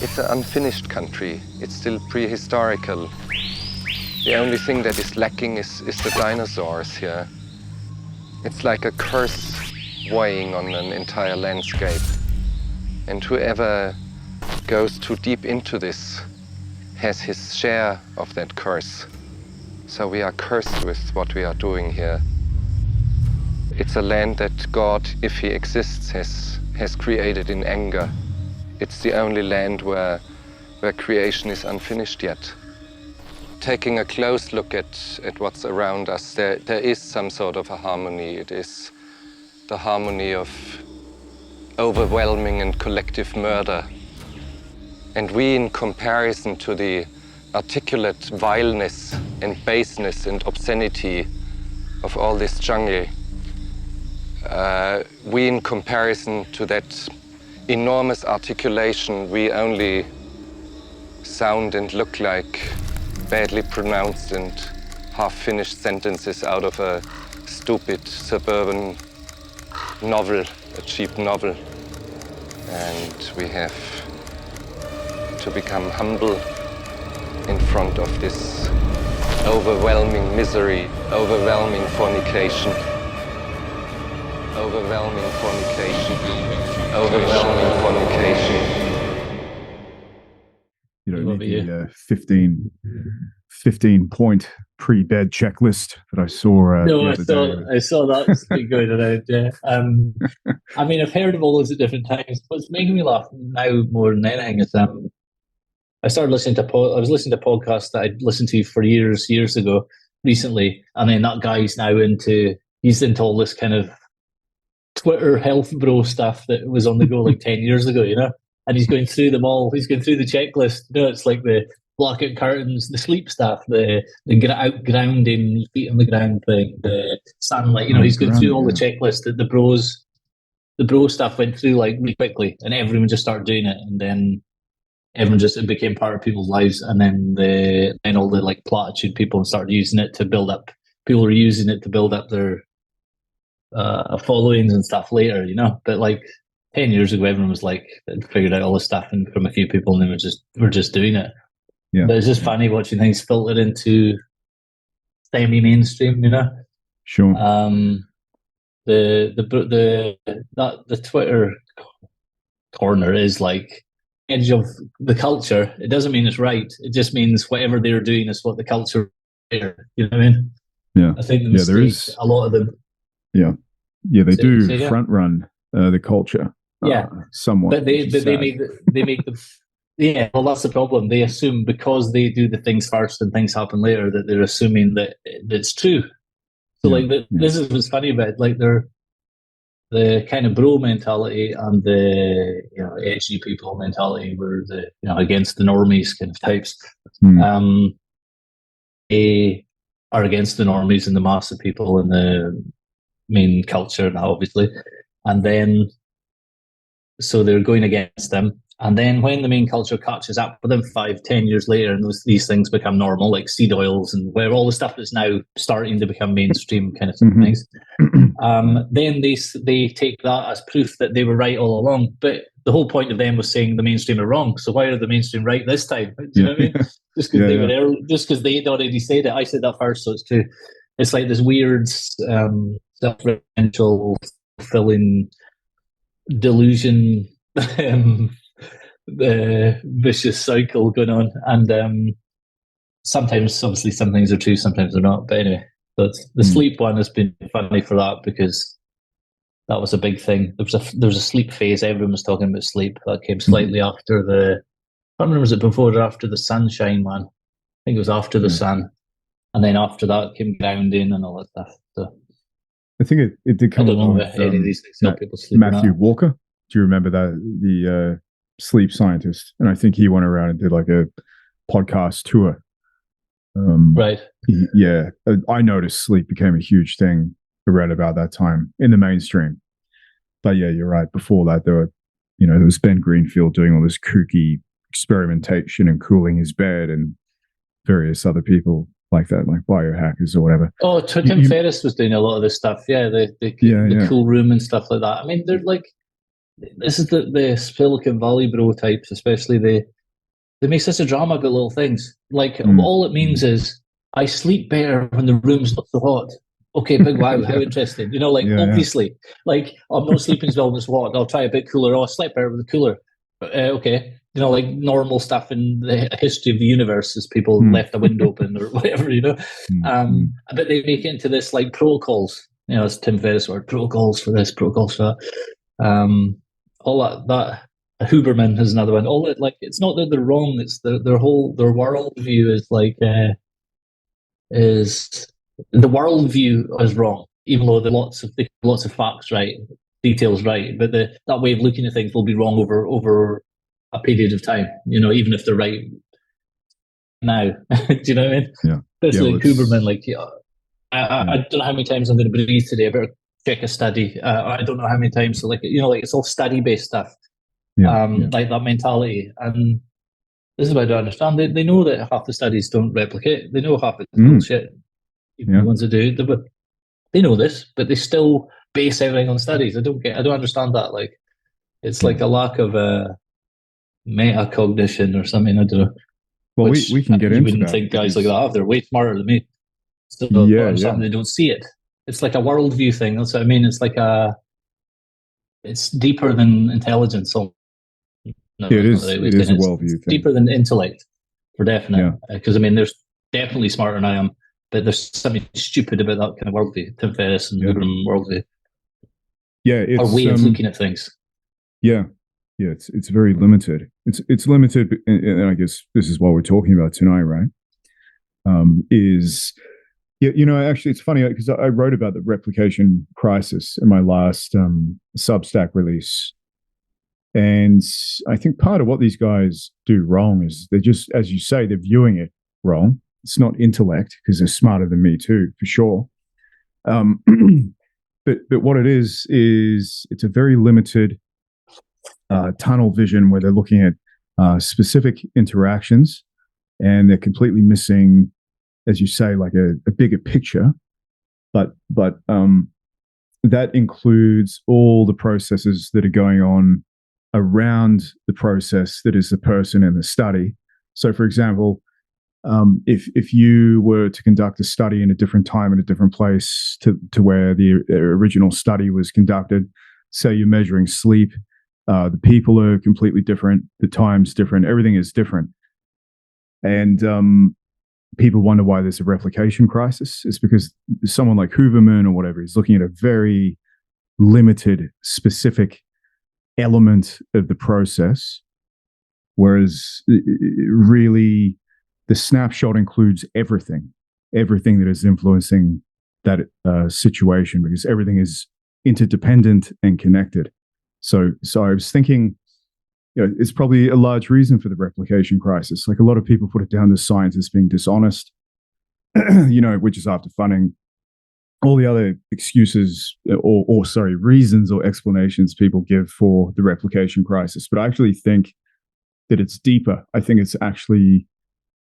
It's an unfinished country. It's still prehistorical. The only thing that is lacking is the dinosaurs here. It's like a curse weighing on an entire landscape. And whoever goes too deep into this has his share of that curse. So we are cursed with what we are doing here. It's a land that God, if he exists, has created in anger. It's the only land where creation is unfinished yet. Taking a close look at what's around us, there is some sort of a harmony. It is the harmony of overwhelming and collective murder. And we, in comparison to the articulate vileness and baseness and obscenity of all this jungle, we, in comparison to that enormous articulation, we only sound and look like badly pronounced and half-finished sentences out of a stupid suburban novel, a cheap novel. And we have to become humble in front of this overwhelming misery, overwhelming fornication, overwhelming fornication, overwhelming fornication. You don't need the 15-point pre-bed checklist that I saw. No, I saw that going around. Yeah, I mean, I've heard of all those at different times. What's making me laugh now more than anything is I started listening to I was listening to podcasts that I'd listened to for years ago, recently, and then that guy's now he's into all this kind of Twitter health bro stuff that was on the go like 10 years ago, you know. And he's going through them all. He's going through the checklist. You know, it's like the blackout curtains, the sleep stuff, the grounding, feet on the ground thing, the sunlight. You know, he's going through all the checklist that the bro stuff went through like really quickly, and everyone just started doing it, and then it became part of people's lives, and then all the like platitude people started using it to build up. People were using it to build up their followings and stuff later, you know. But like 10 years ago, everyone was like figured out all this stuff, and from a few people, and then we're just doing it. Yeah. But it's just funny watching things filter into semi-mainstream, you know. Sure. The Twitter corner is like edge of the culture. It doesn't mean it's right. It just means whatever they're doing is what the culture is. You know what I mean? Yeah. I think there is a lot of them. Yeah. Yeah, they do front run the culture. Somewhat. But they make the yeah. Well, that's the problem. They assume because they do the things first and things happen later that they're assuming that it's true. So this is what's funny about it. Like they're the kind of bro mentality and the edgy people mentality were the against the normies kind of types. They are against the normies and the mass of people and the main culture now, obviously, and then so they're going against them. And then when the main culture catches up with them 5-10 years later, and these things become normal, like seed oils and where all the stuff that's now starting to become mainstream kind of things, then they take that as proof that they were right all along. But the whole point of them was saying the mainstream are wrong. So why are the mainstream right this time? Do you know what I mean? Just because they were there, just because they'd already said it. I said that first, so it's true. It's like this weird self-referential fulfilling delusion. The vicious cycle going on, and sometimes obviously some things are true, sometimes they're not, but anyway, so the sleep one has been funny for that because that was a big thing. There was a sleep phase. Everyone was talking about sleep. That came slightly after I don't remember, was it before or after the sunshine one? I think it was after the sun, and then after that came grounding and all that stuff. So I think it did come along with any of these things help people sleep. Matthew Walker, do you remember that, the sleep scientist? And I think he went around and did like a podcast tour. Right. Yeah. I noticed sleep became a huge thing around about that time in the mainstream. But yeah, you're right. Before that, there was Ben Greenfield doing all this kooky experimentation and cooling his bed, and various other people like that, like biohackers or whatever. Oh, Tim Ferriss was doing a lot of this stuff. Yeah, the cool room and stuff like that. I mean, they're like, this is the Silicon Valley bro types, especially they make such a drama about little things. Like all it means is I sleep better when the room's not so hot. Okay, big wow, how interesting. You know, like obviously, like I'm not sleeping as well when it's hot. I'll try a bit cooler. Oh, I slept better with the cooler. Okay, you know, like normal stuff in the history of the universe is people left a window open or whatever. You know, but they make it into this like protocols. You know, it's Tim Ferriss word, protocols for this, protocols for that. All that Huberman is another one. All it like it's not that they're wrong. It's their worldview is like is the worldview is wrong. Even though there are lots of facts right, details right, but that way of looking at things will be wrong over a period of time. You know, even if they're right now. Do you know what I mean? Yeah. Especially like Huberman. Like, I don't know how many times I'm going to breathe today. I better check a study. I don't know how many times. So like, you know, like it's all study based stuff. Like that mentality. And this is what I don't understand. They know that half the studies don't replicate. They know half it's bullshit. Even the ones that do, but they know this, but they still base everything on studies. I don't understand that. Like, it's like a lack of metacognition or something. I don't know. Well, we can get into that. You wouldn't think guys like that have. They're way smarter than me. So they don't see it. It's like a worldview thing. That's what I mean. It's like it's deeper than intelligence. So it is a worldview thing. Deeper than intellect, for definite. Because I mean, there's definitely smarter than I am, but there's something stupid about that kind of worldview. Tim Ferriss and Huberman worldview. Yeah, it's our way of looking at things. Yeah, it's very limited. It's limited, and I guess this is what we're talking about tonight, right? Actually, it's funny because I wrote about the replication crisis in my last Substack release. And I think part of what these guys do wrong is they're just, as you say, they're viewing it wrong. It's not intellect because they're smarter than me too, for sure. But what it is it's a very limited tunnel vision where they're looking at specific interactions and they're completely missing, as you say, like a bigger picture. But that includes all the processes that are going on around the process that is the person in the study. So, for example, if you were to conduct a study in a different time in a different place to where the original study was conducted, say you're measuring sleep, the people are completely different, the time's different, everything is different. And people wonder why there's a replication crisis. It's because someone like Huberman or whatever is looking at a very limited, specific element of the process, whereas really the snapshot includes everything that is influencing that situation, because everything is interdependent and connected. So I was thinking, it's probably a large reason for the replication crisis. Like, a lot of people put it down to scientists being dishonest, which is after funding all the other excuses or reasons or explanations people give for the replication crisis. But I actually think that it's deeper. I think it's actually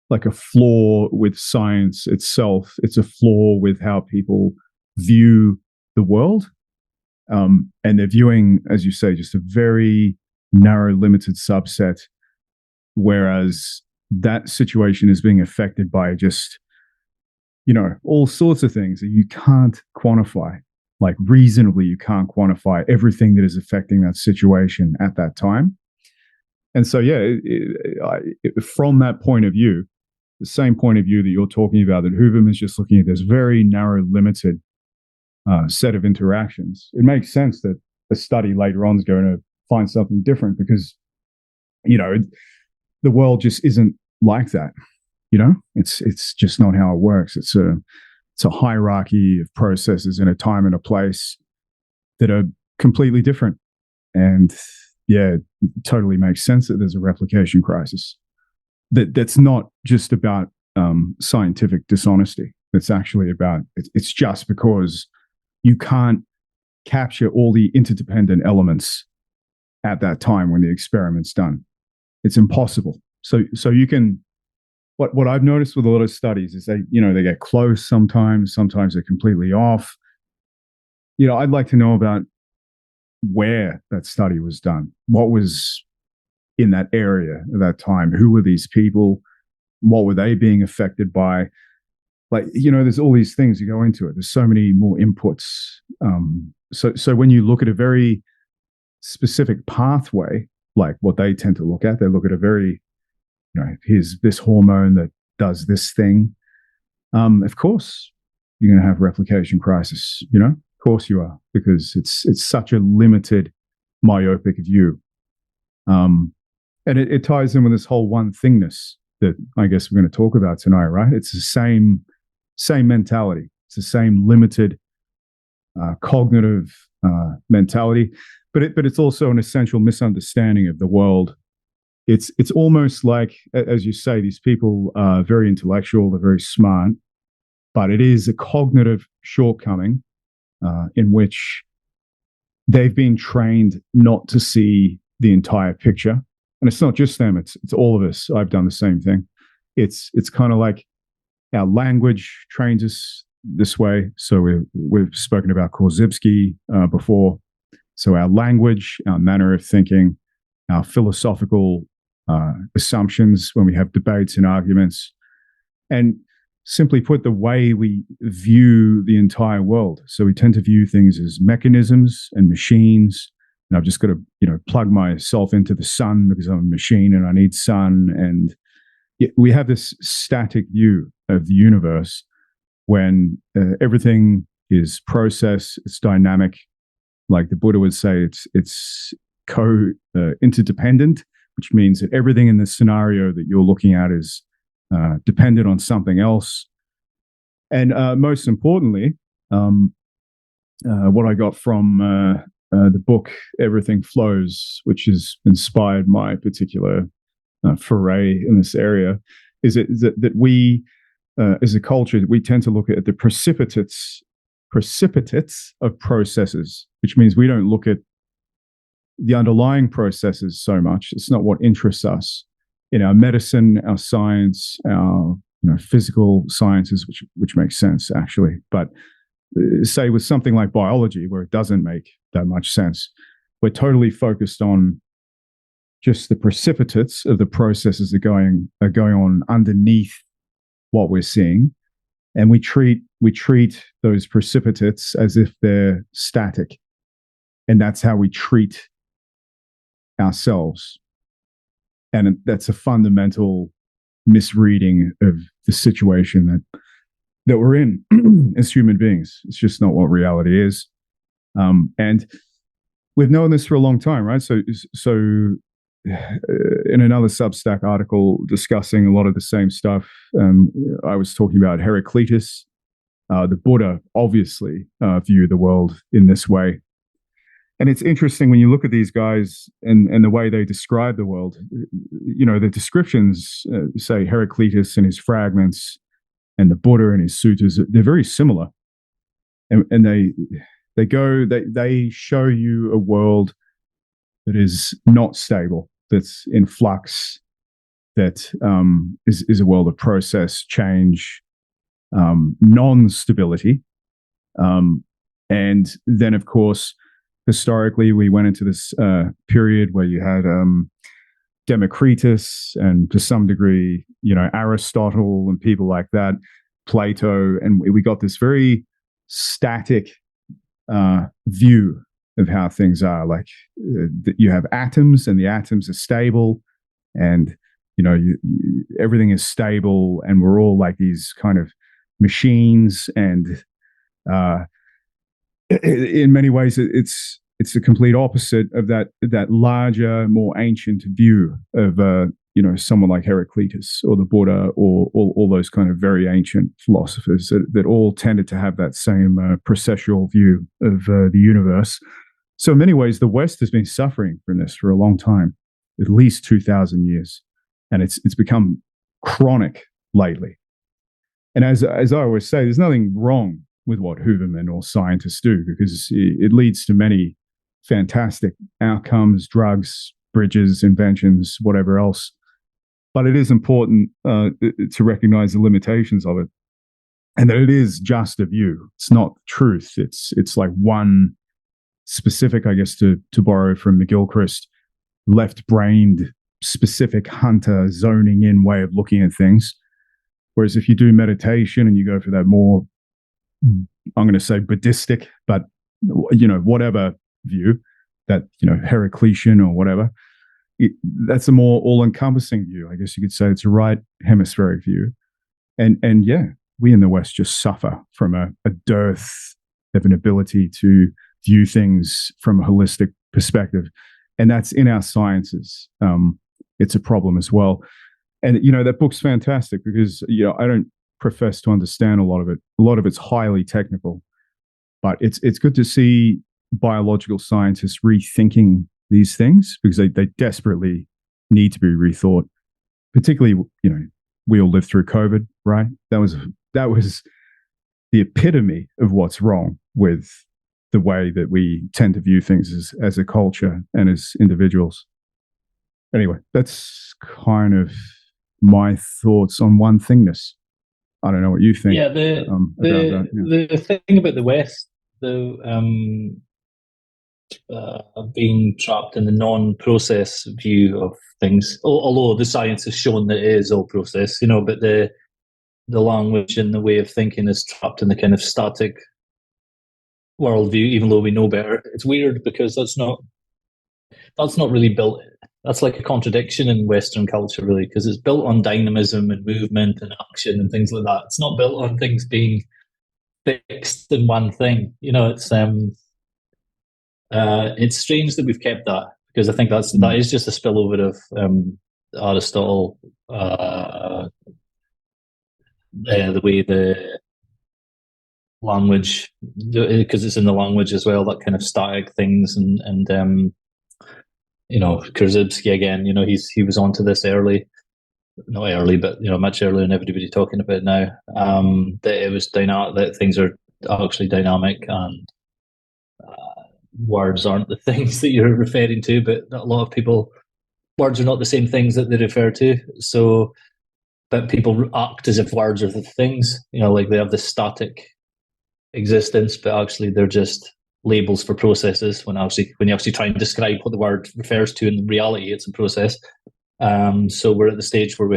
like a flaw with science itself. It's a flaw with how people view the world. And they're viewing, as you say, just a very narrow, limited subset, whereas that situation is being affected by just, all sorts of things that you can't quantify. Like, reasonably, you can't quantify everything that is affecting that situation at that time. And so, from that point of view, the same point of view that you're talking about, that Huberman is just looking at this very narrow, limited set of interactions, it makes sense that a study later on is going to find something different, because, the world just isn't like that. It's just not how it works. It's a hierarchy of processes in a time and a place that are completely different. And it totally makes sense that there's a replication crisis. That's not just about scientific dishonesty. It's actually about, it's just because you can't capture all the interdependent elements at that time when the experiment's done. It's impossible. So you can, what I've noticed with a lot of studies is they get close sometimes they're completely off. I'd like to know about where that study was done, what was in that area at that time, who were these people, what were they being affected by. Like, there's all these things that go into it. There's so many more inputs. So when you look at a very specific pathway, like what they tend to look at, they look at a very, here's this hormone that does this thing. Of course, you're going to have replication crisis. Of course you are, because it's such a limited, myopic view. And it ties in with this whole one-thingness that I guess we're going to talk about tonight, right? It's the same mentality. It's the same limited cognitive mentality, but it's also an essential misunderstanding of the world. It's almost like, as you say, these people are very intellectual, they're very smart, but it is a cognitive shortcoming in which they've been trained not to see the entire picture. And it's not just them, it's all of us. I've done the same thing. It's kind of like our language trains us this way. So we've spoken about Korzybski before. So our language, our manner of thinking, our philosophical assumptions when we have debates and arguments, and simply put, the way we view the entire world. So we tend to view things as mechanisms and machines. And I've just got to, plug myself into the sun because I'm a machine and I need sun. And we have this static view of the universe when everything is process, it's dynamic. Like the Buddha would say, it's interdependent, which means that everything in the scenario that you're looking at is dependent on something else. And most importantly, what I got from the book Everything Flows, which has inspired my particular foray in this area, is that we, as a culture, we tend to look at the precipitates of processes, which means we don't look at the underlying processes so much. It's not what interests us in our medicine, our science, our physical sciences, which makes sense actually. But say with something like biology, where it doesn't make that much sense, we're totally focused on just the precipitates of the processes that are going on underneath what we're seeing, and we treat those precipitates as if they're static, and that's how we treat ourselves. And that's a fundamental misreading of the situation that we're in as human beings. It's just not what reality is. And we've known this for a long time, right? So in another Substack article discussing a lot of the same stuff, I was talking about Heraclitus. The Buddha obviously viewed the world in this way. And it's interesting when you look at these guys and the way they describe the world. The descriptions, say Heraclitus and his fragments and the Buddha and his sutras, they're very similar. And they show you a world that is not stable, that's in flux, that is a world of process, change, non-stability. And then, of course, historically, we went into this period where you had Democritus and, to some degree, Aristotle and people like that, Plato, and we got this very static view of how things are. Like you have atoms, and the atoms are stable, and everything is stable, and we're all like these kind of machines. And in many ways, it's the complete opposite of that larger, more ancient view of someone like Heraclitus or the Buddha or all those kind of very ancient philosophers that all tended to have that same processual view of the universe. So in many ways, the West has been suffering from this for a long time, at least 2,000 years, and it's become chronic lately. And as I always say, there's nothing wrong with what Hooverman or scientists do, because it leads to many fantastic outcomes, drugs, bridges, inventions, whatever else. But it is important to recognize the limitations of it, and that it is just a view. It's not truth. It's like one specific, I guess, to borrow from McGilchrist, left-brained, specific hunter zoning in way of looking at things. Whereas if you do meditation and you go for that more, I'm going to say Buddhistic, but whatever view, that Heraclitean or whatever, that's a more all-encompassing view. I guess you could say it's a right hemispheric view. And yeah, we in the West just suffer from a dearth of an ability to view things from a holistic perspective. And that's in our sciences. It's a problem as well. And, that book's fantastic because, I don't profess to understand a lot of it. A lot of it's highly technical, but it's good to see biological scientists rethinking these things because they desperately need to be rethought. Particularly, we all lived through COVID, right? That was the epitome of what's wrong with the way that we tend to view things as a culture and as individuals. Anyway, that's kind of my thoughts on one-thingness. I don't know what you think. Yeah, about that. Yeah. The thing about the West, though, being trapped in the non-process view of things, although the science has shown that it is all process, but the language and the way of thinking is trapped in the kind of static worldview, even though we know better. It's weird because that's not really built. That's like a contradiction in Western culture, really, because it's built on dynamism and movement and action and things like that. It's not built on things being fixed in one thing. It's strange that we've kept that because I think that is just a spillover of Aristotle, the way the language, because it's in the language as well, that kind of static things and Krzyzewski again, he was onto this early, not early, but much earlier than everybody talking about now. That it was dynamic, that things are actually dynamic, and words aren't the things that you're referring to. But a lot of people, words are not the same things that they refer to. So, but people act as if words are the things. Like they have this static existence, but actually they're just labels for processes. When you actually try and describe what the word refers to, in reality, it's a process. So we're at the stage where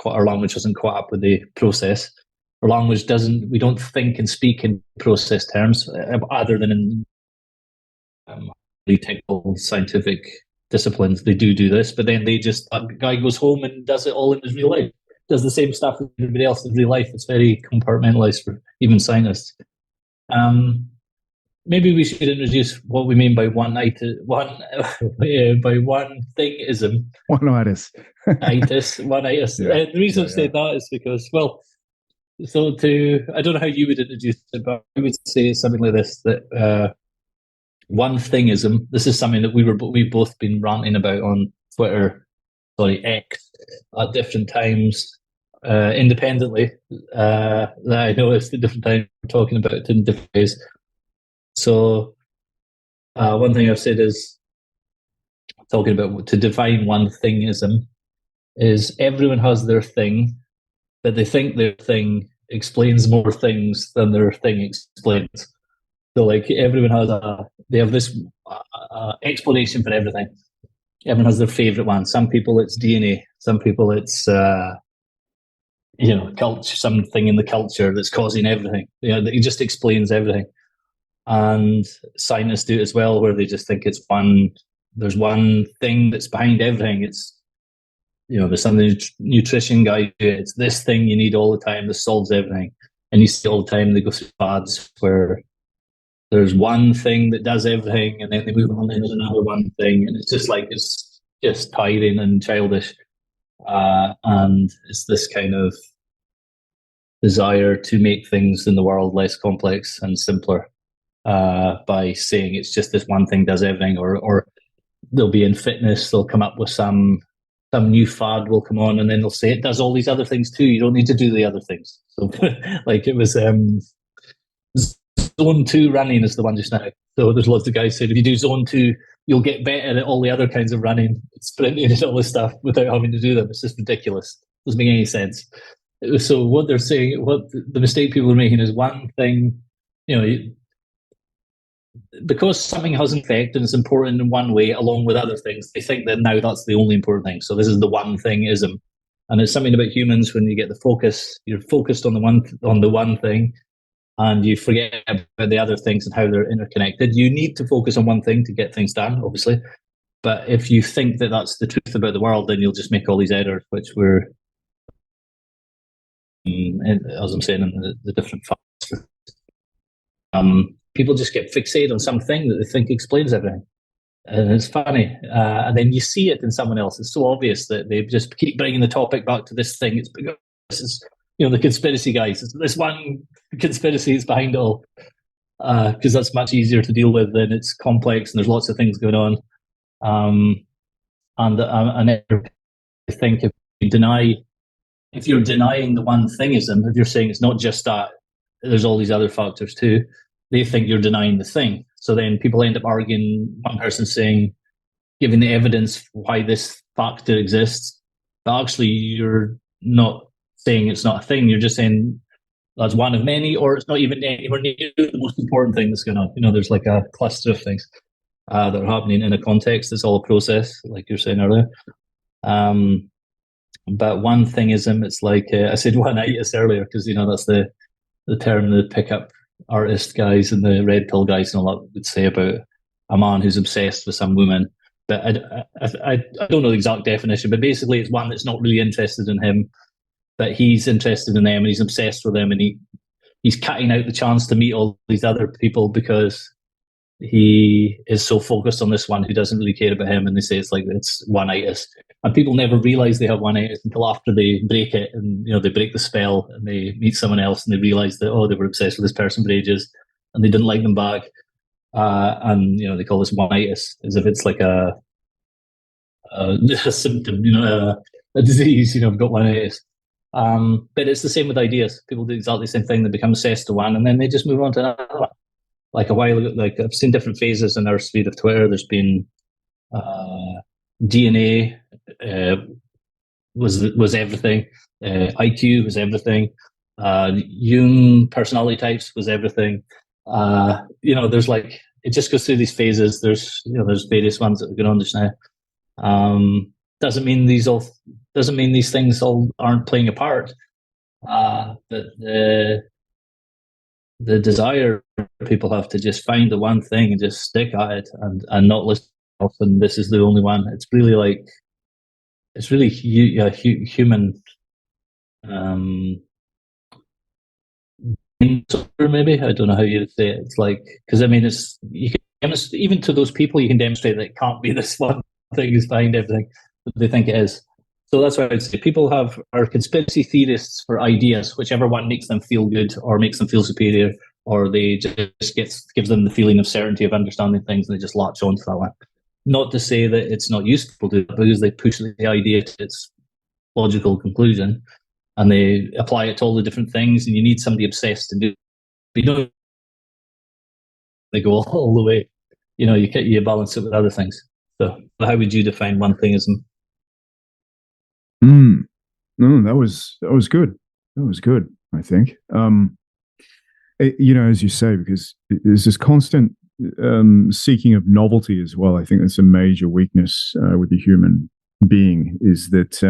our language hasn't caught up with the process. Our language we don't think and speak in process terms, other than in technical scientific disciplines. They do this, but then that guy goes home and does it all in his real life. Does the same stuff as everybody else in real life. It's very compartmentalized for even scientists. Maybe we should introduce what we mean by one-thingism. Oneitis. Oneitis. Yeah. The reason I've said that is because, I don't know how you would introduce it, but I would say something like this, that one-thingism, this is something that we've both been ranting about on Twitter, X, at different times, independently. That I noticed at different times we're talking about it in different ways. So one thing I've said is, talking about to define one-thingism, is everyone has their thing, but they think their thing explains more things than their thing explains. So like everyone they have this explanation for everything. Everyone has their favorite one. Some people it's DNA. Some people it's culture, something in the culture that's causing everything. It just explains everything. And scientists do it as well, where they just think there's one thing that's behind everything. It's, there's some nutrition guy, it's this thing you need all the time, this solves everything. And you see all the time they go through fads where there's one thing that does everything, and then they move on, and there's another one thing, and it's just tiring and childish. And it's this kind of desire to make things in the world less complex and simpler, by saying it's just this one thing does everything, or they'll be in fitness, they'll come up with some new fad will come on, and then they'll say it does all these other things too. You don't need to do the other things. So like it was zone 2 running is the one just now. So there's lots of guys saying if you do zone 2, you'll get better at all the other kinds of running, sprinting and all this stuff without having to do them. It's just ridiculous. Doesn't make any sense. So what they're saying, what the mistake people are making is one thing, because something has an effect and it's important in one way along with other things, they think that now that's the only important thing. So this is the one thingism. And it's something about humans when you get the focus, you're focused on the one thing, and you forget about the other things and how they're interconnected. You need to focus on one thing to get things done, obviously. But if you think that that's the truth about the world, then you'll just make all these errors, which we're, as I'm saying, in the different factors. People just get fixated on something that they think explains everything. And it's funny. And then you see it in someone else. It's so obvious that they just keep bringing the topic back to this thing. It's because this is, the conspiracy guys. It's this one conspiracy is behind it all. Because that's much easier to deal with than it's complex and there's lots of things going on. And I think if you're denying the one thingism, if you're saying it's not just that, there's all these other factors too, they think you're denying the thing. So then people end up arguing, one person saying, giving the evidence why this factor exists, but actually you're not saying it's not a thing, you're just saying that's one of many, or it's not even anywhere near the most important thing that's going on. There's like a cluster of things that are happening in a context. It's all a process, like you're saying earlier. But one thingism, it's like, I said oneitis earlier, because, that's the term the pickup artist guys and the red pill guys and all that would say about a man who's obsessed with some woman. But I don't know the exact definition, but basically it's one that's not really interested in him, but he's interested in them and he's obsessed with them, and he's cutting out the chance to meet all these other people because he is so focused on this one who doesn't really care about him. And they say it's oneitis, and people never realize they have oneitis until after they break it, and they break the spell and they meet someone else and they realize that they were obsessed with this person for ages and they didn't like them back, and they call this oneitis as if it's like a symptom, a disease. I've got oneitis. But it's the same with ideas. People do exactly the same thing. They become obsessed with one and then they just move on to another one. Like a while ago, like I've seen different phases in our feed of Twitter. There's been DNA was everything. IQ was everything. Jung personality types was everything. There's like, it just goes through these phases. There's various ones that are going on just now. Doesn't mean these things all aren't playing a part. But the desire people have to just find the one thing and just stick at it and not listen else, and this is the only one. It's really like, it's really human, maybe, I don't know how you'd say it. It's like, because it's, you can, even to those people you can demonstrate that it can't be this one thing is behind everything that they think it is. So that's what I'd say. People are conspiracy theorists for ideas, whichever one makes them feel good or makes them feel superior, or they just gives them the feeling of certainty of understanding things, and they just latch on to that one. Not to say that it's not useful to, because they push the idea to its logical conclusion and they apply it to all the different things, and you need somebody obsessed to do. But they go all the way. You balance it with other things. So how would you define one thingism? No, that was good. That was good, I think. As you say, because there's this constant seeking of novelty as well. I think that's a major weakness with the human being, is that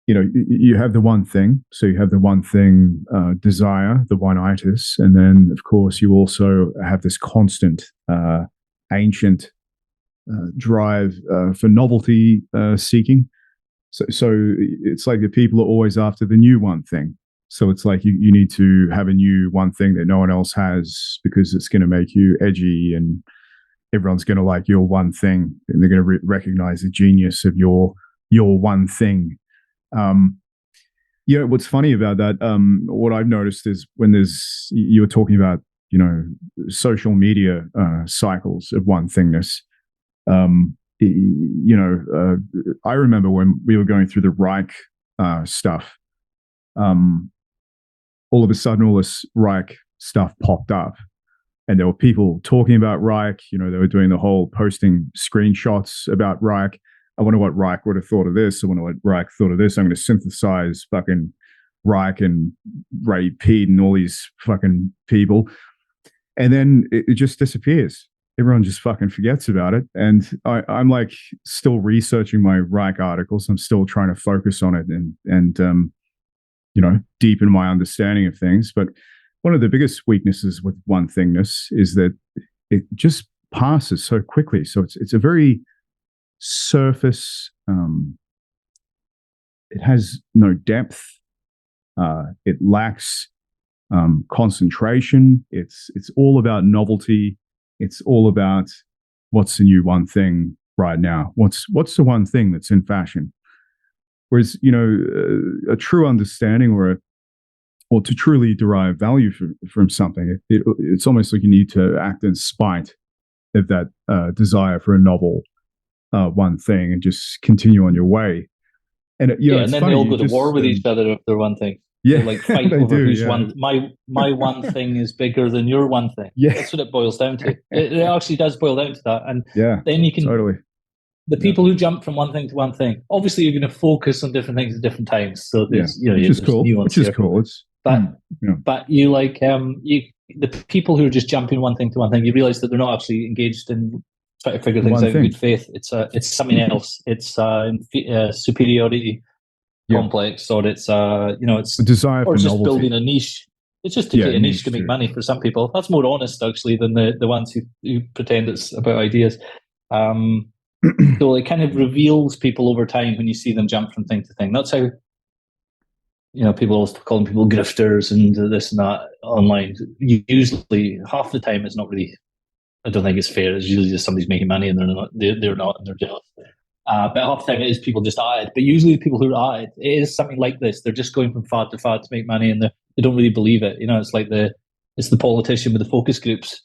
you have the one thing. So you have the one thing desire, the oneitis, and then of course you also have this constant ancient drive for novelty seeking. So it's like the people are always after the new one thing. So it's like you need to have a new one thing that no one else has, because it's going to make you edgy and everyone's going to like your one thing, and they're going to recognize the genius of your one thing. What's funny about that, what I've noticed is when you were talking about, social media cycles of one thingness. I remember when we were going through the Reich stuff, all of a sudden all this Reich stuff popped up, and there were people talking about Reich. They were doing the whole posting screenshots about Reich. I wonder what Reich would have thought of this. I wonder what Reich thought of this. I'm going to synthesize fucking Reich and Ray Pete and all these fucking people. and then it just disappears. Everyone just fucking forgets about it. And I'm like still researching my Reich articles. I'm still trying to focus on it and deepen my understanding of things. But one of the biggest weaknesses with one-thingness is that it just passes so quickly. So it's a very surface. It has no depth. It lacks concentration. It's all about novelty. It's all about what's the new one thing right now. What's the one thing that's in fashion? Whereas a true understanding or to truly derive value from something, it's almost like you need to act in spite of that desire for a novel one thing and just continue on your way. And and then they all go to war with each other if they're one thing. Yeah, they like fight over who's one. My one thing is bigger than your one thing. Yeah, that's what it boils down to. It actually does boil down to that. And then you can totally. The people who jump from one thing to one thing. Obviously, you're going to focus on different things at different times. So there's which is cool. Which is cool. But you like the people who are just jumping one thing to one thing. You realize that they're not actually engaged in trying to figure things out in good faith. It's something else. It's superiority complex, or it's it's a desire for just novelty. Building a niche. It's just to create a niche to make money for some people. That's more honest actually than the ones who pretend it's about ideas. So it kind of reveals people over time when you see them jump from thing to thing. That's how people always calling people grifters and this and that online. Usually half the time it's not really. I don't think it's fair. It's usually just somebody's making money and they're not and they're jealous. But half the time it is people just at it. But usually the people who are at it is something like this. They're just going from fad to fad to make money, and they don't really believe it. It's like it's the politician with the focus groups.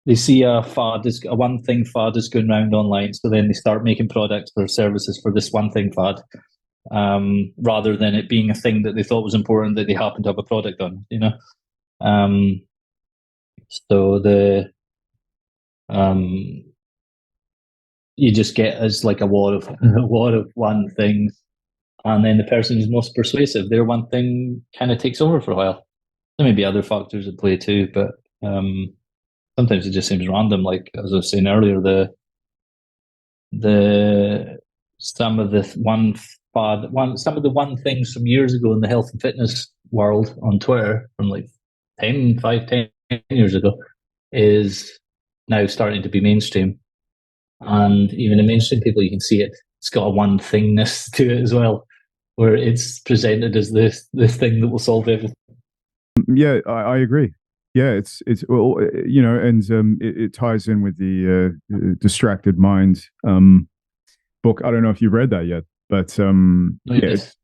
They see a one thing fad is going round online, so then they start making products or services for this one thing fad, rather than it being a thing that they thought was important that they happen to have a product on. So you just get as like a war of one things, and then the person who's most persuasive, their one thing kind of takes over for a while. There may be other factors at play too, but sometimes it just seems random. Like as I was saying earlier, some of the one things from years ago in the health and fitness world on Twitter from like 10 years ago is now starting to be mainstream. And even in mainstream people, you can see it's got a one-thingness to it as well, where it's presented as this thing that will solve everything. Yeah, I agree. Yeah, it's well, and it ties in with the Distracted Mind book. I don't know if you've read that yet, but it's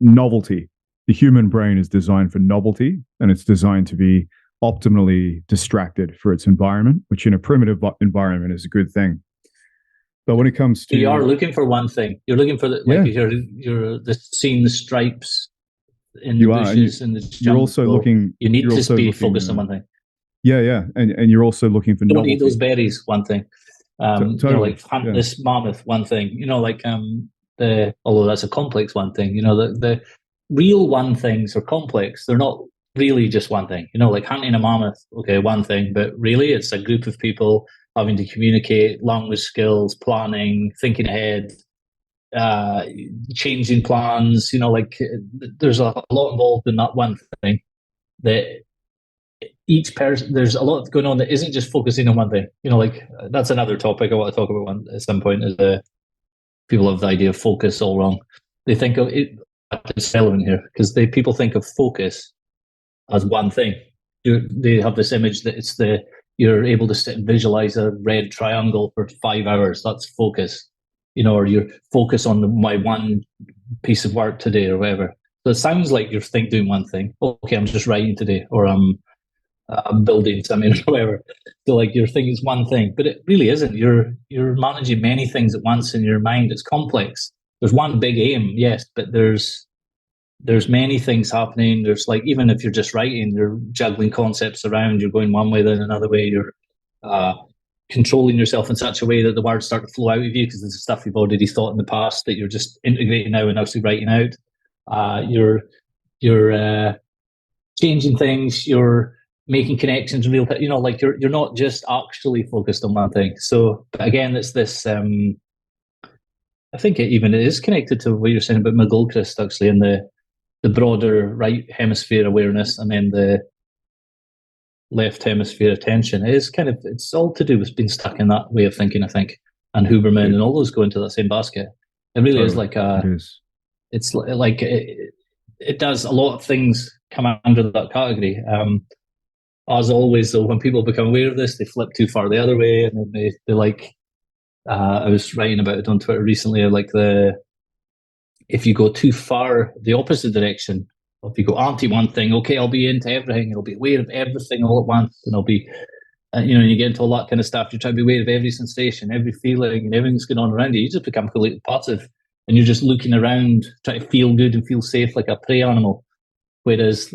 novelty. The human brain is designed for novelty, and it's designed to be optimally distracted for its environment, which in a primitive environment is a good thing. But when it comes to, you are looking for one thing. You're looking for you're seeing the stripes in the bushes and the jungle. You're also looking. You need to be focused on one thing. Yeah, and you're also looking for. Don't eat those berries. One thing. Totally. Hunt this mammoth. One thing. Although that's a complex one thing. The real one things are complex. They're not really just one thing. Like hunting a mammoth. Okay, one thing, but really it's a group of people having to communicate, language skills, planning, thinking ahead, changing plans. There's a lot involved in that one thing. That each person, there's a lot going on that isn't just focusing on one thing. That's another topic I want to talk about at some point. Is people have the idea of focus all wrong. They think of it. It's relevant here because people think of focus as one thing. They have this image that you're able to sit and visualize a red triangle for 5 hours. That's focus, or you're focused on my one piece of work today or whatever. So it sounds like you're doing one thing. Okay, I'm just writing today, or I'm building something or whatever. So like your thing is one thing, but it really isn't. You're managing many things at once in your mind. It's complex. There's one big aim, yes, but there's many things happening. There's like, even if you're just writing, you're juggling concepts around, you're going one way, then another way, you're controlling yourself in such a way that the words start to flow out of you because it's stuff you've already thought in the past that you're just integrating now and actually writing out. You're changing things, you're making connections in real time. Like you're not just actually focused on one thing. So again, it's this. I think it is connected to what you're saying about McGilchrist, actually, and the broader right hemisphere awareness, and then the left hemisphere attention. It's all to do with being stuck in that way of thinking, I think. And Huberman and all those go into that same basket. It really is like it is. It's like it does a lot of things come under that category. As always, though, when people become aware of this, they flip too far the other way, and then they like. I was writing about it on Twitter recently. Like if you go too far the opposite direction, if you go anti one thing, okay, I'll be into everything, and I'll be aware of everything all at once, and I'll be, you get into all that kind of stuff. You try to be aware of every sensation, every feeling, and everything that's going on around you. You just become completely passive, and you're just looking around, trying to feel good and feel safe like a prey animal. Whereas,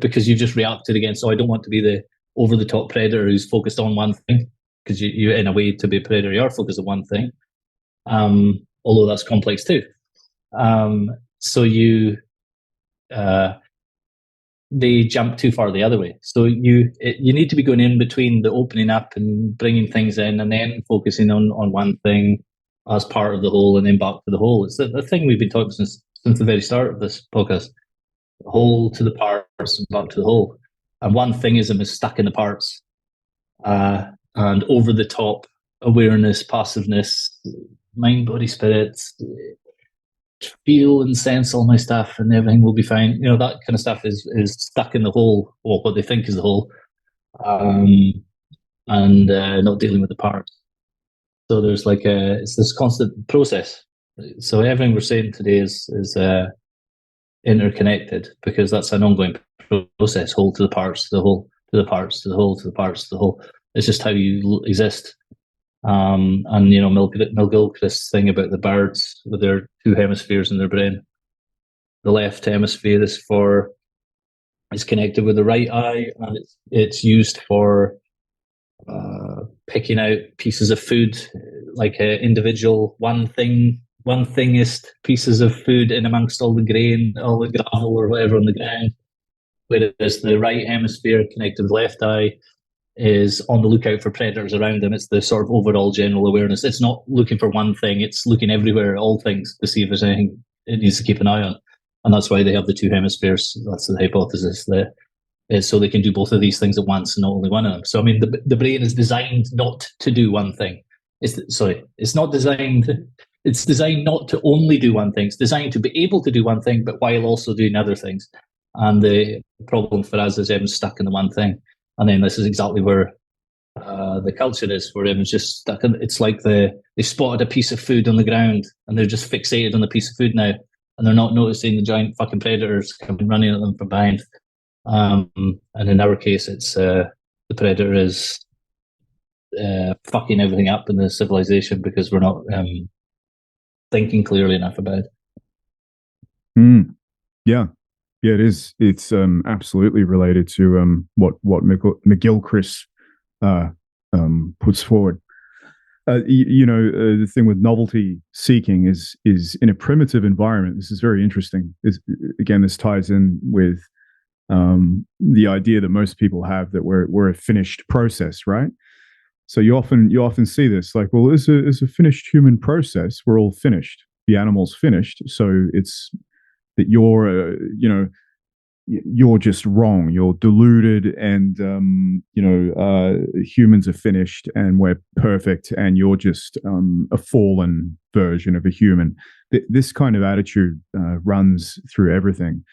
because you just reacted against, I don't want to be the over-the-top predator who's focused on one thing, because you, in a way, to be a predator, you are focused on one thing, although that's complex too. So they jump too far the other way. So you need to be going in between the opening up and bringing things in, and then focusing on one thing as part of the whole, and then back to the whole. It's the thing we've been talking since the very start of this podcast. The whole to the parts and back to the whole. And one-thingism is stuck in the parts, and over the top awareness, passiveness, mind, body, spirit, feel and sense all my stuff, and everything will be fine. That kind of stuff is stuck in the whole, or what they think is the whole, and not dealing with the parts. So there's it's this constant process. So everything we're saying today is interconnected, because that's an ongoing process. Whole to the parts, to the whole, to the parts, to the whole, to the parts, to the whole. It's just how you exist. And McGilchrist's thing about the birds with their two hemispheres in their brain. The left hemisphere is connected with the right eye, and it's used for picking out pieces of food, like individual one-thingist pieces of food in amongst all the grain, all the gravel or whatever on the ground. Whereas the right hemisphere, connected with the left eye, is on the lookout for predators around them. It's the sort of overall general awareness. It's not looking for one thing, it's looking everywhere at all things to see if there's anything it needs to keep an eye on. And that's why they have the two hemispheres. That's the hypothesis there. So they can do both of these things at once and not only one of them. So, I mean, the brain is designed not to do one thing. It's designed not to only do one thing. It's designed to be able to do one thing, but while also doing other things. And the problem for us is everyone's stuck in the one thing. And then this is exactly where the culture is, where everyone's just stuck in. It's like they spotted a piece of food on the ground, and they're just fixated on the piece of food now, and they're not noticing the giant fucking predators coming running at them from behind. And in our case, it's the predator is fucking everything up in the civilization because we're not thinking clearly enough about it. Yeah, it is. It's absolutely related to what McGilchrist puts forward. The thing with novelty seeking is in a primitive environment. This is very interesting. Again, this ties in with the idea that most people have that we're a finished process, right? So you often see this, like, well, as a finished human process, we're all finished. The animal's finished, so it's that you're just wrong. You're deluded, and humans are finished, and we're perfect, and you're just a fallen version of a human. This kind of attitude runs through everything.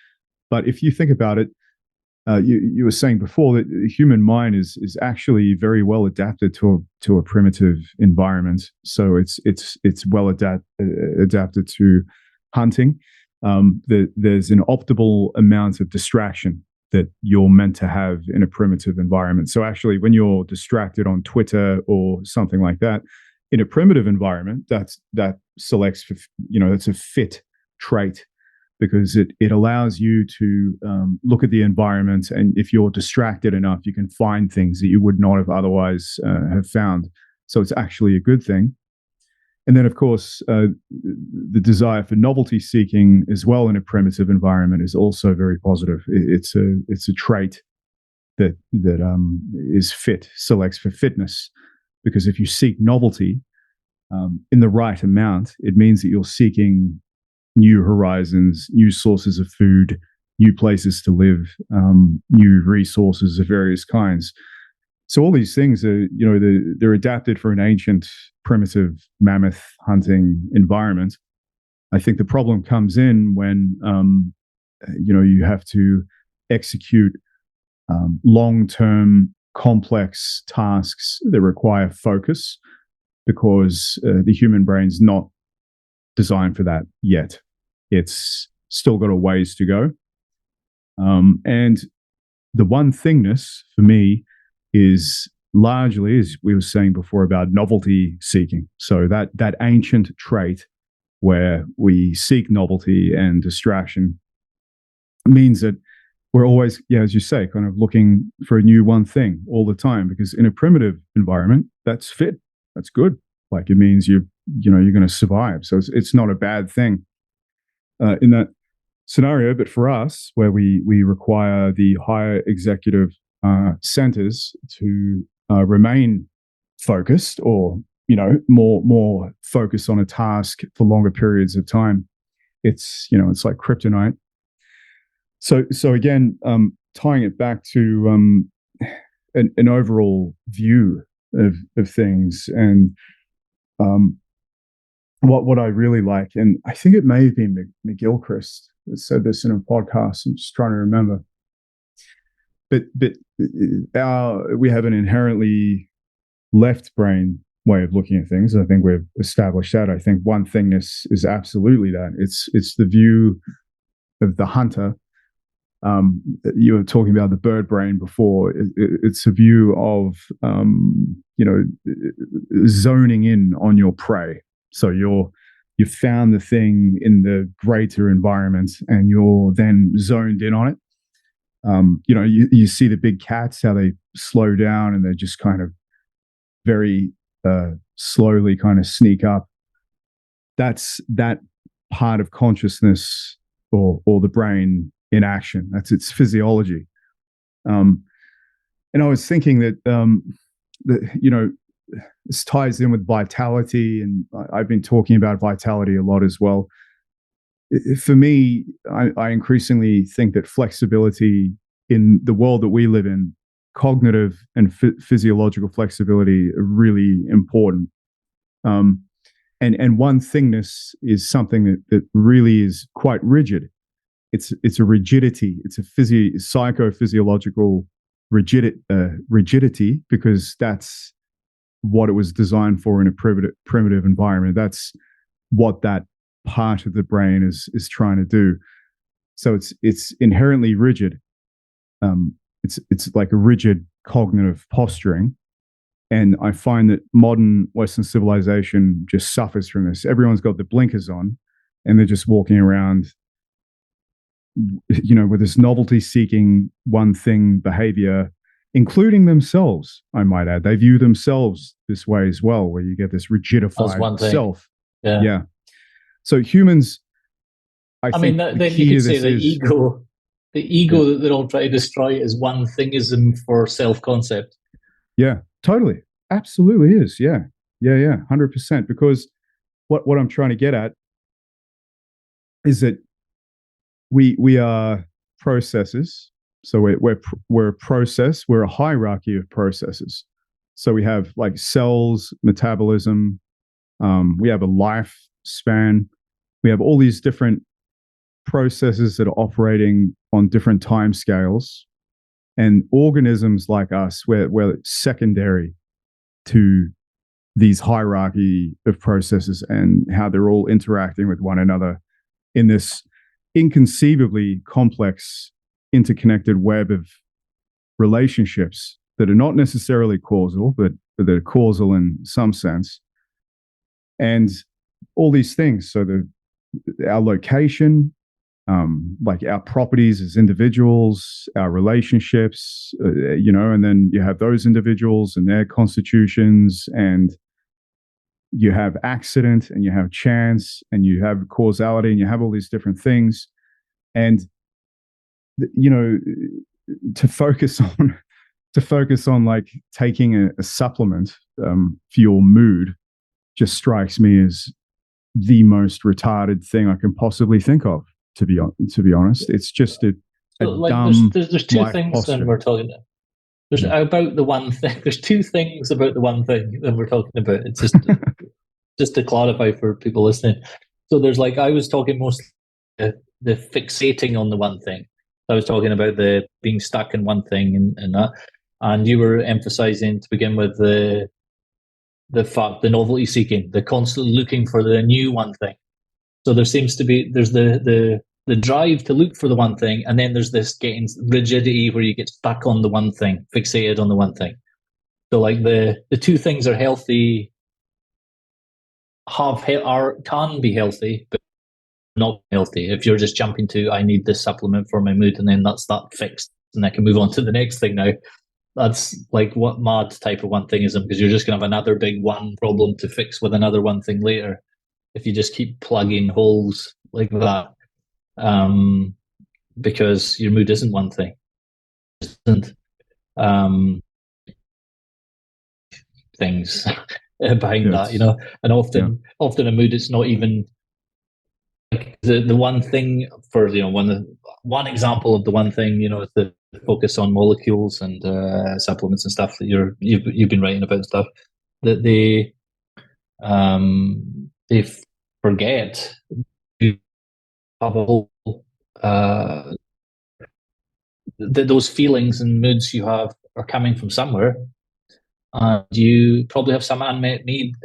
But if you think about it, you were saying before that the human mind is actually very well adapted to a primitive environment. So it's well adapted to hunting. There's an optimal amount of distraction that you're meant to have in a primitive environment. So actually, when you're distracted on Twitter or something like that, in a primitive environment, that selects for, that's a fit trait, because it allows you to look at the environment, and if you're distracted enough, you can find things that you would not have otherwise have found. So it's actually a good thing. And then, of course, the desire for novelty seeking as well in a primitive environment is also very positive. It's a trait that is fit, selects for fitness. Because if you seek novelty in the right amount, it means that you're seeking new horizons, new sources of food, new places to live, new resources of various kinds. So all these things are, they're adapted for an ancient, primitive mammoth hunting environment. I think the problem comes in when, you have to execute long-term, complex tasks that require focus, because the human brain's not designed for that yet. It's still got a ways to go. And the one-thingness for me is largely, as we were saying before, about novelty seeking. So that ancient trait where we seek novelty and distraction means that we're always, as you say, kind of looking for a new one thing all the time, because in a primitive environment, that's fit, that's good. Like, it means you're going to survive. So it's not a bad thing in that scenario. But for us, where we require the higher executive centers to remain focused, or more focus on a task for longer periods of time, it's like kryptonite. So again, tying it back to an overall view of things, and what I really like, and I think it may have been McGilchrist that said this in a podcast. I'm just trying to remember. But we have an inherently left brain way of looking at things. I think we've established that. I think one-thingness is absolutely that. It's the view of the hunter. You were talking about the bird brain before. It's a view of zoning in on your prey. So you've found the thing in the greater environment, and you're then zoned in on it. You see the big cats, how they slow down and they just kind of very slowly kind of sneak up. That's that part of consciousness, or the brain in action. That's its physiology. And I was thinking that this ties in with vitality, and I've been talking about vitality a lot as well. For me, I increasingly think that flexibility in the world that we live in, cognitive and physiological flexibility, are really important. And one-thingness is something that really is quite rigid. It's a rigidity. It's a psychophysiological rigidity, because that's what it was designed for in a primitive environment. That's what that part of the brain is trying to do. So it's inherently rigid. It's like a rigid cognitive posturing. And I find that modern Western civilization just suffers from this. Everyone's got the blinkers on, and they're just walking around, with this novelty-seeking one-thing behavior, including themselves, I might add. They view themselves this way as well, where you get this rigidified self. Yeah. So humans, I think mean, then you could say the ego that they're all trying to destroy is one-thingism for self-concept. Yeah, totally. Absolutely is. Yeah. 100%. Because what I'm trying to get at is that we are processes. So we're a process. We're a hierarchy of processes. So we have like cells, metabolism. We have a lifespan. We have all these different processes that are operating on different time scales. And organisms like us, we're secondary to these hierarchy of processes and how they're all interacting with one another in this inconceivably complex, interconnected web of relationships that are not necessarily causal, but they're causal in some sense. And all these things. So our location, like our properties as individuals, our relationships, and then you have those individuals and their constitutions, and you have accident, and you have chance, and you have causality, and you have all these different things. And, to focus on like taking a supplement for your mood just strikes me as the most retarded thing I can possibly think of. To be honest, it's just a like dumb. There's two life things posture. then we're talking about. There's about the one thing. There's two things about the one thing that we're talking about. It's just just to clarify for people listening. So there's like, I was talking mostly the fixating on the one thing. I was talking about the being stuck in one thing and that, and you were emphasizing to begin with the novelty seeking, the constantly looking for the new one thing. So there seems to be, there's the drive to look for the one thing, and then there's this getting rigidity where you get stuck on the one thing, fixated on the one thing. So like the two things are healthy, can be healthy, but not healthy. If you're just jumping to, I need this supplement for my mood, and then that's that fixed, and I can move on to the next thing now. That's like what mad type of one-thingism, because you're just going to have another big one problem to fix with another one thing later if you just keep plugging holes like that, because your mood isn't one thing. It isn't things behind that, and often a mood, it's not even like the one thing for one example of the one thing, is the focus on molecules and supplements and stuff that you've been writing about stuff that they forget you have a whole those feelings and moods you have are coming from somewhere, and you probably have some unmet need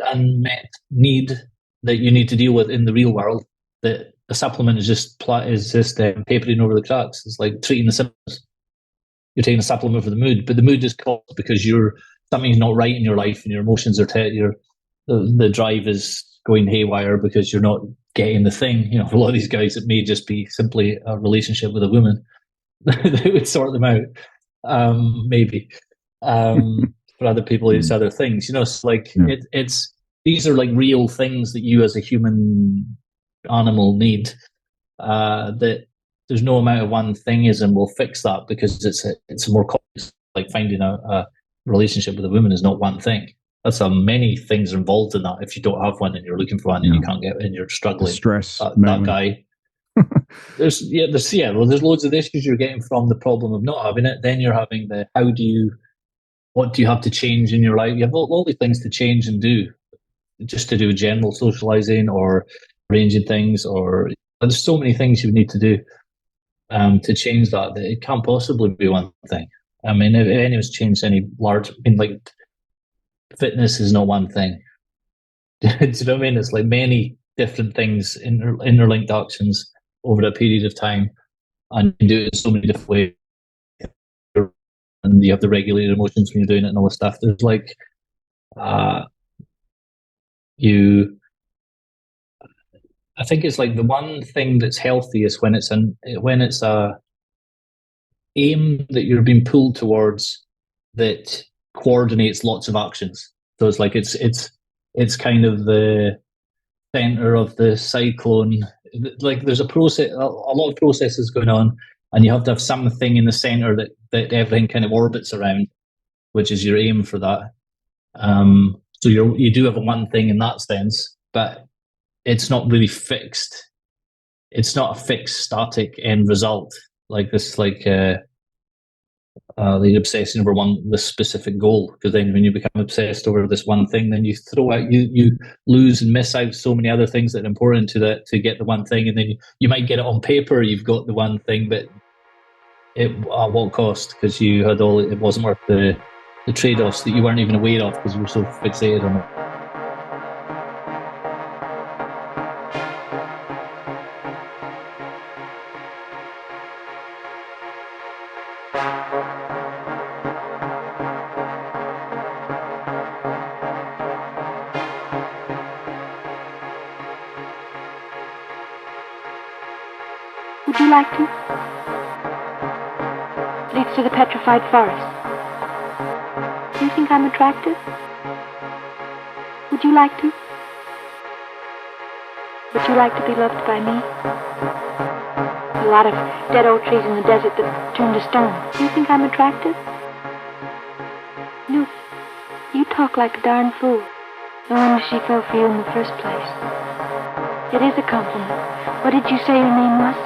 that you need to deal with in the real world, that a supplement is just papering over the cracks. It's like treating the symptoms. You're taking a supplement for the mood, but the mood is caused because something's not right in your life, and your emotions are the drive is going haywire because you're not getting the thing. For a lot of these guys, it may just be simply a relationship with a woman that would sort them out. Maybe. For other people, it's other things. It's like it's these are like real things that you as a human animal need. That there's no amount of one-thingism will fix that, because it's more complex. Like finding a relationship with a woman is not one thing. That's many things are involved in that. If you don't have one and you're looking for one and you can't get, and you're struggling, the stress, that guy. There's loads of issues you're getting from the problem of not having it. Then you're having what do you have to change in your life? You have all these things to change and do, just to do general socializing or arranging things, or there's so many things you need to do to change that it can't possibly be one thing. I mean, if anyone's changed any large, like fitness is not one thing. Do you know what I mean? It's like many different things, interlinked actions over a period of time, and you do it in so many different ways. And you have to regulate emotions when you're doing it and all this stuff. There's like, I think it's like the one thing that's healthy is when it's a aim that you're being pulled towards that coordinates lots of actions. So it's like it's kind of the center of the cyclone. Like there's a process, a lot of processes going on, and you have to have something in the center that everything kind of orbits around, which is your aim for that. So you do have a one thing in that sense, but it's not really fixed. It's not a fixed static end result like this, like the obsession over this specific goal. Because then when you become obsessed over this one thing, then you throw out, you lose and miss out so many other things that are important to get the one thing. And then you might get it on paper, you've got the one thing, but at what cost? Because you had it wasn't worth the trade-offs that you weren't even aware of because you were so fixated on it. Would you like to? Leads to the petrified forest. Do you think I'm attractive? Would you like to? Would you like to be loved by me? A lot of dead old trees in the desert that turned to stone. Do you think I'm attractive? No. You talk like a darn fool. No wonder she fell for you in the first place. It is a compliment. What did you say your name was?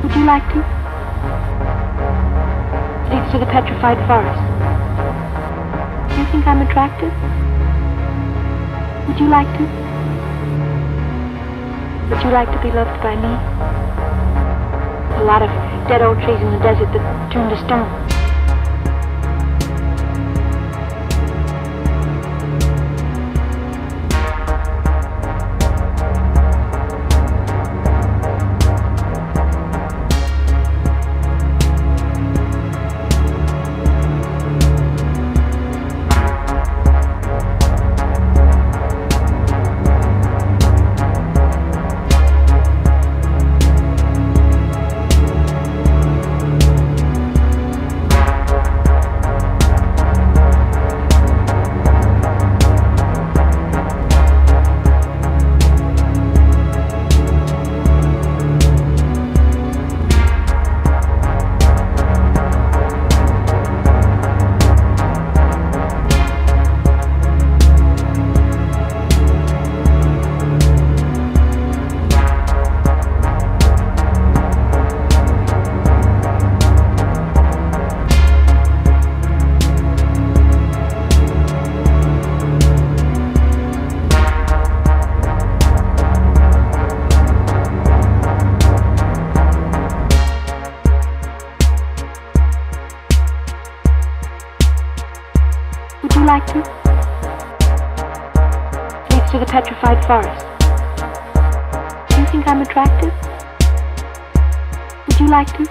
Would you like to? It leads to the petrified forest. Do you think I'm attractive? Would you like to? Would you like to be loved by me? A lot of dead old trees in the desert that turned to stone. Would you like to? Leads to the petrified forest. Do you think I'm attractive? Would you like to?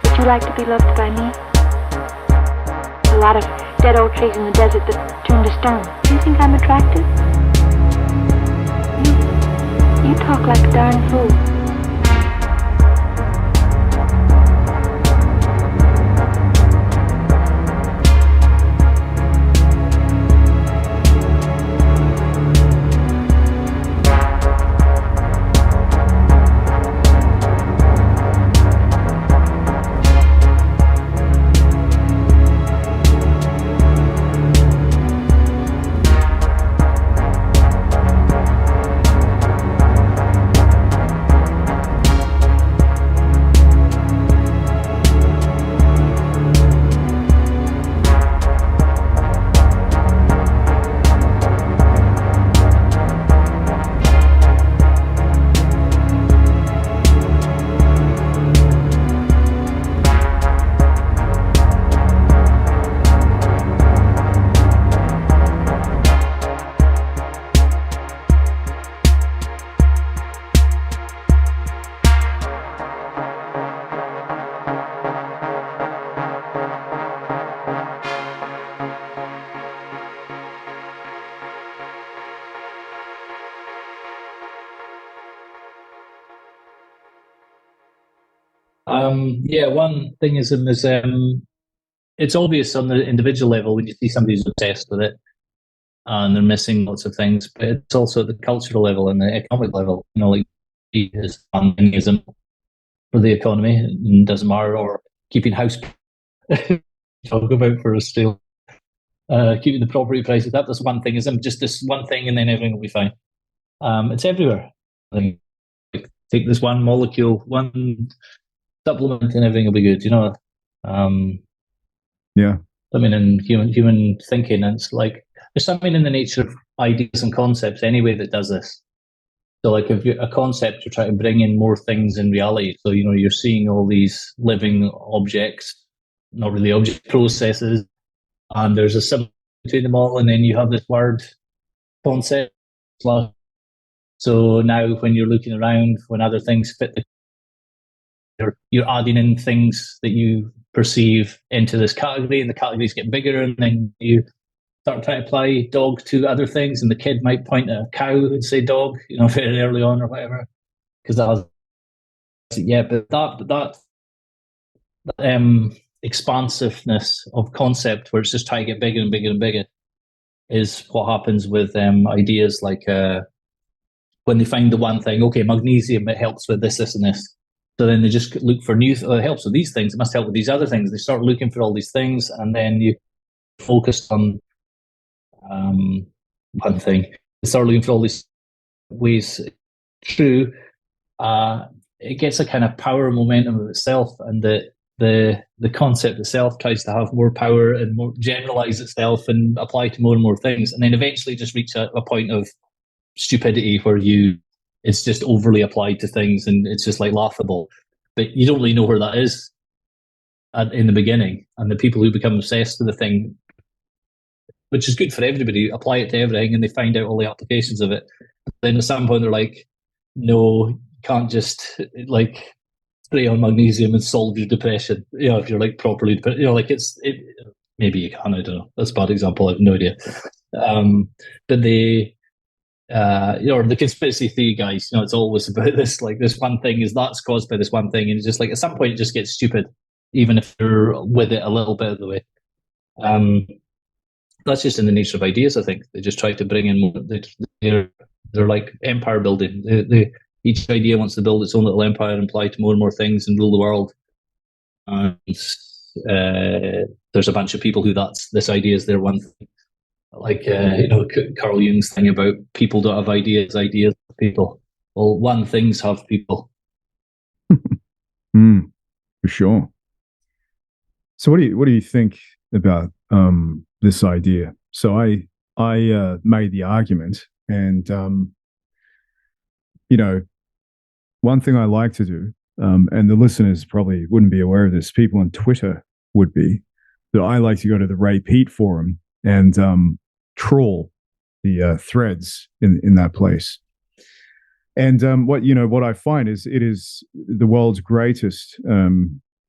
Would you like to be loved by me? A lot of dead old trees in the desert that turned to stone. Do you think I'm attractive? You talk like a darn fool. One-thingism is it's obvious on the individual level when you see somebody who's obsessed with it and they're missing lots of things, but it's also at the cultural level and the economic level. You know, like is one-thingism for the economy, it doesn't matter, or keeping house talk about for Australia, keeping the property prices up. That's one-thingism, just this one thing, and then everything will be fine. It's everywhere. Like, take this one molecule, one supplement, and everything will be good. You know, Yeah. I mean, in human thinking, and it's like there's something in the nature of ideas and concepts anyway that does this. So, like, if you're a concept, you're trying to bring in more things in reality. So, you know, you're seeing all these living objects, not really object processes, and there's a symbol between them all, and then you have this word concept slash So now when you're looking around, when other things fit you're adding in things that you perceive into this category, and the categories get bigger, and then you start trying to apply dog to other things, and the kid might point at a cow and say dog, very early on or whatever, because that expansiveness of concept where it's just trying to get bigger and bigger and bigger is what happens with ideas like when they find the one thing, okay, magnesium, it helps with this, and this. So then they just look for new, it helps with these things, it must help with these other things. They start looking for all these things, and then you focus on one thing. They start looking for all these ways. True, it gets a kind of power momentum of itself, and the concept itself tries to have more power and more generalize itself and apply to more and more things, and then eventually just reach a point of stupidity where it's just overly applied to things, and it's just like laughable. But you don't really know where that is in the beginning. And the people who become obsessed with the thing, which is good for everybody, apply it to everything, and they find out all the applications of it. Then at some point they're like, no, you can't just like spray on magnesium and solve your depression. If you're like properly depressed, maybe you can, I don't know. That's a bad example, I have no idea. But or the conspiracy theory guys, it's always about this, like this one thing that's caused by this one thing, and it's just like at some point it just gets stupid, even if you're with it a little bit of the way. That's just in the nature of ideas, I think. They just try to bring in more. They're like empire building. Each idea wants to build its own little empire and apply to more and more things and rule the world. There's a bunch of people who this idea is their one thing. Like Carl Jung's thing about people don't have ideas have people. Well, one things have people. For sure. So what do you think about this idea? So I made the argument, and one thing I like to do, and the listeners probably wouldn't be aware of this, people on Twitter would be, that I like to go to the Ray Peat forum and trawl the threads in that place. And what I find is it is the world's greatest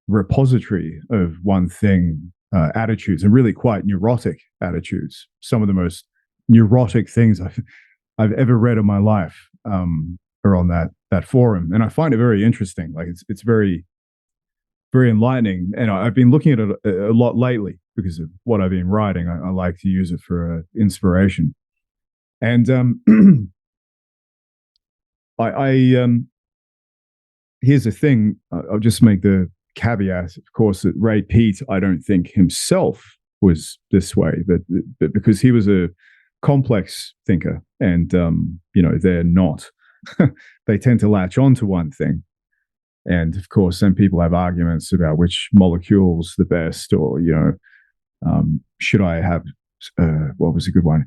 repository of one thing attitudes, and really quite neurotic attitudes. Some of the most neurotic things I've ever read in my life are on that forum, and I find it very interesting. Like it's very, very enlightening, and I've been looking at it a lot lately because of what I've been writing. I like to use it for inspiration, and here's the thing. I'll just make the caveat, of course, that Ray Peat, I don't think himself was this way, but because he was a complex thinker, and they're not. They tend to latch on to one thing. And of course, then people have arguments about which molecule's the best, or, should I have, what was a good one?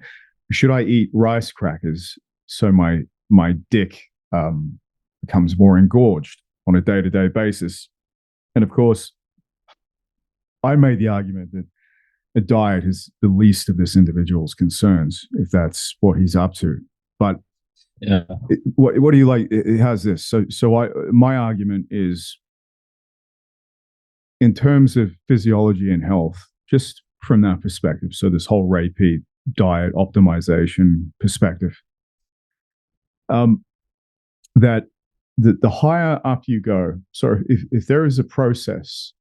Should I eat rice crackers so my dick becomes more engorged on a day-to-day basis? And of course, I made the argument that a diet is the least of this individual's concerns, if that's what he's up to. But yeah, what do you like? It has this. So my argument is, in terms of physiology and health, just from that perspective. So this whole Ray Peat diet optimization perspective, that the higher up you go. So if there is a process,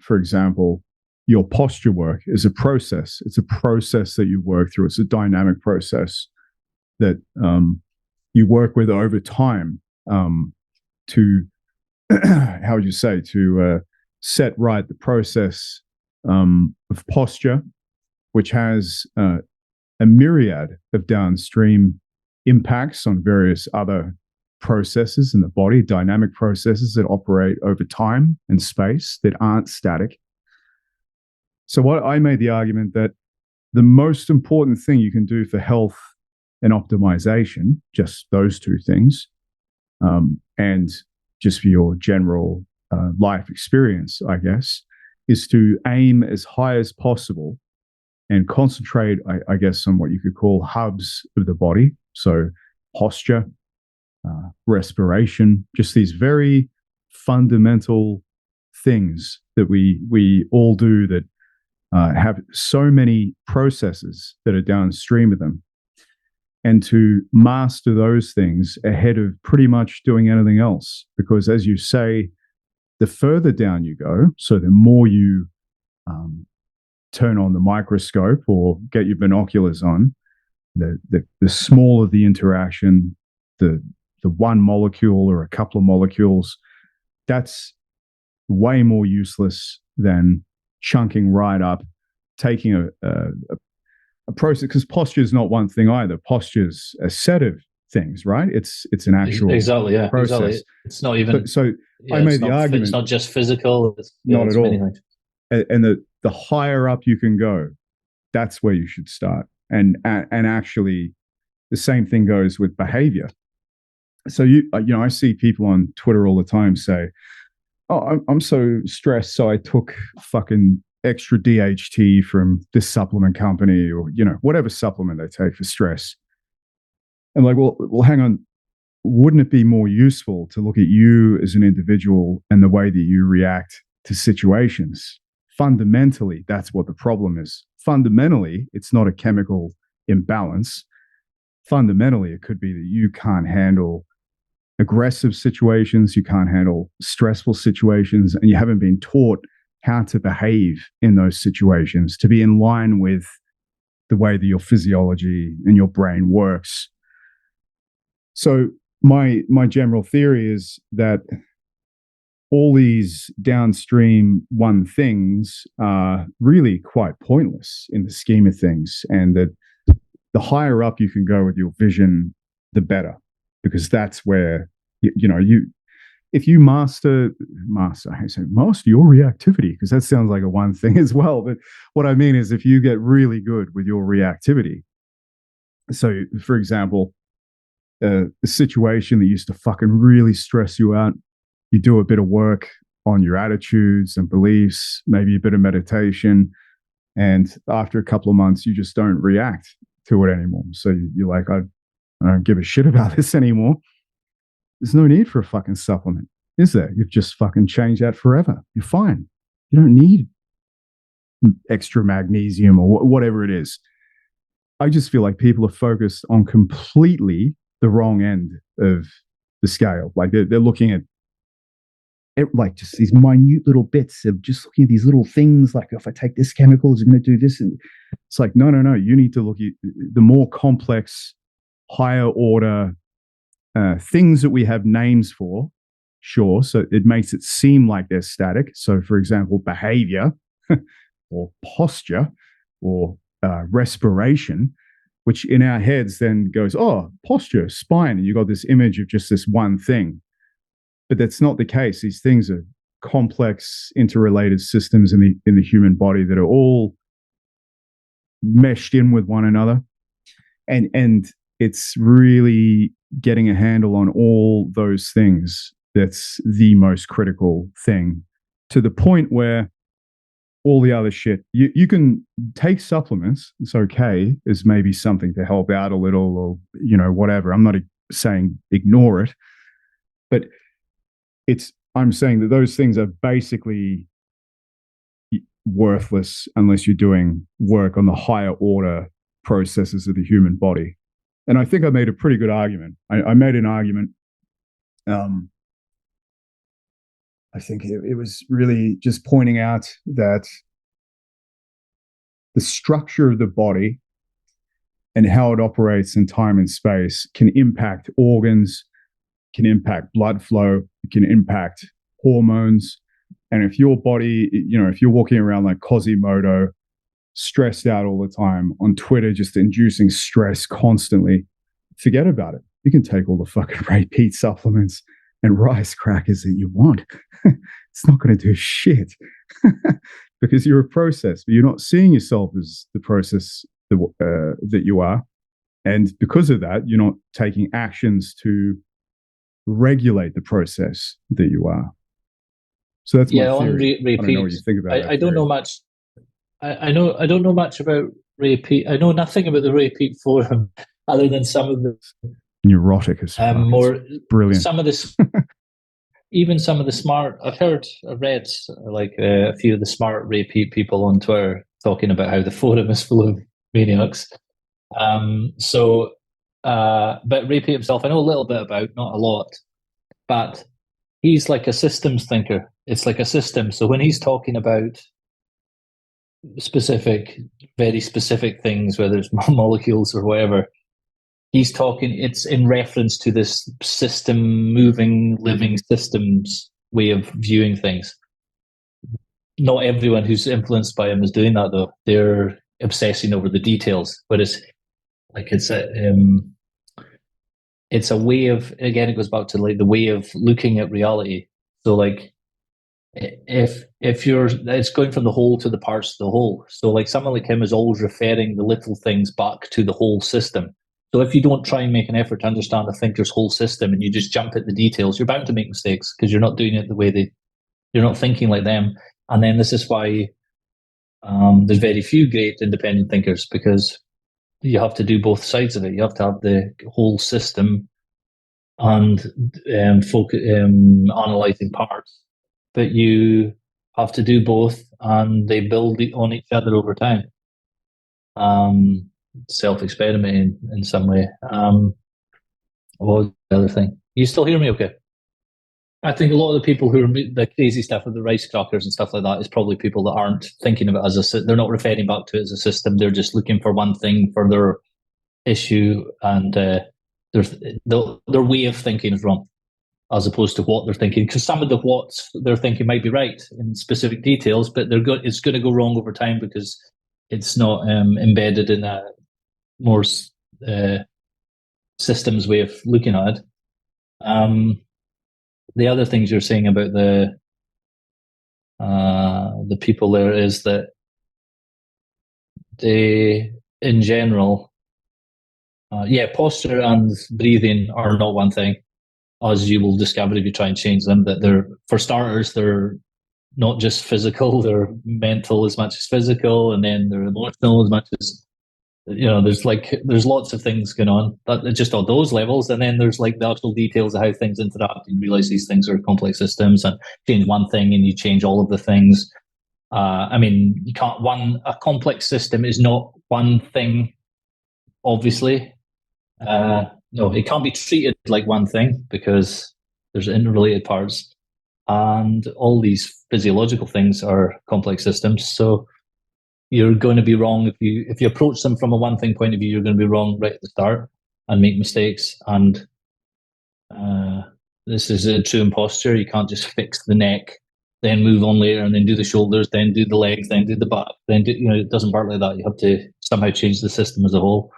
for example, your posture work is a process. It's a process that you work through. It's a dynamic process that you work with over time to, how would you say, to set right the process of posture, which has a myriad of downstream impacts on various other processes in the body, dynamic processes that operate over time and space that aren't static. So what I made the argument that the most important thing you can do for health and optimization, just those two things, and just for your general life experience, I guess, is to aim as high as possible and concentrate, I guess, on what you could call hubs of the body. So posture, respiration, just these very fundamental things that we all do that have so many processes that are downstream of them. And to master those things ahead of pretty much doing anything else. Because as you say, the further down you go, so the more you turn on the microscope or get your binoculars on, the smaller the interaction, the one molecule or a couple of molecules, that's way more useless than chunking right up, taking a process, because posture is not one thing either. Posture is a set of things, right? It's an actual process. Exactly. It's not even. So I made the argument. It's not just physical. Not at all. And the higher up you can go, that's where you should start. And actually, the same thing goes with behavior. So I see people on Twitter all the time say, "Oh, I'm so stressed, so I took fucking extra DHT from this supplement company," or whatever supplement they take for stress. And like, well, hang on. Wouldn't it be more useful to look at you as an individual and the way that you react to situations? Fundamentally, that's what the problem is. Fundamentally, it's not a chemical imbalance. Fundamentally, it could be that you can't handle aggressive situations, you can't handle stressful situations, and you haven't been taught how to behave in those situations to be in line with the way that your physiology and your brain works. So my general theory is that all these downstream one things are really quite pointless in the scheme of things, and that the higher up you can go with your vision, the better, because that's where if you master your reactivity, because that sounds like a one thing as well. But what I mean is, if you get really good with your reactivity, so for example, a situation that used to fucking really stress you out, you do a bit of work on your attitudes and beliefs, maybe a bit of meditation, and after a couple of months, you just don't react to it anymore. So you're like, I don't give a shit about this anymore. There's no need for a fucking supplement, is there? You've just fucking changed that forever. You're fine. You don't need extra magnesium or whatever it is. I just feel like people are focused on completely the wrong end of the scale. Like they're looking at it, like just these minute little bits of just looking at these little things. Like, if I take this chemical, is it going to do this? And it's like, no. You need to look at the more complex, higher order things that we have names for. Sure. So it makes it seem like they're static. So for example, behavior or posture or respiration, which in our heads then goes, oh, posture, spine, and you got this image of just this one thing. But that's not the case. These things are complex, interrelated systems in the human body that are all meshed in with one another. And it's really getting a handle on all those things that's the most critical thing, to the point where all the other shit, you can take supplements, it's okay, as maybe something to help out a little, or whatever. I'm not saying ignore it, but I'm saying that those things are basically worthless unless you're doing work on the higher order processes of the human body. And I think I made a pretty good argument. I made an argument. I think it was really just pointing out that the structure of the body and how it operates in time and space can impact organs, can impact blood flow, it can impact hormones. And if your body, if you're walking around like Quasimodo, stressed out all the time on Twitter, just inducing stress constantly, forget about it. You can take all the fucking repeat supplements and rice crackers that you want. It's not going to do shit because you're a process, but you're not seeing yourself as the process that you are. And because of that, you're not taking actions to regulate the process that you are. So that's my theory. I don't know what you think about it. I don't know much. I don't know much about repeat. I know nothing about the repeat forum other than some of neurotic as fuck. More It's brilliant. Some of this, even some of the smart. I've read like a few of the smart repeat people on Twitter talking about how the forum is full of maniacs. But Repeat himself, I know a little bit about, not a lot, but he's like a systems thinker. It's like a system. So when he's talking about very specific things, whether it's molecules or whatever, he's talking, it's in reference to this system, moving, living systems way of viewing things. Not everyone who's influenced by him is doing that, though. They're obsessing over the details, whereas like it's a way of, again, it goes back to like the way of looking at reality. So like if it's going from the whole to the parts of the whole. So like someone like him is always referring the little things back to the whole system. So if you don't try and make an effort to understand a thinker's whole system and you just jump at the details, you're bound to make mistakes because you're not doing it the way you're not thinking like them. And then this is why there's very few great independent thinkers, because you have to do both sides of it. You have to have the whole system and analyzing parts, but you have to do both, and they build on each other over time. Self-experimenting in some way. What was the other thing? You still hear me okay? I think a lot of the people who are the crazy stuff with the rice crackers and stuff like that is probably people that aren't thinking of it as they're not referring back to it as a system. They're just looking for one thing for their issue, and their way of thinking is wrong, as opposed to what they're thinking. Because some of the what's they're thinking might be right in specific details, but it's going to go wrong over time because it's not embedded in a more systems way of looking at it. The other things you're saying about the people there is that they, in general, posture and breathing are not one thing, as you will discover if you try and change them. That for starters, they're not just physical; they're mental as much as physical, and then they're emotional as much as. There's lots of things going on, but just on those levels, and then there's like the actual details of how things interact. And you realize these things are complex systems, and change one thing and you change all of the things. You can't. A complex system is not one thing. Obviously, no, it can't be treated like one thing because there's interrelated parts, and all these physiological things are complex systems. So you're going to be wrong if you approach them from a one thing point of view. You're going to be wrong right at the start and make mistakes. And this is a true imposture. You can't just fix the neck, then move on later, and then do the shoulders, then do the legs, then do the back. Then it doesn't work like that. You have to somehow change the system as a whole.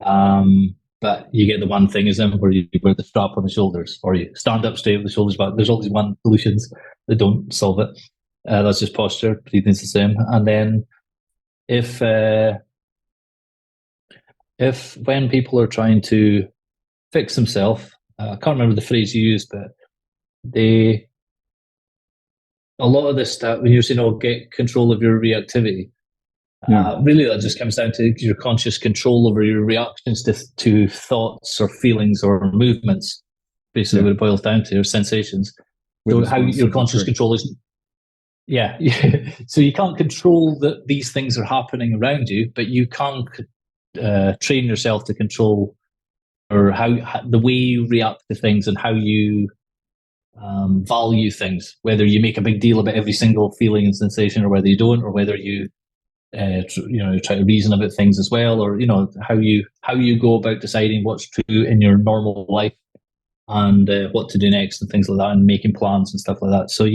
But you get the one-thingism where you wear the strap on the shoulders, or you stand up straight with the shoulders back. There's all these one solutions that don't solve it. That's just posture. Breathing's the same. And then if when people are trying to fix themselves, I can't remember the phrase you used, but a lot of this stuff, when you're saying, get control of your reactivity, really that just comes down to your conscious control over your reactions to thoughts or feelings or movements, basically what it boils down to, or sensations. So how your conscious control is... Yeah. So you can't control that these things are happening around you, but you can train yourself to control or how the way you react to things and how you value things, whether you make a big deal about every single feeling and sensation or whether you don't, or whether you try to reason about things as well, or how you go about deciding what's true in your normal life and what to do next and things like that, and making plans and stuff like that. So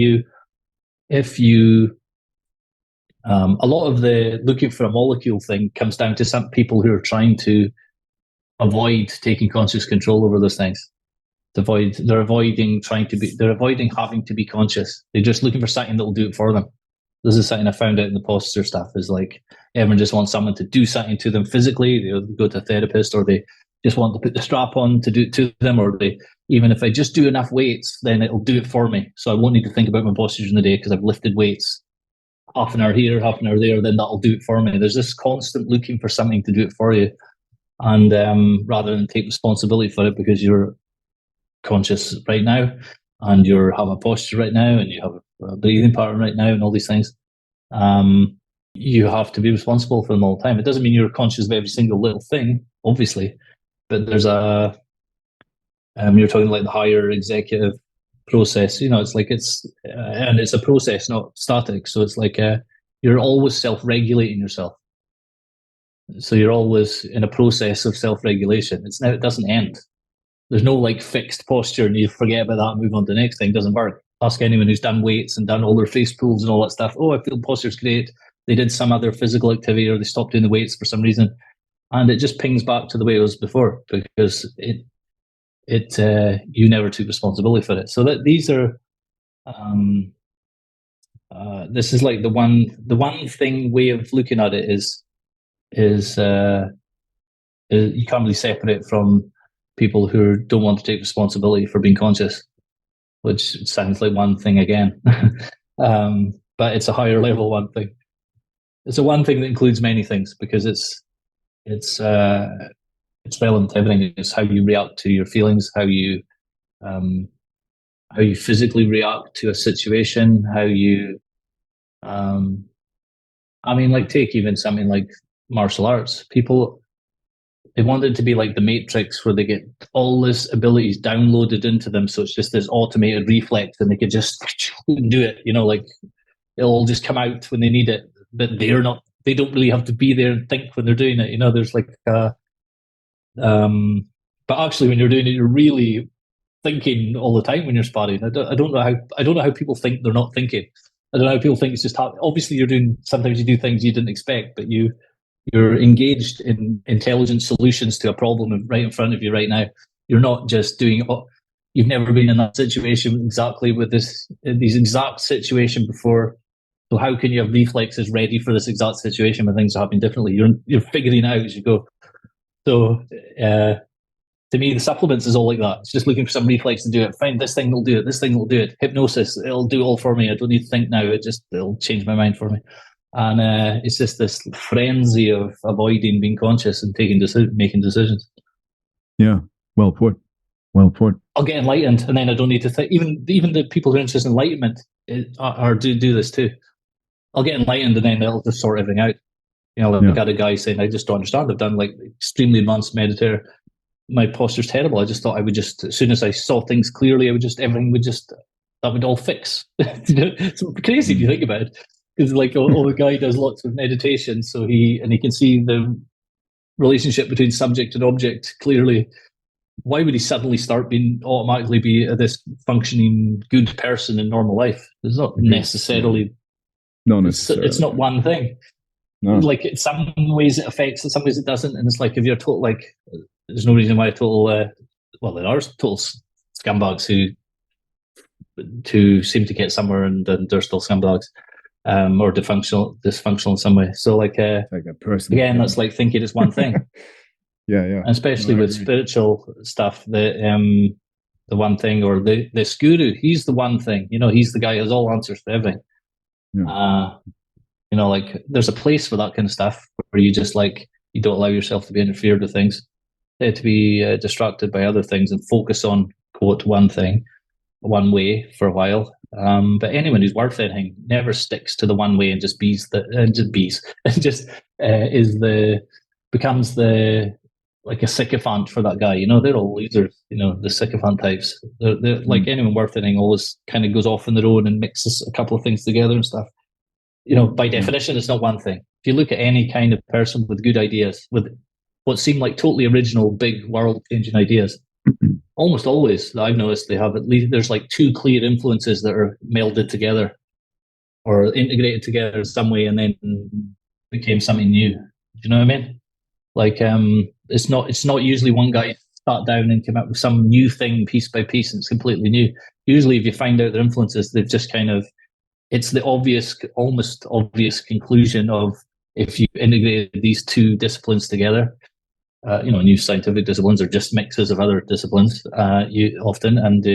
a lot of the looking for a molecule thing comes down to some people who are trying to avoid taking conscious control over those things. They're avoiding having to be conscious. They're just looking for something that will do it for them. This is something I found out in the posture stuff, is like everyone just wants someone to do something to them physically. They go to a therapist, or they just want to put the strap on to do it to them, or even if I just do enough weights, then it'll do it for me. So I won't need to think about my postures in the day because I've lifted weights half an hour here, half an hour there, then that'll do it for me. There's this constant looking for something to do it for you. and rather than take responsibility for it because you're conscious right now, and you have a posture right now, and you have a breathing pattern right now, and all these things. You have to be responsible for them all the time. It doesn't mean you're conscious of every single little thing, obviously, but there's you're talking like the higher executive process. It's like and it's a process, not static. So it's like you're always self-regulating yourself. So you're always in a process of self-regulation. It doesn't end. There's no like fixed posture and you forget about that and move on to the next thing. It doesn't work. Ask anyone who's done weights and done all their face pulls and all that stuff. Oh, I feel posture's great. They did some other physical activity or they stopped doing the weights for some reason. And it just pings back to the way it was before because you never took responsibility for it. So that these are, this is like the one thing way of looking at it is you can't really separate from people who don't want to take responsibility for being conscious, which sounds like one thing again. But it's a higher level one thing. It's a one thing that includes many things because it's relevant to everything. It's how you react to your feelings, how you physically react to a situation, how you like take even something like martial arts. People, they want it to be like the Matrix where they get all these abilities downloaded into them, so it's just this automated reflex and they could just do it, like it'll all just come out when they need it, but they don't really have to be there and think when they're doing it. There's like but actually when you're doing it, you're really thinking all the time when you're sparring. I don't know how people think they're not thinking. I don't know how people think it's just obviously sometimes you do things you didn't expect, but you're engaged in intelligent solutions to a problem right in front of you right now. You're not just you've never been in that situation exactly with these exact situation before. So how can you have reflexes ready for this exact situation when things are happening differently? You're figuring it out as you go. So to me, the supplements is all like that. It's just looking for some reflex to do it. Find this thing will do it. This thing will do it. Hypnosis, it'll do it all for me. I don't need to think now. It'll change my mind for me. And it's just this frenzy of avoiding being conscious and making decisions. Yeah, well put. I'll get enlightened, and then I don't need to think. Even the people who are interested in enlightenment do this too. I'll get enlightened, and then they'll just sort everything out. I got a guy saying, "I just don't understand. I've done like extremely advanced meditator. My posture's terrible. I just thought I would just, as soon as I saw things clearly, that would all fix." It's crazy if you think about it. Because like the guy does lots of meditation, so he can see the relationship between subject and object clearly. Why would he suddenly automatically be this functioning good person in normal life? It's not necessarily. Not necessarily. It's not one thing. No. Like in some ways it affects, in some ways it doesn't. And it's like if you're total there's no reason why there are total scumbags who seem to get somewhere and they're still scumbags. Or dysfunctional in some way. So like a person again, that's like thinking it's one thing. yeah. And especially with spiritual stuff, the one thing, or this guru, he's the one thing. He's the guy who has all answers to everything. Yeah. Like there's a place for that kind of stuff where you just you don't allow yourself to be interfered with things, to be distracted by other things and focus on quote one thing, one way for a while. But anyone who's worth anything never sticks to the one way and just becomes like a sycophant for that guy. They're all losers. The sycophant types. They're like anyone worth anything always kind of goes off on their own and mixes a couple of things together and stuff. By definition, it's not one thing. If you look at any kind of person with good ideas, with what seem like totally original, big, world-changing ideas, almost always that I've noticed they have at least there's like two clear influences that are melded together or integrated together in some way and then became something new. Do you know what I mean? Like it's not usually one guy sat down and came up with some new thing piece by piece and it's completely new. Usually if you find out their influences, they've just it's the almost obvious conclusion of if you integrated these two disciplines together. New scientific disciplines are just mixes of other disciplines, often, and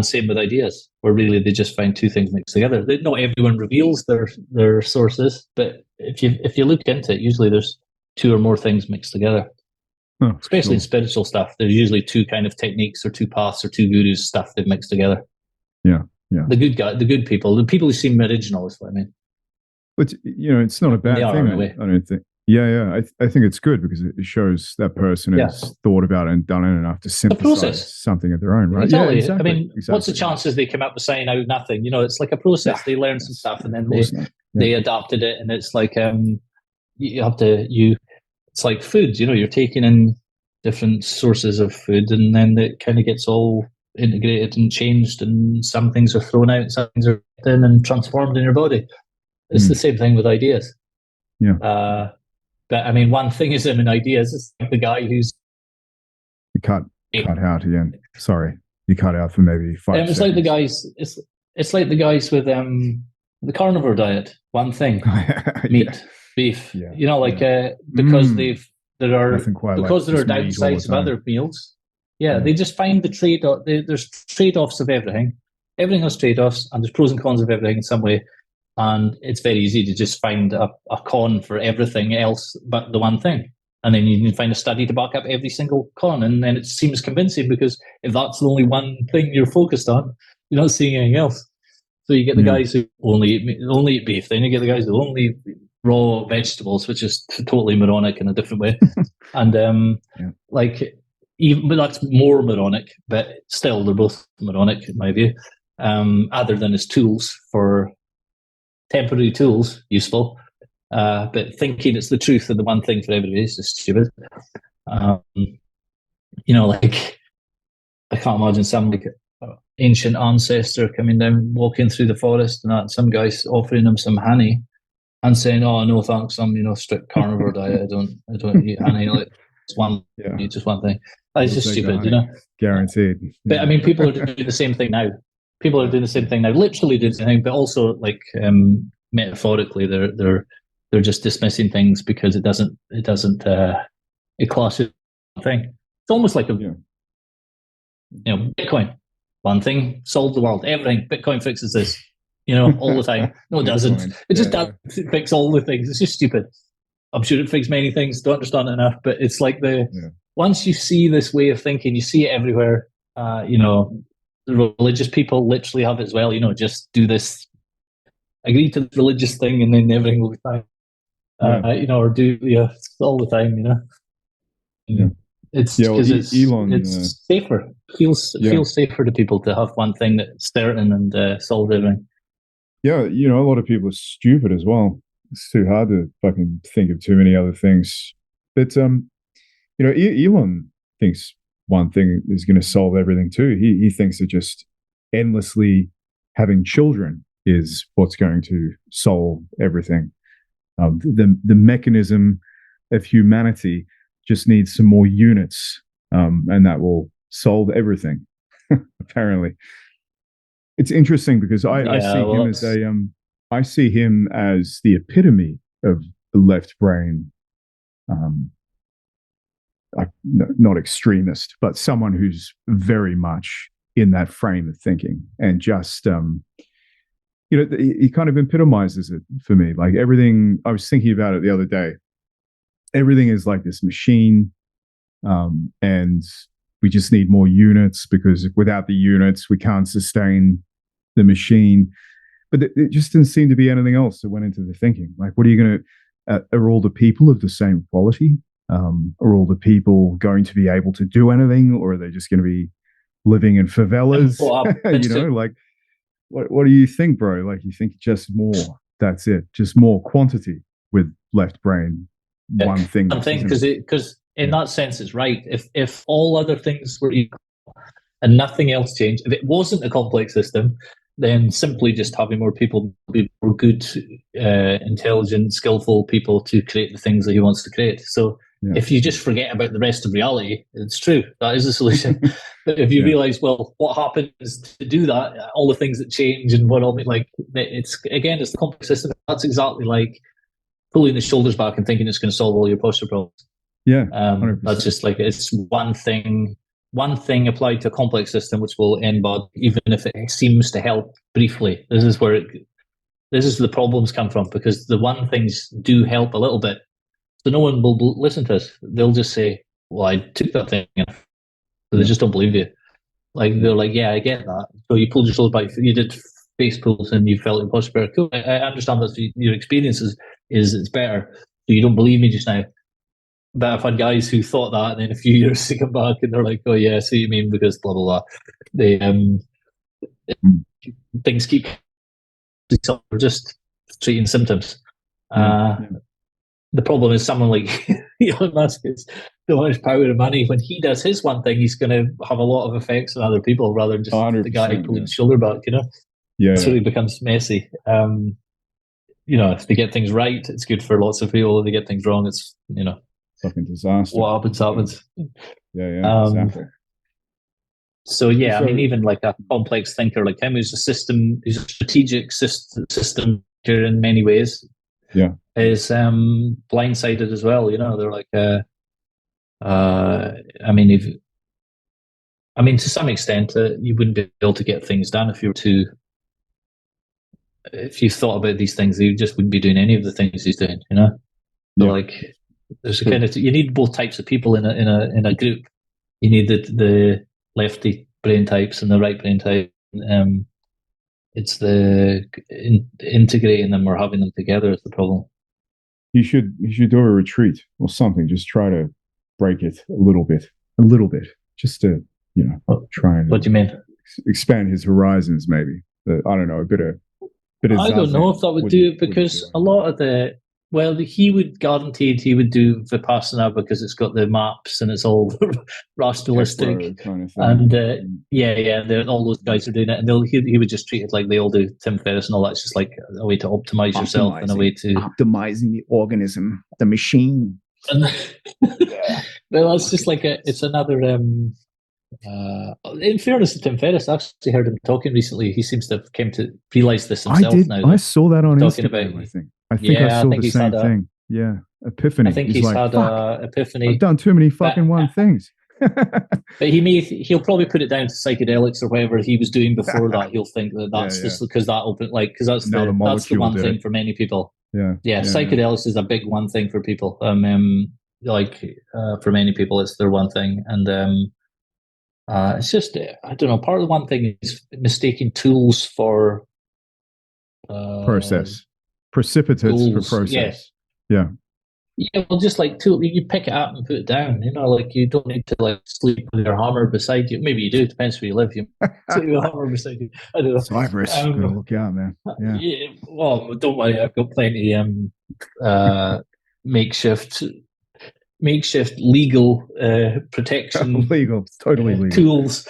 same with ideas, where really they just find two things mixed together. Not everyone reveals their sources, but if you look into it, usually there's two or more things mixed together. Oh, Especially in spiritual stuff, there's usually two kind of techniques or two paths or two gurus stuff they've mixed together. Yeah. The good people, the people who seem original is what I mean. But it's not a bad thing. I don't think. Yeah. I think it's good because it shows that person has thought about it and done it enough to synthesize something of their own, right? Totally. Yeah, exactly. I mean, what's the chances they come up with saying out nothing? It's like a process. They learn some stuff and then they adapted it, and it's like it's like food. You're taking in different sources of food, and then it kind of gets all integrated and changed, and some things are thrown out, some things are in and transformed in your body. It's the same thing with ideas. Yeah. But I mean, one-thingism in ideas is like the guy who's you cut out again. Sorry, you cut out for maybe 5 seconds. It's like the guys. It's like the guys with the carnivore diet. One thing, meat, beef. Yeah. Because there are downsides of other meals. Yeah, they just find the trade-off. There's trade-offs of everything. Everything has trade-offs, and there's pros and cons of everything in some way. And it's very easy to just find a con for everything else but the one thing. And then you can find a study to back up every single con. And then it seems convincing because if that's the only one thing you're focused on, you're not seeing anything else. So you get the guys who only eat beef. Then you get the guys who only eat raw vegetables, which is totally moronic in a different way. And but that's more moronic, but still they're both moronic in my view, other than as tools for temporary tools, useful. But thinking it's the truth and the one thing for everybody is just stupid. I can't imagine some ancient ancestor coming down, walking through the forest, and some guys offering him some honey and saying, "Oh no, thanks, I'm strict carnivore diet. I don't eat honey. It's one, just one thing." It's just stupid, Guaranteed. But I mean, people are doing the same thing now. Literally doing the same thing, but also metaphorically, they're just dismissing things because it clashes thing. It's almost like Bitcoin. One thing solved the world. Everything. Bitcoin fixes this. All the time. No, it doesn't. It just doesn't fix all the things. It's just stupid. I'm sure it fixes many things. Don't understand it enough, but it's like once you see this way of thinking, you see it everywhere. The religious people literally have it as well. Just do this, agree to the religious thing, and then everything will be fine. Or do all the time. It's because it's safer. Feels safer to people to have one thing that's certain and solve everything. Yeah, a lot of people are stupid as well. It's too hard to fucking think of too many other things. But Elon thinks one thing is going to solve everything too. He thinks that just endlessly having children is what's going to solve everything. The mechanism of humanity just needs some more units, and that will solve everything. Apparently, it's interesting because I see him as the epitome of left brain. Not extremist, but someone who's very much in that frame of thinking, and just he kind of epitomizes it for me. Like everything, I was thinking about it the other day. Everything is like this machine, and we just need more units because without the units, we can't sustain the machine. But it just didn't seem to be anything else that went into the thinking. Like, what are you going to? Are all the people of the same quality? Are all the people going to be able to do anything, or are they just going to be living in favelas? What do you think, bro? Like, you think just more? That's it, just more quantity with left brain. One thing, because in that sense, it's right. If all other things were equal and nothing else changed, if it wasn't a complex system, then simply just having more people, be more good, intelligent, skillful people to create the things that he wants to create. So. Yeah. If you just forget about the rest of reality, it's true. That is the solution. But if you realize, well, what happens to do that, all the things that change and it's the complex system. That's exactly like pulling the shoulders back and thinking it's going to solve all your posture problems. Yeah. That's just like, it's one thing applied to a complex system, which will end bad, even if it seems to help briefly. This is where the problems come from, because the one things do help a little bit. So no one will listen to us. They'll just say, well, I took that thing. So they just don't believe you. Like, they're like, yeah, I get that. So you pulled your shoulders back, you did face pulls and you felt impossible. Cool. I understand that your experience is it's better. So you don't believe me just now. But I've had guys who thought that, and then a few years they come back and they're like, oh yeah, I see what you mean, because blah, blah, blah. They, things keep, we're just treating symptoms. The problem is someone like Elon Musk is so much power and money. When he does his one thing, he's going to have a lot of effects on other people rather than just the guy pulling his shoulder back, you know? Yeah. So it becomes messy. You know, if they get things right, it's good for lots of people. If they get things wrong, it's, you know, fucking disaster. What happens. Yeah, exactly. So yeah, I mean, even like a complex thinker like him, who's a strategic system in many ways. Yeah, is blindsided as well. You know, they're like, I mean, to some extent, you wouldn't be able to get things done if you thought about these things. You just wouldn't be doing any of the things he's doing. You know, so like, there's a kind of, you need both types of people in a group. You need the lefty brain types and the right brain type. It's the integrating them or having them together is the problem. You should do a retreat or something. Just try to break it a little bit, just to, you know, try and. What do you mean? Expand his horizons, maybe. I don't know, a bit of. I don't know if that would do it, because a lot of he would guaranteed he would do Vipassana because it's got the maps and it's all rationalistic kind of thing. And all those guys are doing it, and he would just treat it like they all do. Tim Ferriss and all that's just like a way to optimize yourself and a way to optimizing the organism, the machine. And well, it's just like it's another. In fairness to Tim Ferriss, I actually heard him talking recently. He seems to have came to realize this himself. I saw that on talking Instagram. About, I think I saw the same thing. Yeah, epiphany. I think he's like, had an epiphany. I've done too many fucking things. But he'll probably put it down to psychedelics or whatever he was doing before that. He'll think that's just because that opened, like, because that's the one thing for many people. Yeah. Psychedelics is a big one thing for people. For many people, it's their one thing, and it's just, I don't know. Part of the one thing is mistaking tools for process, precipitates for process. Yeah. Yeah, well, just like tool, you pick it up and put it down. You know, like, you don't need to like sleep with your hammer beside you. Maybe you do. Depends where you live. You sleep with a hammer beside you. I don't know. Cyprus, gotta look out, man. Yeah. Well, don't worry. I've got plenty makeshift legal protection. Legal, totally legal tools.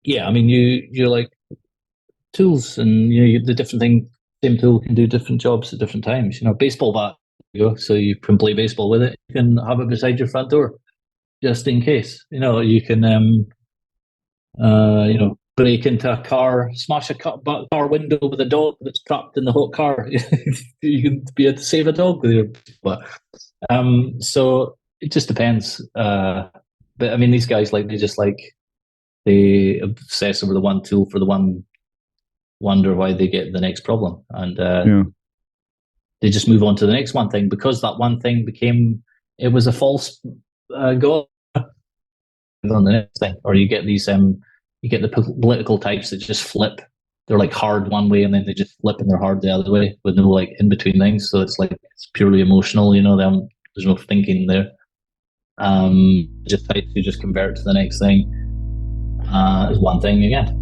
Yeah. I mean, you're like. Tools, and the different thing, same tool can do different jobs at different times. You know, baseball bat, so you can play baseball with it. You can have it beside your front door, just in case. You know, you can, break into a car, smash a car window with a dog that's trapped in the hot car. You can be able to save a dog with your. So it just depends. But I mean, these guys they obsess over the one tool for the one. Wonder why they get the next problem, and they just move on to the next one thing, because that one thing it was a false god on the next thing. Or you get these you get the political types that just flip. They're like hard one way and then they just flip and they're hard the other way with no like in between things. So it's like it's purely emotional, you know. There's no thinking there. Just try to just convert to the next thing is one thing again.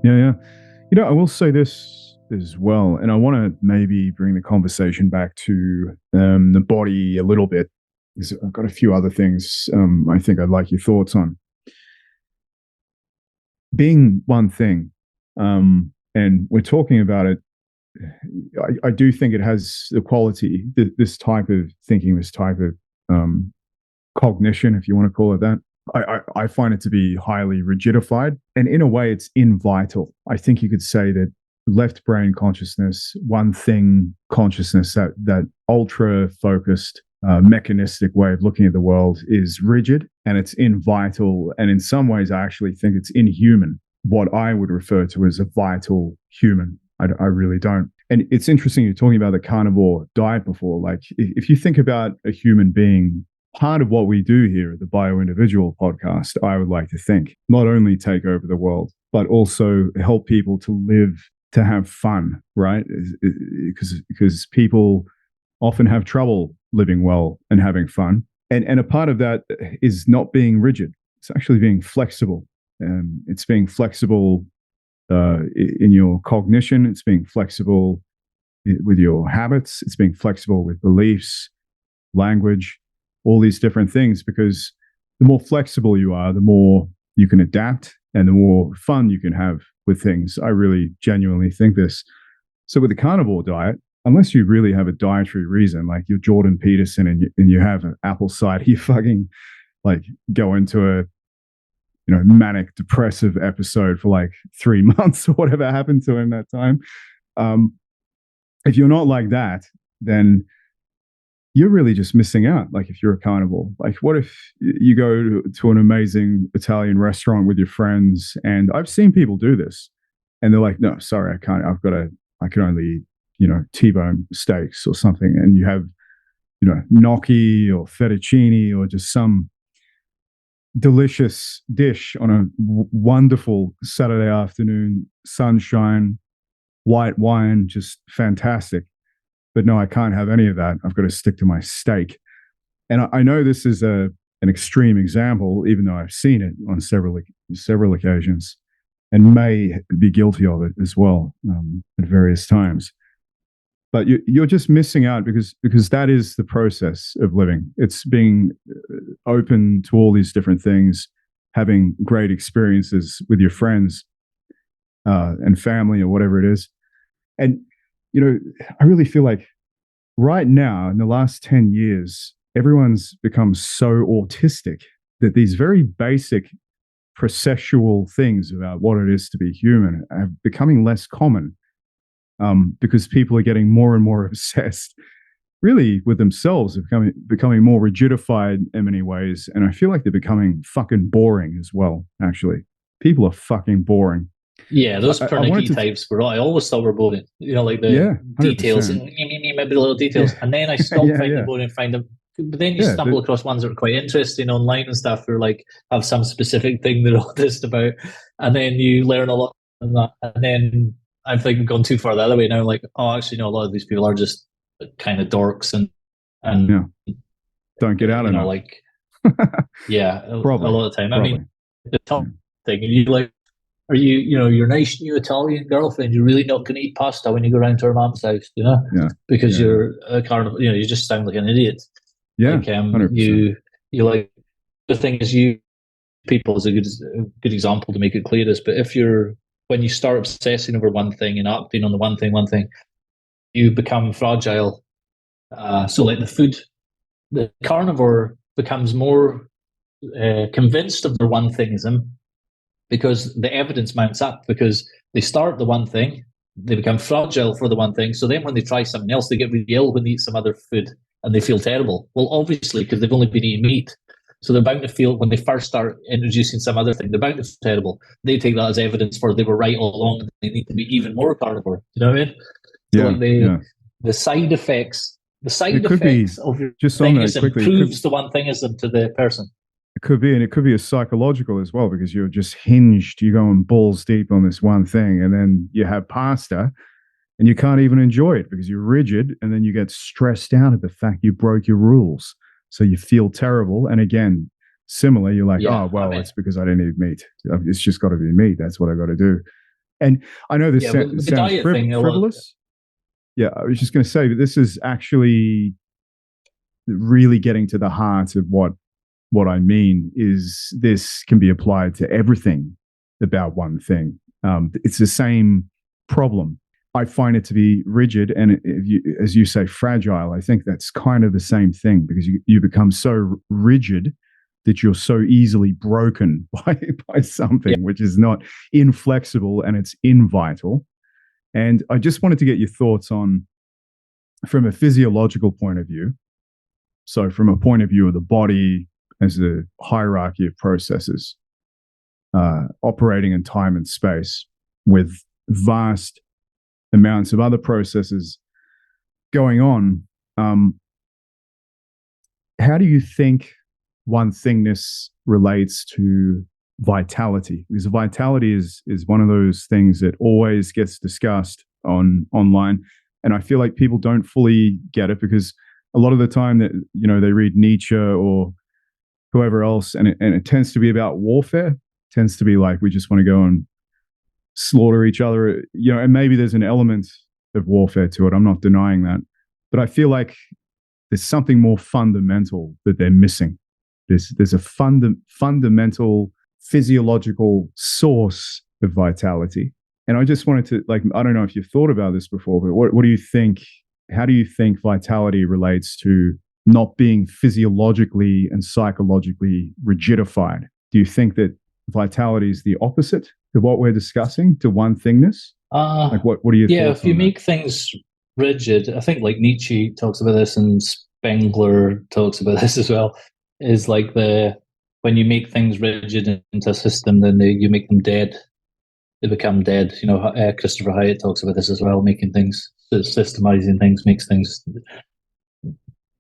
Yeah. I will say this as well, and I want to maybe bring the conversation back to the body a little bit, because I've got a few other things I think I'd like your thoughts on. Being one thing, and we're talking about it, I do think it has the quality, this type of thinking, this type of cognition, if you want to call it that. I find it to be highly rigidified, and in a way it's invital. I think you could say that left brain consciousness, one thing consciousness, that ultra focused mechanistic way of looking at the world is rigid, and it's invital, and in some ways I actually think it's inhuman, what I would refer to as a vital human. I really don't. And it's interesting, you're talking about the carnivore diet before. Like, if you think about a human being, part of what we do here at the Bio-Individual podcast, I would like to think, not only take over the world, but also help people to live, to have fun, right? Because people often have trouble living well and having fun. And a part of that is not being rigid. It's actually being flexible. It's being flexible in your cognition. It's being flexible with your habits. It's being flexible with beliefs, language, all these different things, because the more flexible you are, the more you can adapt and the more fun you can have with things. I really genuinely think this. So with the carnivore diet, unless you really have a dietary reason, like you're Jordan Peterson and you have an apple cider, you fucking like go into a manic depressive episode for like 3 months or whatever happened to him that time. If you're not like that, then you're really just missing out. Like, if you're a carnivore, like, what if you go to an amazing Italian restaurant with your friends? And I've seen people do this, and they're like, no, sorry, I can't. I can only eat, T-bone steaks or something. And you have, gnocchi or fettuccine or just some delicious dish on a wonderful Saturday afternoon, sunshine, white wine, just fantastic. But no, I can't have any of that. I've got to stick to my steak. And I know this is an extreme example, even though I've seen it on several occasions, and may be guilty of it as well at various times. But you're just missing out because that is the process of living. It's being open to all these different things, having great experiences with your friends and family or whatever it is. And I really feel like right now, in the last 10 years, everyone's become so autistic that these very basic processual things about what it is to be human are becoming less common, because people are getting more and more obsessed, really, with themselves, becoming more rigidified in many ways. And I feel like they're becoming fucking boring as well, actually. People are fucking boring. Yeah, those pernicky types were I always thought were boring. Like the details and maybe the little details. Yeah. And then I stopped finding them boring and find them. But then you stumble across ones that are quite interesting online and stuff, who like have some specific thing they're honest about, and then you learn a lot from that. And then I think we've gone too far the other way now. Like, oh, actually, no, a lot of these people are just kind of dorks and don't get out enough. Like, a lot of the time. Probably. I mean, the top thing, and you like. Are you, your nice new Italian girlfriend, you're really not going to eat pasta when you go around to her mom's house, because you're a carnivore, you just sound like an idiot. Yeah, like, you like, the thing is, people is a good example to make it clear this, but when you start obsessing over one thing and acting on the one thing, you become fragile. So like the carnivore becomes more convinced of their one-thingism, because the evidence mounts up, because they start the one thing, they become fragile for the one thing. So then when they try something else, they get really ill when they eat some other food and they feel terrible. Well, obviously, because they've only been eating meat. So they're bound to feel, when they first start introducing some other thing, they're bound to feel terrible. They take that as evidence for they were right all along, and they need to be even more carnivore. You know what I mean? So the side effects, of your just thingism proves the one thingism to the person. It could be, and it could be a psychological as well, because you're just hinged. You're going balls deep on this one thing, and then you have pasta, and you can't even enjoy it because you're rigid, and then you get stressed out at the fact you broke your rules. So you feel terrible. And again, similar, you're like, it's because I didn't eat meat. It's just got to be meat. That's what I got to do. And I know this Yeah, but the sounds diet thing, frivolous. Yeah, I was just going to say that this is actually really getting to the heart of what I mean. Is this can be applied to everything about one thing. It's the same problem. I find it to be rigid, and as you say, fragile. I think that's kind of the same thing, because you become so rigid that you're so easily broken by something which is not inflexible, and it's invital. And I just wanted to get your thoughts on, from a physiological point of view, so from a point of view of the body as a hierarchy of processes, operating in time and space with vast amounts of other processes going on. How do you think one-thingness relates to vitality? Because vitality is one of those things that always gets discussed online, and I feel like people don't fully get it, because a lot of the time that they read Nietzsche or whoever else, and it tends to be about warfare. Tends to be like, we just want to go and slaughter each other, and maybe there's an element of warfare to it. I'm not denying that, but I feel like there's something more fundamental that they're missing. There's a fundamental physiological source of vitality. And I just wanted to, I don't know if you've thought about this before, but what do you think? How do you think vitality relates to not being physiologically and psychologically rigidified? Do you think that vitality is the opposite of what we're discussing, to one-thingness? What are your thoughts? Yeah, if you make things rigid, I think Nietzsche talks about this, and Spengler talks about this as well, is like when you make things rigid into a system, then you make them dead. They become dead. Christopher Hyatt talks about this as well, making things, systemizing things makes things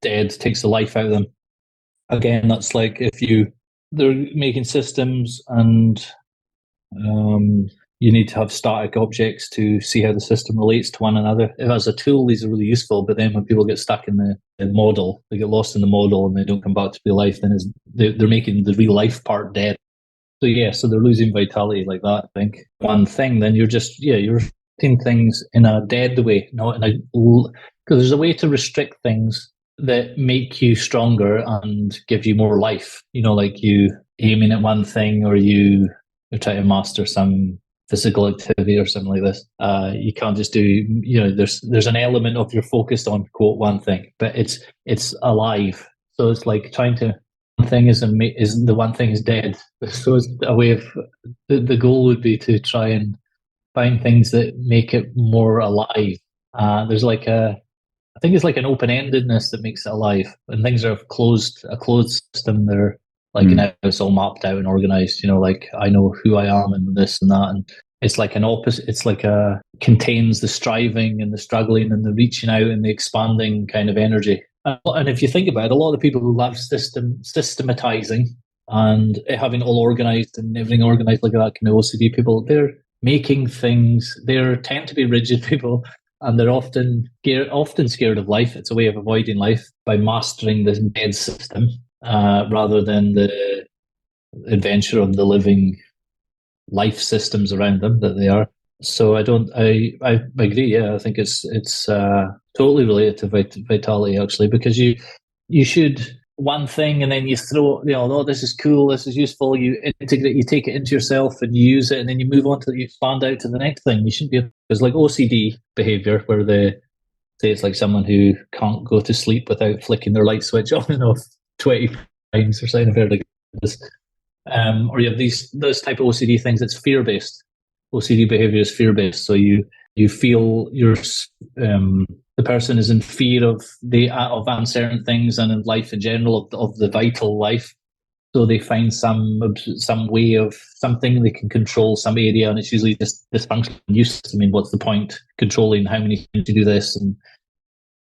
dead, takes the life out of them. Again, that's like they're making systems, and you need to have static objects to see how the system relates to one another. If as a tool, these are really useful, but then when people get stuck in the model, they get lost in the model and they don't come back to real life, then they're making the real life part dead. So they're losing vitality like that, I think. One thing, then you're restricting things in a dead way, not in because there's a way to restrict things that make you stronger and give you more life. Like you aiming at one thing, or you're trying to master some physical activity or something like this. You can't just do, there's an element of you're focused on, quote, one thing, but it's alive. So it's like trying to, the one thing is dead. So it's a way of, the goal would be to try and find things that make it more alive. There's I think it's like an open-endedness that makes it alive. When things are a closed system, they're like now it's all mapped out and organized. Like I know who I am and this and that, and it's like an opposite. It's like contains the striving and the struggling and the reaching out and the expanding kind of energy. And if you think about it, a lot of the people who love systematizing and having it all organized and everything organized like that, kind of OCD people, they're making things. They tend to be rigid people. And they're often scared of life. It's a way of avoiding life by mastering this dead system, rather than the adventure of the living life systems around them that they are. So I agree. Yeah, I think it's totally related to vitality, actually, because you should one thing and then you throw, oh, this is cool, this is useful, you integrate, you take it into yourself and you use it, and then you move on to, you expand out to the next thing. You shouldn't be, there's like OCD behavior where say it's like someone who can't go to sleep without flicking their light switch on and off 20 times or something. I've heard like this. Or you have those type of OCD things that's fear-based. OCD behavior is fear-based. So you feel the person is in fear of uncertain things and in life in general, of the vital life. So they find some way of something they can control, some area, and it's usually just dysfunction and useless. I mean, what's the point controlling how many things to do this and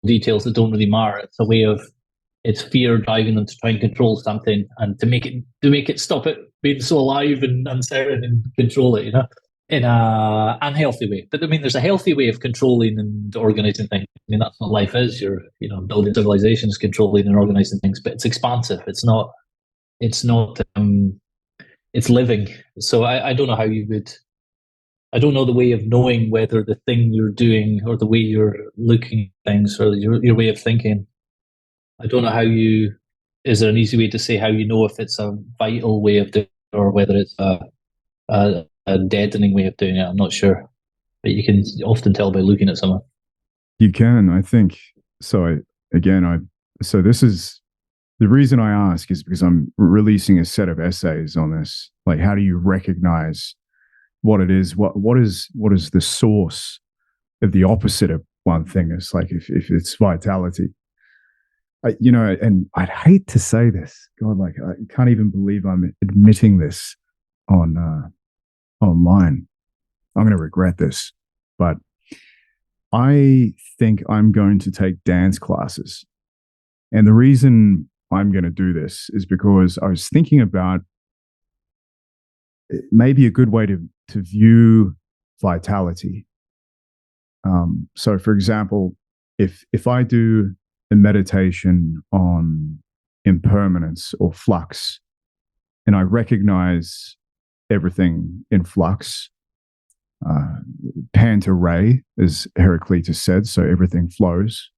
details that don't really matter? It's a way of, it's fear driving them to try and control something and to make it stop it being so alive and uncertain and control it, in a unhealthy way. But I mean, there's a healthy way of controlling and organizing things. I mean, that's what life is. You're, building civilizations, controlling and organizing things, but it's expansive. It's living. So I don't know how you would I don't know the way of knowing whether the thing you're doing or the way you're looking at things or your way of thinking. I don't know how you. Is there an easy way to say how you know if it's a vital way of doing it or whether it's a deadening way of doing it? I'm not sure, but you can often tell by looking at someone. You can, I think. So so this is the reason I ask is because I'm releasing a set of essays on this. Like, how do you recognize what it is? What is the source of the opposite of one thingness? Like, if it's vitality, and I'd hate to say this. God, like, I can't even believe I'm admitting this on online. I'm going to regret this, but I think I'm going to take dance classes. And the reason I'm going to do this is because I was thinking about maybe a good way to view vitality. So, for example, if I do a meditation on impermanence or flux, and I recognize everything in flux, panta re, as Heraclitus said, so everything flows.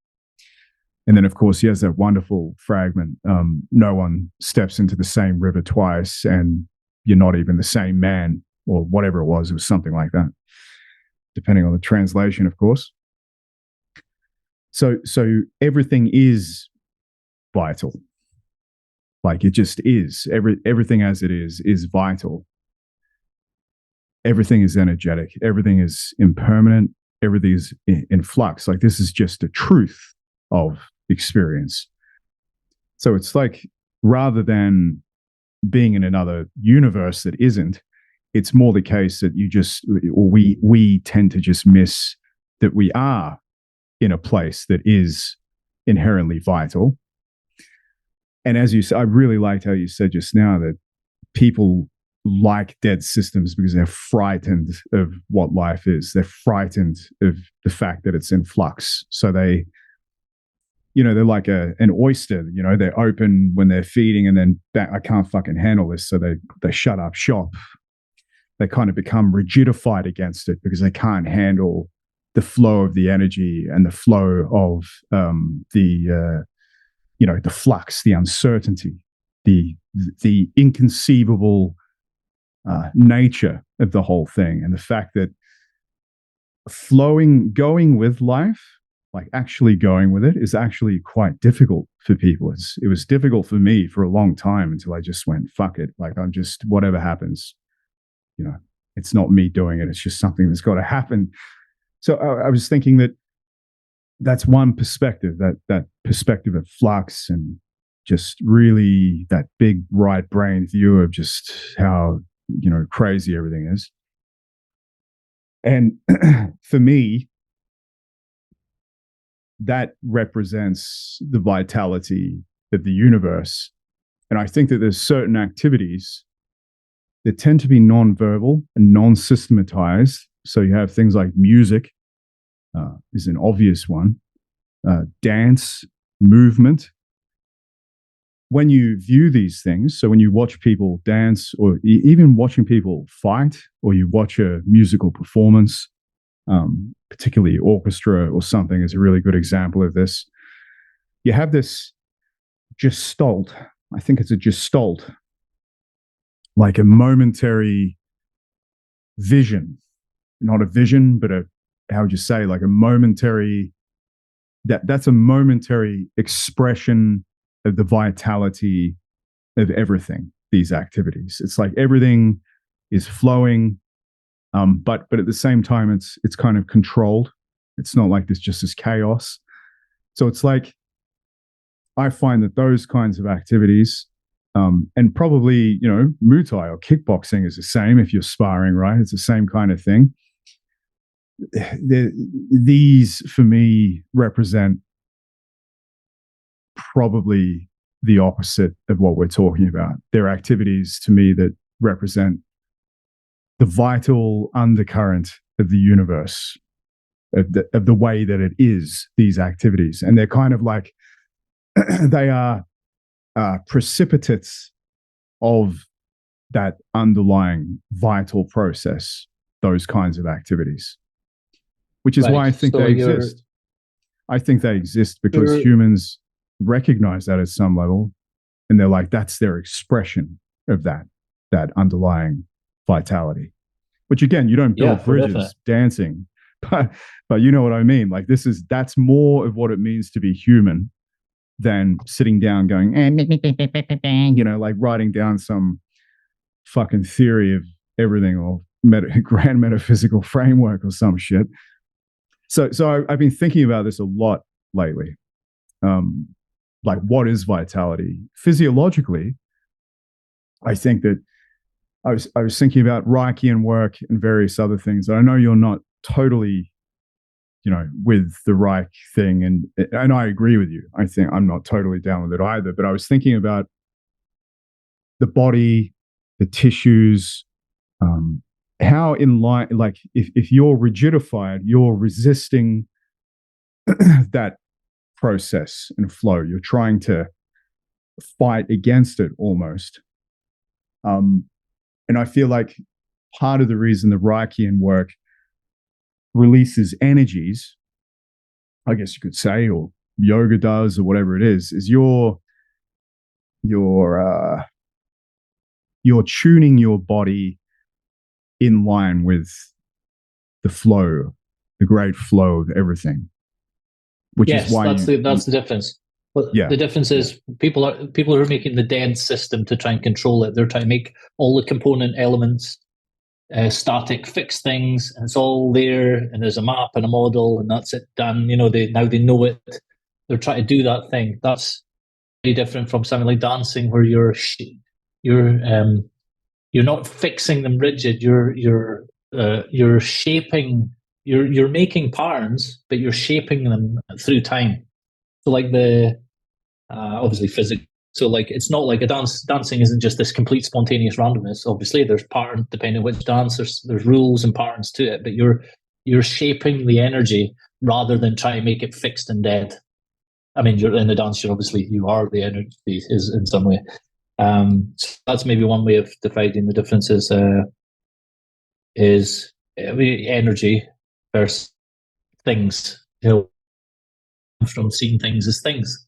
And then, of course, he has that wonderful fragment, no one steps into the same river twice, and you're not even the same man, or whatever it was something like that, depending on the translation, of course. So everything is vital. Like, it just is. Everything as it is vital. Everything is energetic. Everything is impermanent. Everything is in flux. Like, this is just a truth of experience. So it's like, rather than being in another universe that isn't, it's more the case that we tend to just miss that we are in a place that is inherently vital. And as you said, I really liked how you said just now that people like dead systems because they're frightened of what life is. They're frightened of the fact that it's in flux. So they're like an oyster, they're open when they're feeding, and then I can't fucking handle this. So they shut up shop. They kind of become rigidified against it because they can't handle the flow of the energy and the flow of the flux, the uncertainty, the inconceivable nature of the whole thing, and the fact that going with life, like actually going with it, is actually quite difficult for people. It was difficult for me for a long time until I just went, fuck it. Like, I'm just, whatever happens, it's not me doing it. It's just something that's got to happen. So I was thinking that that's one perspective, that perspective of flux, and just really that big right brain view of just how, crazy everything is. And for me, that represents the vitality of the universe. And I think that there's certain activities that tend to be non-verbal and non-systematized. So you have things like music is an obvious one, dance, movement. When you view these things, so when you watch people dance, or even watching people fight, or you watch a musical performance, particularly orchestra or something is a really good example of this. You have this gestalt. I think it's a gestalt, like a momentary vision, not a vision, but how would you say, like a momentary, that's a momentary expression of the vitality of everything, these activities. It's like everything is flowing, but at the same time, it's kind of controlled. It's not like there's just this chaos. So it's like, I find that those kinds of activities, and probably, Muay Thai or kickboxing is the same if you're sparring, right? It's the same kind of thing. These, for me, represent probably the opposite of what we're talking about. They're activities to me that represent the vital undercurrent of the universe, of the way that it is, these activities. And they're kind of like, they are precipitates of that underlying vital process those kinds of activities, which is Right. why I think So they exist. I think they exist because humans recognize that at some level, and they're like, that's their expression of that underlying vitality. Which again, you don't build bridges dancing, but you know what I mean. Like that's more of what it means to be human than sitting down going, you know, like writing down some fucking theory of everything or grand metaphysical framework or some shit. So I've been thinking about this a lot lately. Like, what is vitality? Physiologically, I think that I was thinking about Reichian work and various other things. I know you're not totally, you know, with the Reich thing, and I agree with you. I think I'm not totally down with it either. But I was thinking about the body, the tissues, how in line, like if you're rigidified, you're resisting that process and flow. You're trying to fight against it almost. And I feel like part of the reason the Reichian work releases energies, I guess you could say, or yoga does, or whatever it is you're tuning your body in line with the flow, the great flow of everything. Which is why that's the difference. Well, the difference is people who are making the dead system to try and control it. They're trying to make all the component elements static, fixed things, and it's all there. And there's a map and a model, and that's it done. You know, they know it. They're trying to do that thing. That's very different from something like dancing, where you're not fixing them rigid. You're shaping. You're making patterns, but you're shaping them through time. So like obviously physics. So like it's not like dancing isn't just this complete spontaneous randomness. Obviously there's pattern depending on which dance. There's rules and patterns to it, but you're shaping the energy rather than trying to make it fixed and dead. I mean, you're in the dance. You are the energy is in some way. So that's maybe one way of dividing the differences. Is energy versus things, you know, from seeing things as things.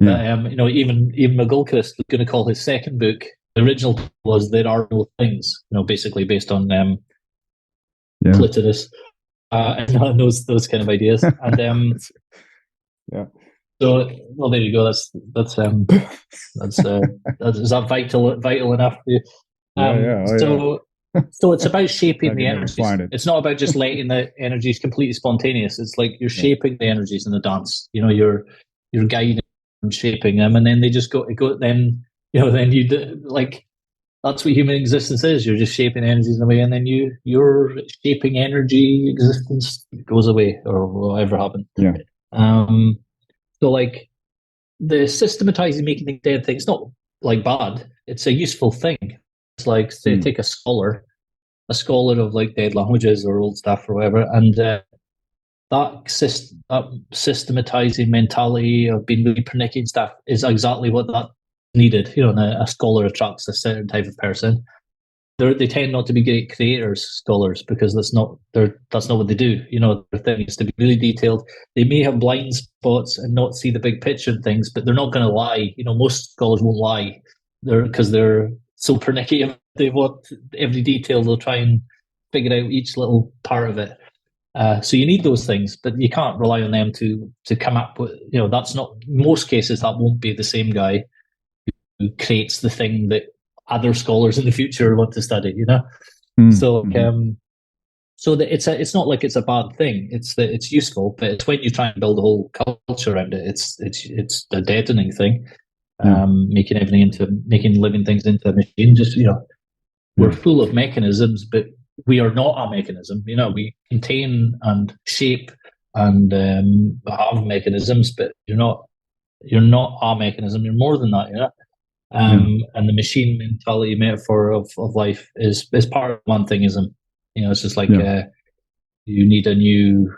Yeah. But, you know, even McGilchrist was going to call his second book, the original was There Are No Things, you know, basically based on clitoris and those kind of ideas. And yeah. So, well, there you go. That's is that vital enough for you? So it's about shaping the energies. It's not about just letting the energies completely spontaneous. It's like you're shaping the energies in the dance. You know, you're guiding and shaping them, and then they just go. Then you know, then you do, like that's what human existence is. You're just shaping energies in a way, and then you're shaping energy existence goes away or whatever happened. Yeah. So like the systematizing, making things dead thing, it's not like bad. It's a useful thing. It's like, say, take a scholar of like dead languages or old stuff or whatever, and that systematizing mentality of being really pernickety stuff is exactly what that needed. You know, and a scholar attracts a certain type of person. They tend not to be great creators, scholars, because that's not what they do. You know, their thing is to be really detailed. They may have blind spots and not see the big picture and things, but they're not going to lie. You know, most scholars won't lie. Because they're so pernickety. They want every detail. They'll try and figure out each little part of it. So you need those things, but you can't rely on them to come up with. You know, that's not most cases. That won't be the same guy who creates the thing that other scholars in the future want to study, you know. So it's not like it's a bad thing. It's that it's useful, but it's when you try and build a whole culture around it. It's a deadening thing, making living things into a machine. Just, you know, we're full of mechanisms, but we are not a mechanism. You know, we contain and shape and have mechanisms, but you're not a mechanism. You're more than that, you know. And the machine mentality metaphor of life is part of one-thingism. You know, it's just like you need a new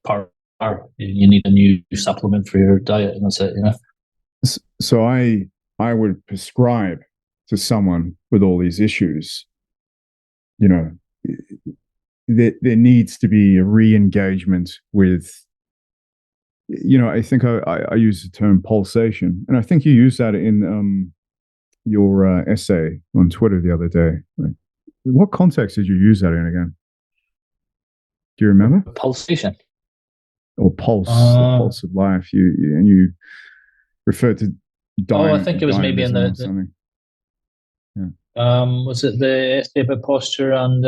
part, you need a new supplement for your diet, and that's it. You know. So I would prescribe to someone with all these issues, you know, there needs to be a re-engagement with, I think I use the term pulsation, and I think you used that in your essay on Twitter the other day. Like, what context did you use that in again? Do you remember? Pulsation. Or pulse, the pulse of life. You referred to I think it was maybe in the something. Yeah. Was it the essay about posture and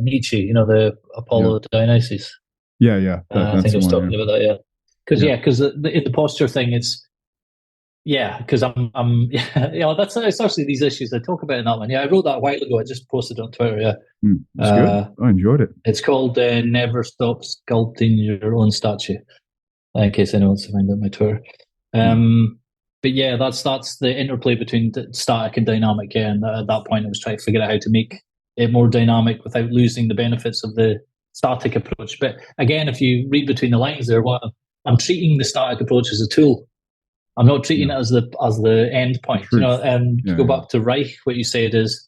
Nietzsche? The Apollo Dionysus. Yeah. I think I was talking about that. Yeah, because in the posture thing, it's because I'm it's actually these issues I talk about in that one. Yeah, I wrote that a while ago. I just posted it on Twitter. Yeah, it's good. I enjoyed it. It's called "Never Stop Sculpting Your Own Statue." In case anyone wants to find out my Twitter. But yeah, that's the interplay between static and dynamic. Yeah, and at that point, I was trying to figure out how to make it more dynamic without losing the benefits of the static approach. But again, if you read between the lines there, I'm treating the static approach as a tool. I'm not treating it as the end point. To go back to Reich, what you said is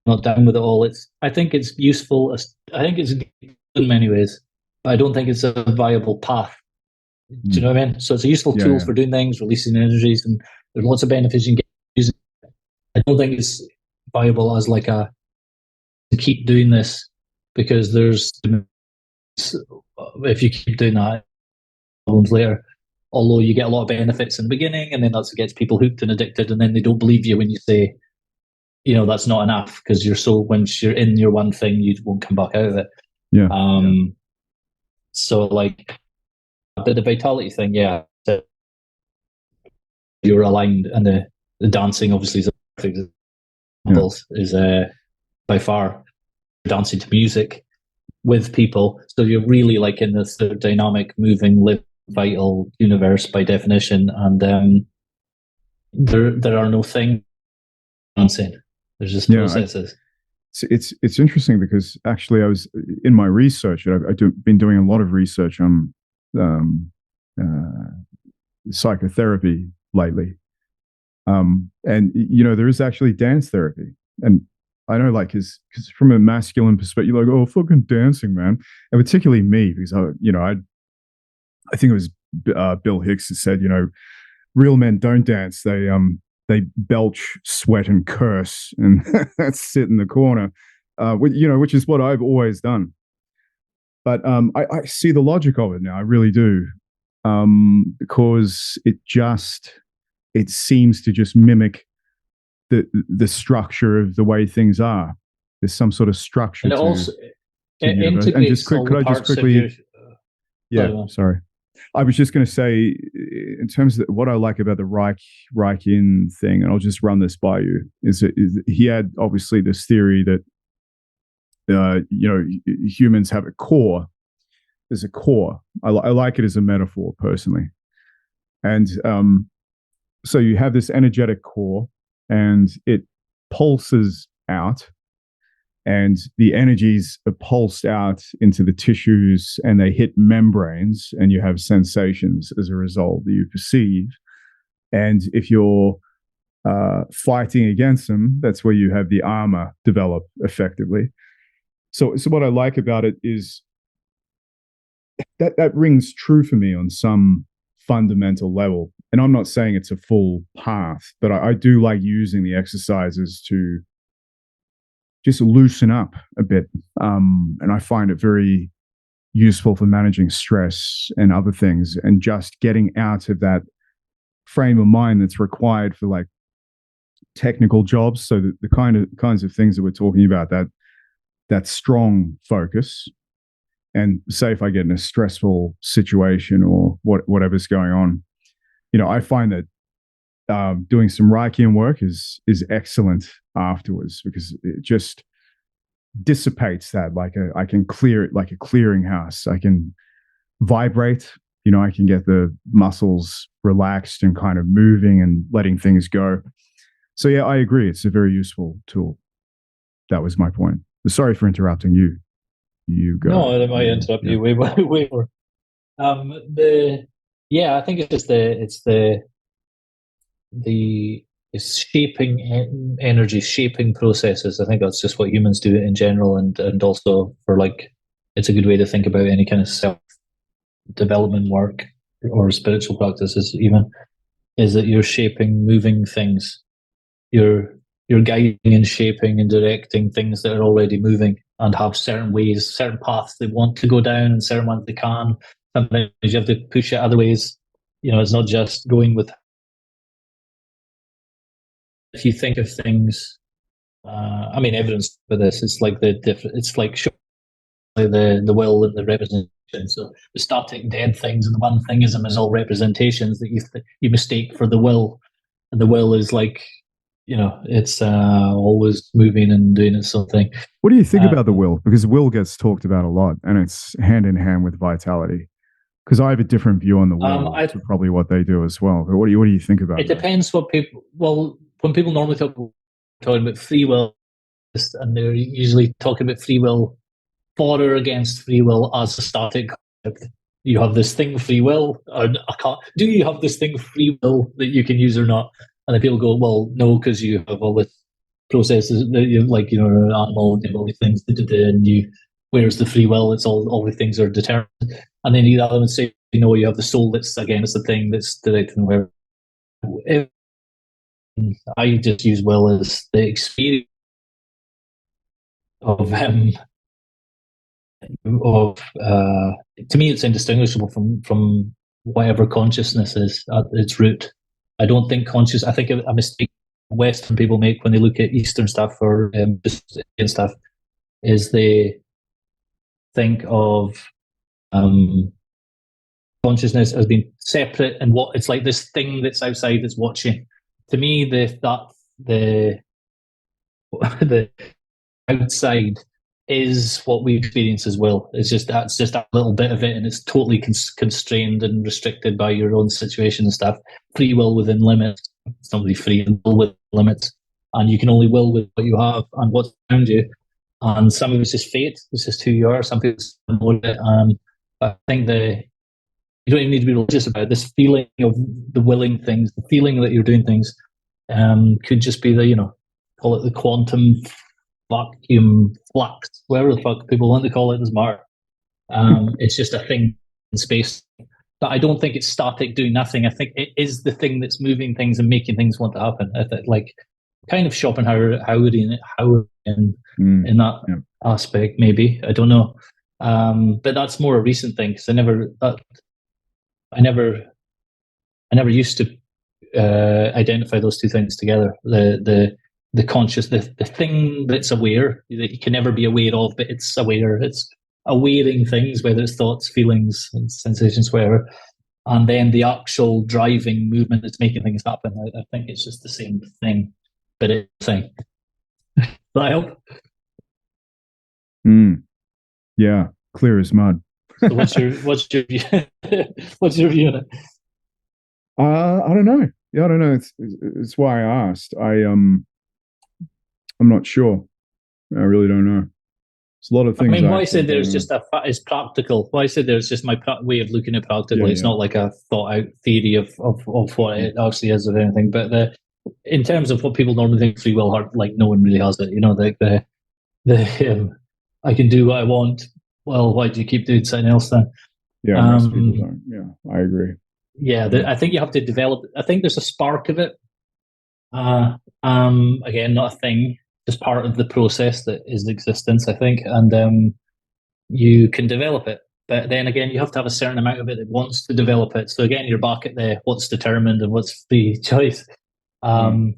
not down with it all. I think it's useful. I think it's good in many ways, but I don't think it's a viable path. Do you know what I mean? So it's a useful tool for doing things, releasing energies, and there's lots of benefits you can get using it. I don't think it's viable as like to keep doing this, because if you keep doing that, problems later. Although you get a lot of benefits in the beginning, and then that's what gets people hooked and addicted, and then they don't believe you when you say, that's not enough, because once you're in your one thing, you won't come back out of it. Yeah. So like, but the vitality thing, you're aligned, and the dancing obviously is is by far dancing to music with people. So you're really like in this dynamic, moving, living, vital universe by definition, and there are no things dancing. There's just processes. It's interesting, because actually I was in my research. I've been doing a lot of research on psychotherapy lately, and there is actually dance therapy, and I know, like, because from a masculine perspective, you're like, oh, fucking dancing, man, and particularly me, because I think it was Bill Hicks who said, real men don't dance. They belch, sweat, and curse, and sit in the corner, which is what I've always done. But I see the logic of it now. I really do, because it seems to just mimic the structure of the way things are. There's some sort of structure. And it also integrates could I just quickly? Sorry. I was just going to say, in terms of what I like about the Reichian thing, and I'll just run this by you, is he had obviously this theory that humans have a core. There's a core. I like it as a metaphor personally, and so you have this energetic core, and it pulses out. And the energies are pulsed out into the tissues, and they hit membranes, and you have sensations as a result that you perceive. And if you're fighting against them, that's where you have the armor develop effectively. So what I like about it is that rings true for me on some fundamental level. And I'm not saying it's a full path, but I do like using the exercises to just loosen up a bit. And I find it very useful for managing stress and other things, and just getting out of that frame of mind that's required for like technical jobs. So the kinds of things that we're talking about, that strong focus. And say if I get in a stressful situation or whatever's going on, I find that doing some Reichian work is excellent afterwards, because it just dissipates that. I can clear it like a clearinghouse. I can vibrate, I can get the muscles relaxed and kind of moving and letting things go. So yeah, I agree. It's a very useful tool. That was my point. Sorry for interrupting you. You go. No, I might interrupt you way more. I think it's just the It's shaping energy, shaping processes. I think that's just what humans do in general, and also for like, it's a good way to think about any kind of self-development work or spiritual practices even, is that you're shaping, moving things. You're guiding and shaping and directing things that are already moving and have certain ways, certain paths they want to go down and certain ones they can. Sometimes you have to push it other ways. It's not just going with. If you think of things, evidence for this, it's like it's like the will and the representation. So the static dead things and the one-thingism is all representations that you mistake for the will, and the will is like, it's always moving and doing its own thing. What do you think about the will? Because will gets talked about a lot, and it's hand in hand with vitality. Because I have a different view on the will to probably what they do as well. But what do you think about it? It depends what people. Well, when people normally talking about free will, and they're usually talking about free will for or against free will as a static concept. You have this thing, free will, or do you have this thing, free will, that you can use or not? And then people go, well, no, because you have all the processes that you like, an animal, you have all these things, and where's the free will? It's all the things are determined. And then the other one say, you have the soul it's the thing that's directed where. I just use will as the experience of to me it's indistinguishable from whatever consciousness is at its root. I don't think I think a mistake Western people make when they look at Eastern stuff or Indian stuff is they think of consciousness as being separate and what it's like this thing that's outside that's watching. To me, the outside is what we experience as well. That's just a little bit of it, and it's totally constrained and restricted by your own situation and stuff. Free will within limits. It's not really free and will with limits, and you can only will with what you have and what's around you. And some of it's just fate. It's just who you are. Some people know it. I think you don't even need to be religious about it. This feeling of the willing things, the feeling that you're doing things, could just be call it the quantum vacuum flux, whatever the fuck people want to call it, doesn't matter. It's just a thing in space. But I don't think it's static doing nothing. I think it is the thing that's moving things and making things want to happen. I think, like, kind of Schopenhauer in that aspect, maybe. I don't know. But that's more a recent thing, because I never used to identify those two things together. The conscious, the thing that's aware, that you can never be aware of, but it's aware. It's awareing things, whether it's thoughts, feelings, and sensations, whatever. And then the actual driving movement that's making things happen. I think it's just the same thing, but it's a thing. But I hope. Yeah, clear as mud. So what's your view? What's your view on it? I don't know. Yeah, I don't know. It's why I asked. I'm not sure. I really don't know. It's a lot of things. I mean, why I said there's just is practical. Why I said there's just my way of looking at practically. Yeah, it's not like a thought out theory of what it actually is or anything. But in terms of what people normally think free will, like no one really has it. Like I can do what I want. Well, why do you keep doing something else then? Yeah, most people don't. Yeah, I agree. Yeah, I think you have to develop. I think there's a spark of it. Again, not a thing, just part of the process that is existence, I think, and you can develop it. But then again, you have to have a certain amount of it that wants to develop it. So again, you're back at the what's determined and what's free choice. To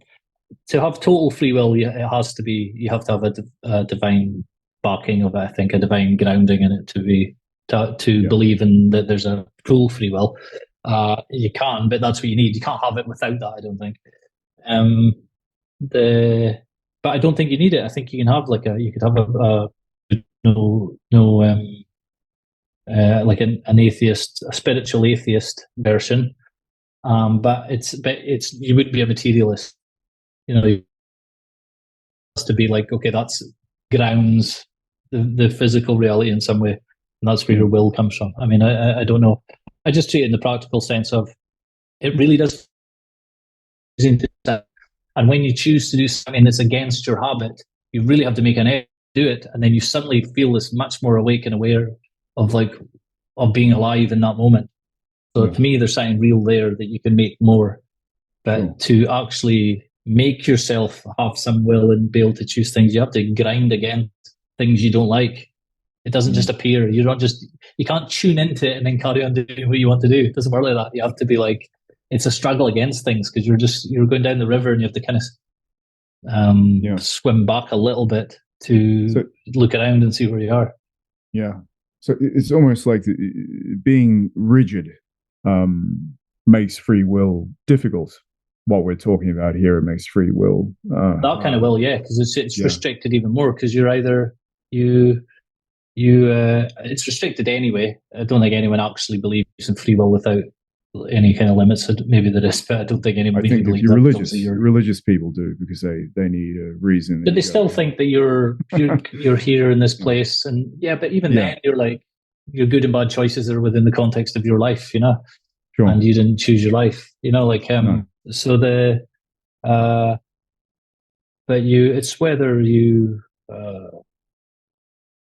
have total free will, you have to have a divine backing of it. I think a divine grounding in it to believe in that there's a full free will. You can, but that's what you need. You can't have it without that, I don't think. But I don't think you need it. I think you can have like like an atheist, a spiritual atheist version. But you wouldn't be a materialist. It has to be like, okay, that's grounds the physical reality in some way, and that's where your will comes from. I mean, I don't know. I just treat it in the practical sense of it really does. And when you choose to do something that's against your habit, you really have to make an effort to do it. And then you suddenly feel this much more awake and aware of being alive in that moment. So to me, there's something real there that you can make more. But to actually make yourself have some will and be able to choose things, you have to grind against things you don't like. It doesn't just appear. You can't tune into it and then carry on doing what you want to do. It doesn't work like that. You have to be like, it's a struggle against things, because you're going down the river and you have to kind of swim back a little bit to look around and see where you are. Yeah. So it's almost like being rigid makes free will difficult. What we're talking about here, it makes free will. That kind of will, because it's restricted even more, because you're either it's restricted anyway. I don't think anyone actually believes in free will without any kind of limits. Maybe there is, but I don't think anyone really believes that. Religious people do, because they need a reason. But they still think that you're here in this place, and but even then you're like, your good and bad choices are within the context of your life, Sure. And you didn't choose your life, No. So but it's whether you.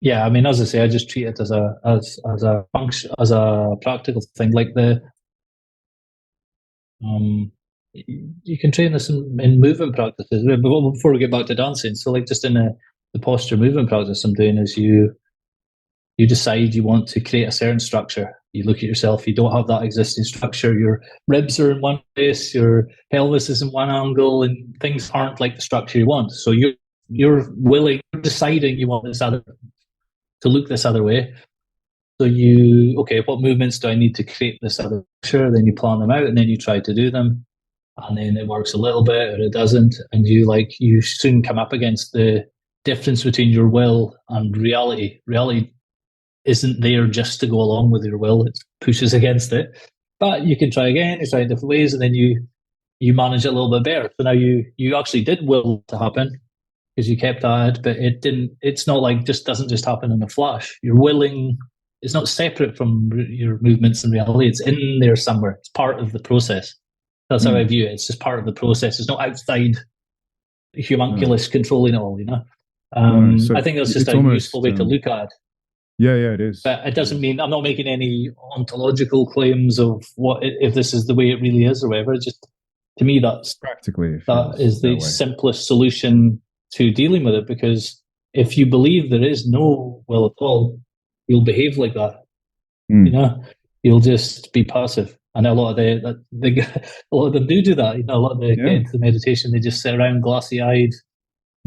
I mean, as I say, I just treat it as a function, as a practical thing. Like you can train this in movement practices. But before we get back to dancing, so like just in the posture movement practice I'm doing is you decide you want to create a certain structure. You look at yourself, you don't have that existing structure. Your ribs are in one place, your pelvis is in one angle, and things aren't like the structure you want. So you're deciding you want to look this other way. So what movements do I need to create this other structure? Then you plan them out, and then you try to do them, and then it works a little bit or it doesn't, and you soon come up against the difference between your will and reality. Reality isn't there just to go along with your will; it pushes against it. But you can try again. You try in different ways, and then you manage it a little bit better. So now you actually did will to happen, because you kept at it, but it didn't. It's not like doesn't just happen in a flash. You're willing. It's not separate from your movements and reality. It's in there somewhere. It's part of the process. That's how I view it. It's just part of the process. It's not outside the homunculus controlling it all. So I think that's just a useful way to look at it. Yeah, it is. But it doesn't mean I'm not making any ontological claims of what if this is the way it really is or whatever. It's just, to me, that's practically that is the simplest solution to dealing with it, because if you believe there is no will at all, you'll behave like that. You'll just be passive, and a lot of a lot of them do that. A lot of them get into the meditation, they just sit around glassy-eyed.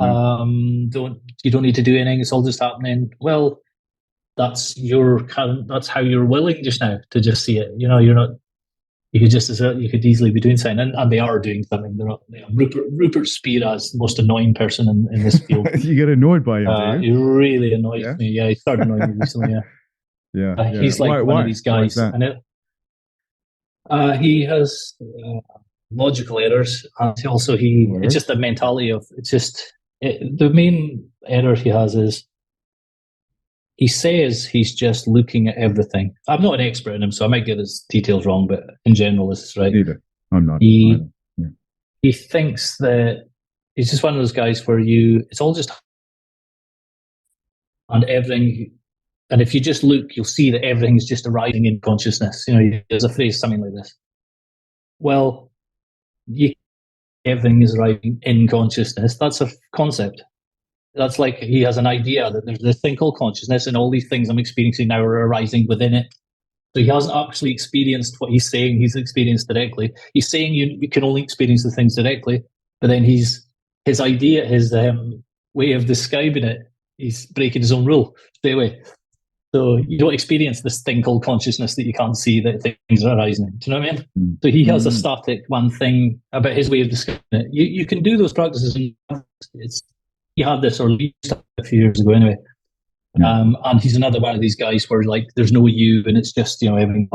You don't need to do anything; it's all just happening. Well, that's how you're willing just now to just see it. You're not. You could easily be doing something, and they are doing something. They're not. Rupert Spira's the most annoying person in this field. You get annoyed by him, do you? He really annoys me. Yeah, he started annoying me recently. Yeah, he's like one of these guys. He has logical errors, and also it's just the mentality of the main error he has is he says he's just looking at everything. I'm not an expert in him, so I might get his details wrong, but in general, this is right. Neither. I'm not. He thinks that he's just one of those guys where it's all just and everything. And if you just look, you'll see that everything's just arising in consciousness. There's a phrase, something like this. Well, everything is arising in consciousness. That's a concept. That's like he has an idea that there's this thing called consciousness, and all these things I'm experiencing now are arising within it. So he hasn't actually experienced what he's saying he's experienced directly. He's saying you can only experience the things directly, but then his idea, his way of describing it, he's breaking his own rule straight away. So you don't experience this thing called consciousness that you can't see that things are arising. Do you know what I mean? So he has a static one thing about his way of describing it. You can do those practices, and he had this, or at least a few years ago anyway. And he's another one of these guys where like there's no you, and it's just everything.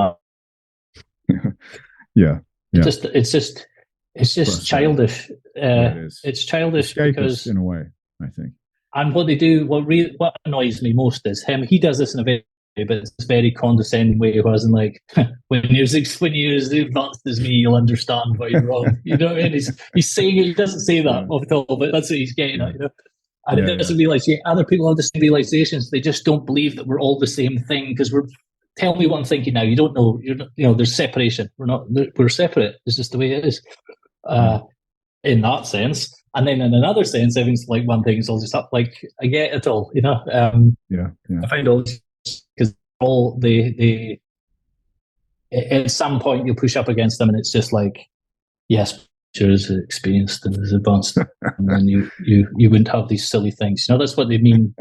It's just childish. It's childish because in a way, I think. And what they do, what annoys me most is him. He does this in a very but it's this very condescending way. It wasn't like when you're as advanced as me, you'll understand why you're wrong. You know what I mean? He's saying it. He doesn't say that off the top, but that's what he's getting at. You know, and it doesn't realize other people have the same realizations. They just don't believe that we're all the same thing because we're. Tell me what I'm thinking now. You don't know. You're not, you know, there's separation. We're separate. It's just the way it is. In that sense. And then in another sense, everything's like one thing. It's all just up. Like I get it all, you know. I find all because all they at some point you push up against them, and it's just like, yes, sure is experienced and is advanced, and then you wouldn't have these silly things. You know, that's what they mean.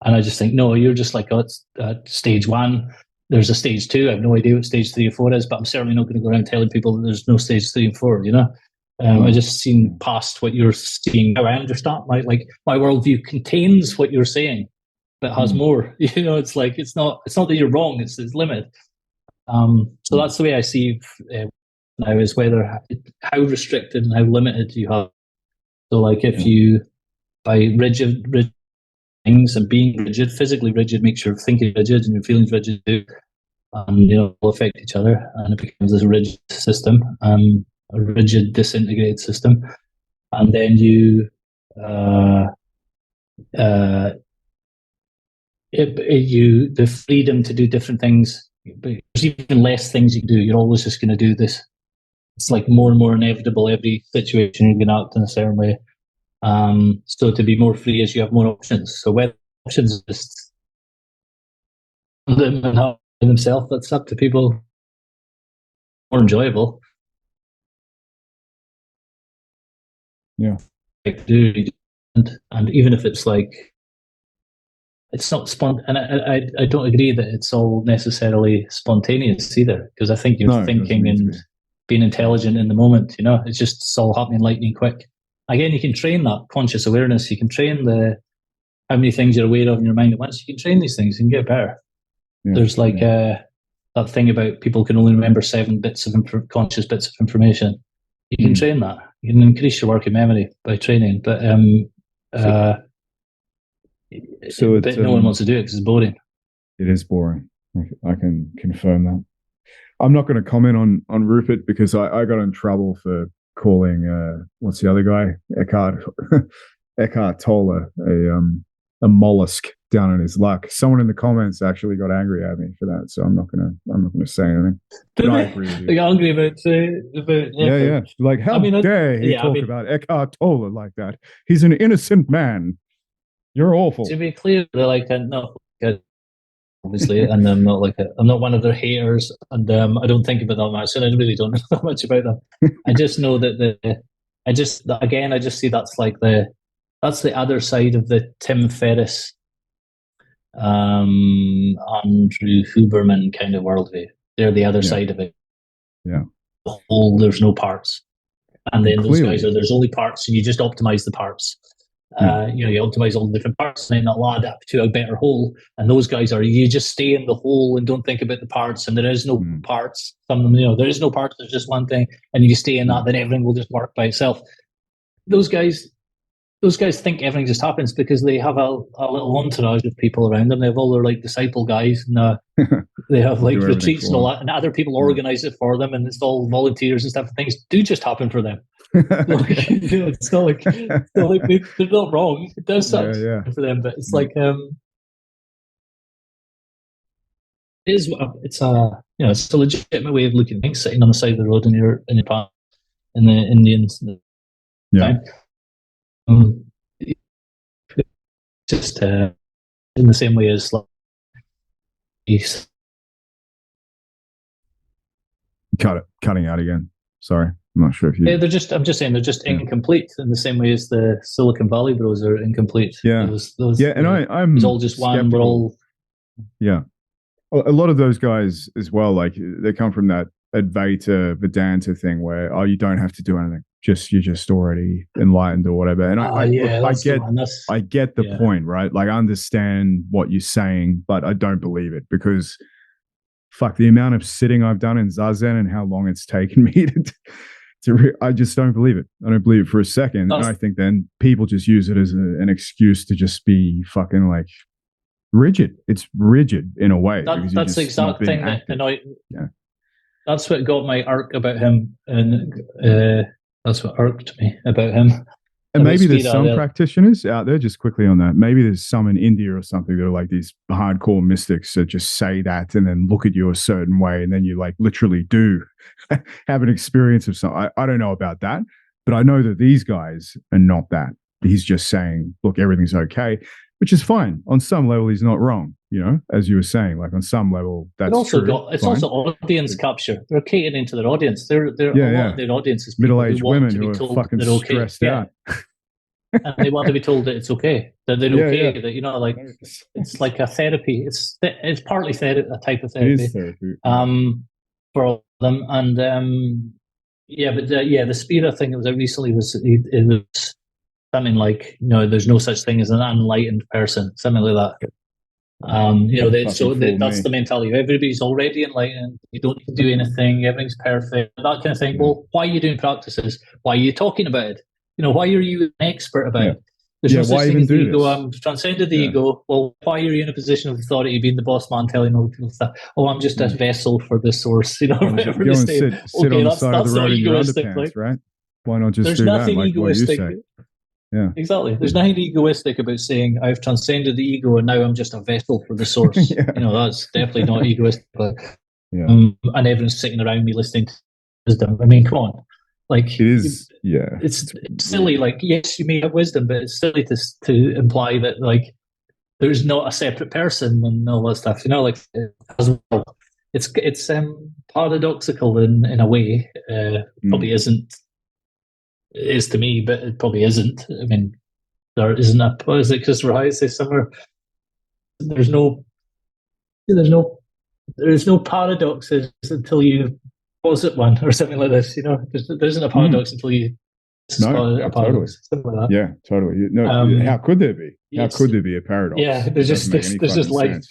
And I just think, no, you're just like, oh, it's stage one. There's a stage two. I have no idea what stage 3 or 4 is, but I'm certainly not going to go around telling people that there's no stage 3 and 4. You know. I just seen past what you're seeing now. I understand my worldview contains what you're saying, but has more. You know, it's like it's not that you're wrong. It's limited. So that's the way I see now is whether how restricted and how limited you have. So like if you by rigid things and being rigid, physically rigid, makes your thinking rigid and your feelings rigid too, and you know will affect each other, and it becomes this rigid system. A rigid, disintegrated system, and then the freedom to do different things. But there's even less things you can do. You're always just going to do this. It's like more and more inevitable. Every situation you're going to act in a certain way. So to be more free is you have more options. So whether options exist them and have themselves, that's up to people. More enjoyable. Yeah. And even if it's like it's not and I don't agree that it's all necessarily spontaneous either, because I think you're thinking and being intelligent in the moment, you know, it's all happening lightning quick. Again, you can train that conscious awareness, you can train how many things you're aware of in your mind at once. You can train these things and get better. There's like that thing about people can only remember 7 bits of conscious bits of information. You can train that. You can increase your working memory by training, but no one wants to do it because it's boring. It is boring. I can confirm that. I'm not going to comment on Rupert because I got in trouble for calling what's the other guy, Eckhart Tolle, a mollusk down in his luck. Someone in the comments actually got angry at me for that, so I'm not gonna say anything. But I agree with you. They got angry about Like how dare he talk about Eckhart Tolle like that? He's an innocent man. You're awful. To be clear, they're like no, obviously, and I'm not one of their haters, and I don't think about that much, and I really don't know that much about them. I just know that I just see that's like that's the other side of the Tim Ferriss, Andrew Huberman kind of worldview. They're the other side of it. Yeah. The whole, there's no parts. And then those guys there's only parts, and you just optimize the parts. You optimize all the different parts, and then that'll add up to a better whole. And those guys you just stay in the whole and don't think about the parts, and there is no parts. Some of them, there is no parts, there's just one thing, and you stay in that, then everything will just work by itself. Those guys think everything just happens because they have a little entourage of people around them. They have all their like disciple guys, and they have like retreats and all that, and other people organize it for them, and it's all volunteers and stuff. Things do just happen for them. It's not like they're not wrong. It does happen for them, but it's like it's a legitimate way of looking at things. Sitting on the side of the road in your path in the Indians. Just in the same way as like cutting out again. Sorry, I'm not sure if you. I'm just saying they're just incomplete in the same way as the Silicon Valley Bros are incomplete. Yeah, and I'm. It's all just one. We're all. Yeah, a lot of those guys as well. Like they come from that Advaita Vedanta thing where you don't have to do anything. You're just already enlightened or whatever. And I get the point, right? Like I understand what you're saying, but I don't believe it because fuck the amount of sitting I've done in Zazen and how long it's taken me I just don't believe it. I don't believe it for a second. And I think then people just use it as an excuse to just be fucking like rigid. It's rigid in a way. That's the exact thing that annoyed. Yeah. That's what got my irk about him, and that's what irked me about him. And maybe there's some practitioners out there, just quickly on that, maybe there's some in India or something that are like these hardcore mystics that just say that and then look at you a certain way, and then you like literally do have an experience of something. I don't know about that, but I know that these guys are not that. He's just saying, look, everything's okay, which is fine. On some level, he's not wrong, as you were saying, like on some level, that's true. It's also audience capture. They're catering to their audience. A lot of their audience is middle-aged women who are fucking stressed out. And they want to be told that it's okay, that they're okay, that, it's like a therapy. It's partly a type of therapy. It is therapy. For them. And, the Spira thing that was out recently it was something like, there's no such thing as an unenlightened person, something like that. That's the mentality. Everybody's already enlightened. You don't need to do anything. Everything's perfect. That kind of thing. Well, why are you doing practices? Why are you talking about it? Why are you an expert about it? There's no such thing as the ego. Transcended the ego. Well, why are you in a position of authority, being the boss man, telling other people stuff? Oh, I'm just a vessel for the source. Go and sit on the side of the road in your underpants, right? Why not just do that? Like what you say. Yeah, exactly. There's nothing egoistic about saying I've transcended the ego and now I'm just a vessel for the source. That's definitely not egoistic. But and everyone's sitting around me listening to wisdom. I mean, come on. Like it is, it's silly. Like, yes, you may have wisdom, but it's silly to imply that like there's not a separate person and all that stuff. As well. It's paradoxical in a way. Probably isn't. It is to me, but it probably isn't. I mean, there isn't a. What is it? Christopher Hyde says somewhere. There's no paradoxes until you posit one or something like this. There isn't a paradox until you. Totally. Something like that. Yeah, totally. No, how could there be? How could there be a paradox? Yeah, there's just life.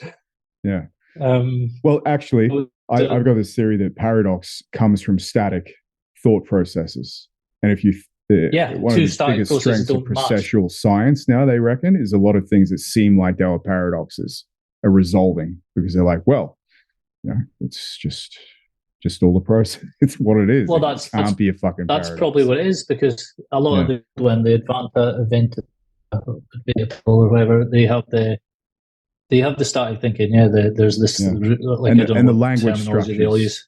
Yeah. Well, actually, I've got this theory that paradox comes from static thought processes, and if you one of the biggest strengths of processual science now, they reckon, is a lot of things that seem like they were paradoxes are resolving because they're like, well, it's just all the process. It's what it is. Well, it can't be a fucking that's paradox. Probably what it is, because a lot of when the invented or whatever, they have the static thinking. There's this and the language structures they all use.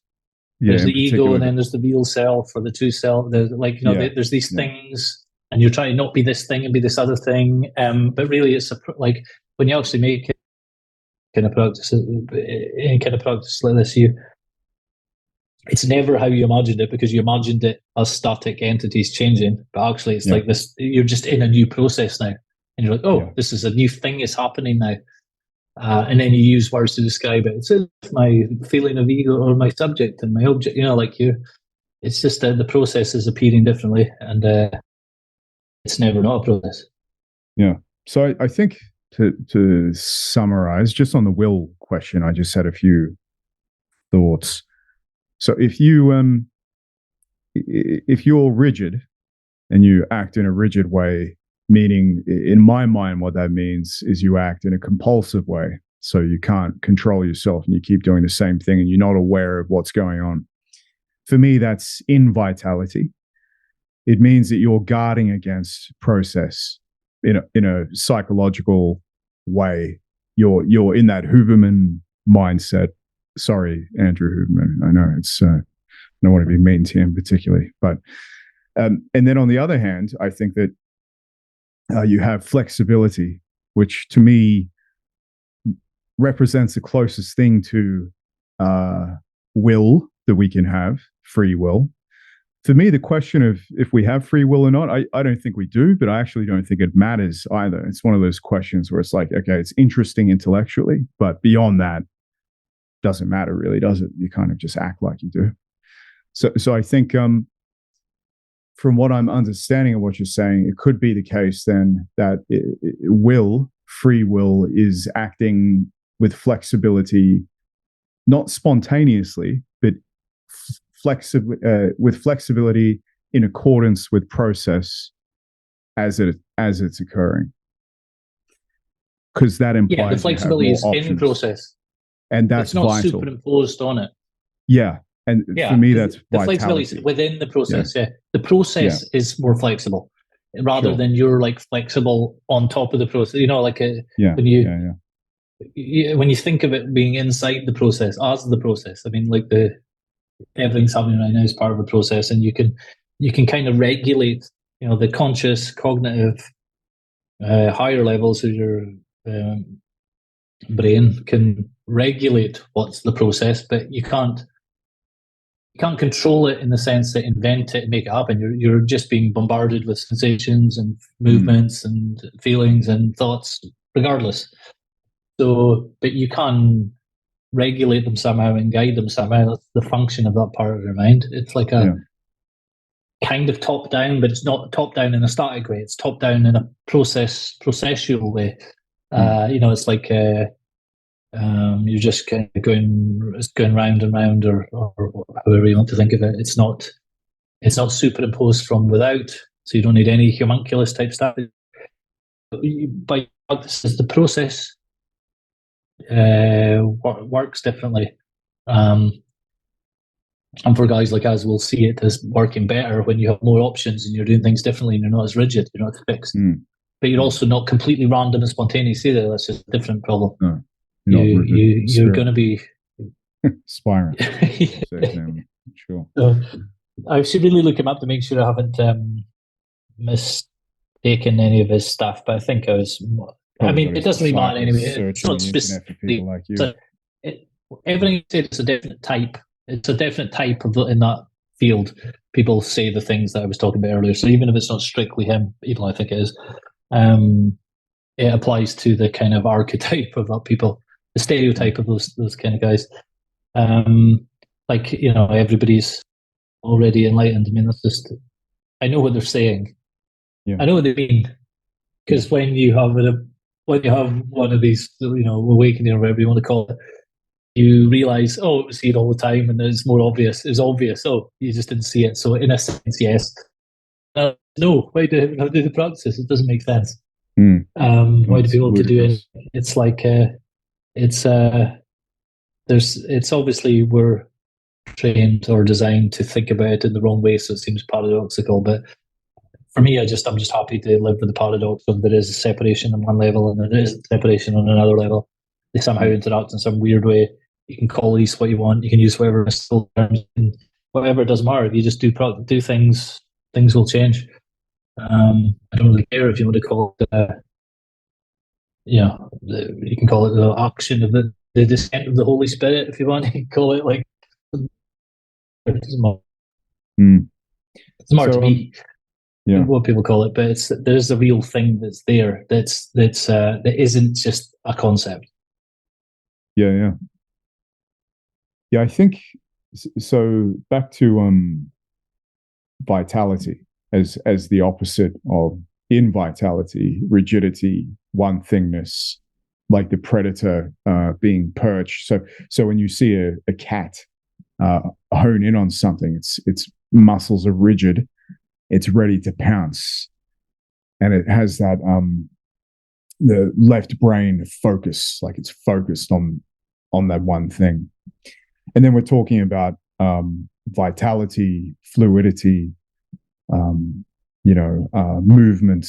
There's the ego, and then there's the real self or the true self. There's there's these things, and you're trying to not be this thing and be this other thing. But really, it's like when you actually make it kind of practice like this, it's never how you imagined it, because you imagined it as static entities changing. But actually, it's like this. You're just in a new process now, and you're like, this is a new thing is happening now. And then you use words to describe it. It's my feeling of ego or my subject and my object. It's just that the process is appearing differently, and it's never not a process. Yeah. So I think to summarize, just on the will question, I just had a few thoughts. So if you're rigid and you act in a rigid way, meaning in my mind, what that means is you act in a compulsive way. So you can't control yourself and you keep doing the same thing and you're not aware of what's going on. For me, that's invitality. It means that you're guarding against process in a psychological way. You're in that Huberman mindset. Sorry, Andrew Huberman. I know I don't want to be mean to him particularly, but and then on the other hand, I think that you have flexibility, which to me represents the closest thing to will that we can have, free will. For me, the question of if we have free will or not, I don't think we do, but I actually don't think it matters either. It's one of those questions where it's like, okay, it's interesting intellectually, but beyond that, doesn't matter really, does it? You kind of just act like you do. So I think from what I'm understanding of what you're saying, it could be the case then that free will is acting with flexibility, not spontaneously, but with flexibility in accordance with process as it's occurring. because that implies Yeah, the flexibility is in the process. and that's it's not vital. superimposed on it. Yeah, and for me, that's the vitality. flexibility is within the process. Yeah, the process is more flexible, rather than you're like flexible on top of the process. You know, like when you think of it being inside the process, as the process. I mean, like everything's happening right now is part of the process, and you can kind of regulate. You know, the conscious, cognitive, higher levels of your brain can regulate what's the process, but you can't control it in the sense that invent it and make it happen. You're just being bombarded with sensations and movements and feelings and thoughts, regardless. So, but you can regulate them somehow and guide them somehow. That's the function of that part of your mind. It's like a kind of top down, but it's not top down in a static way. It's top down in a processual way. You know, it's like you're just kind of going round and round, or however you want to think of it. It's not superimposed from without, so you don't need any homunculus type stuff. But this is the process works differently. And for guys like us, we'll see it as working better when you have more options and you're doing things differently and you're not as rigid, you're not fixed. But you're also not completely random and spontaneous either. That's just a different problem. No, you're going to be Spirant. Sure. So I should really look him up to make sure I haven't mistaken any of his stuff, but I think I was. It doesn't really matter anyway. It's not specific for people like you. Everything you said is a definite type. It's a definite type of in that field. People say the things that I was talking about earlier. So even if it's not strictly him, even though I think it is, it applies to the kind of archetype of that people, the stereotype of those kind of guys. Like, you know, everybody's already enlightened. I mean, that's just, I know what they're saying. Yeah. I know what they mean. Because when you have one of these, you know, awakening or whatever you want to call it, you realize, oh, we see it all the time, and it's more obvious. It's obvious. Oh, you just didn't see it. So in a sense, yes. No, why do the practices? It doesn't make sense. Why do people to do it? It's like it's obviously we're trained or designed to think about it in the wrong way, so it seems paradoxical. But for me, I'm just happy to live with the paradox of there is a separation on one level and there is a separation on another level. They somehow interact in some weird way. You can call these what you want. You can use whatever mystical terms, and whatever. It doesn't matter. If you just do things, things will change. I don't really care if you want to call it. You can call it the action of the descent of the Holy Spirit if you want. You can call it like. It doesn't matter. It's matter to me. What people call it, but there's a real thing that's there. That isn't just a concept. Yeah. I think so. Back to vitality as the opposite of invitality, rigidity, one-thingness, like the predator being perched. So when you see a cat hone in on something, its muscles are rigid, it's ready to pounce, and it has that the left brain focus, like it's focused on that one thing. And then we're talking about vitality, fluidity, movement,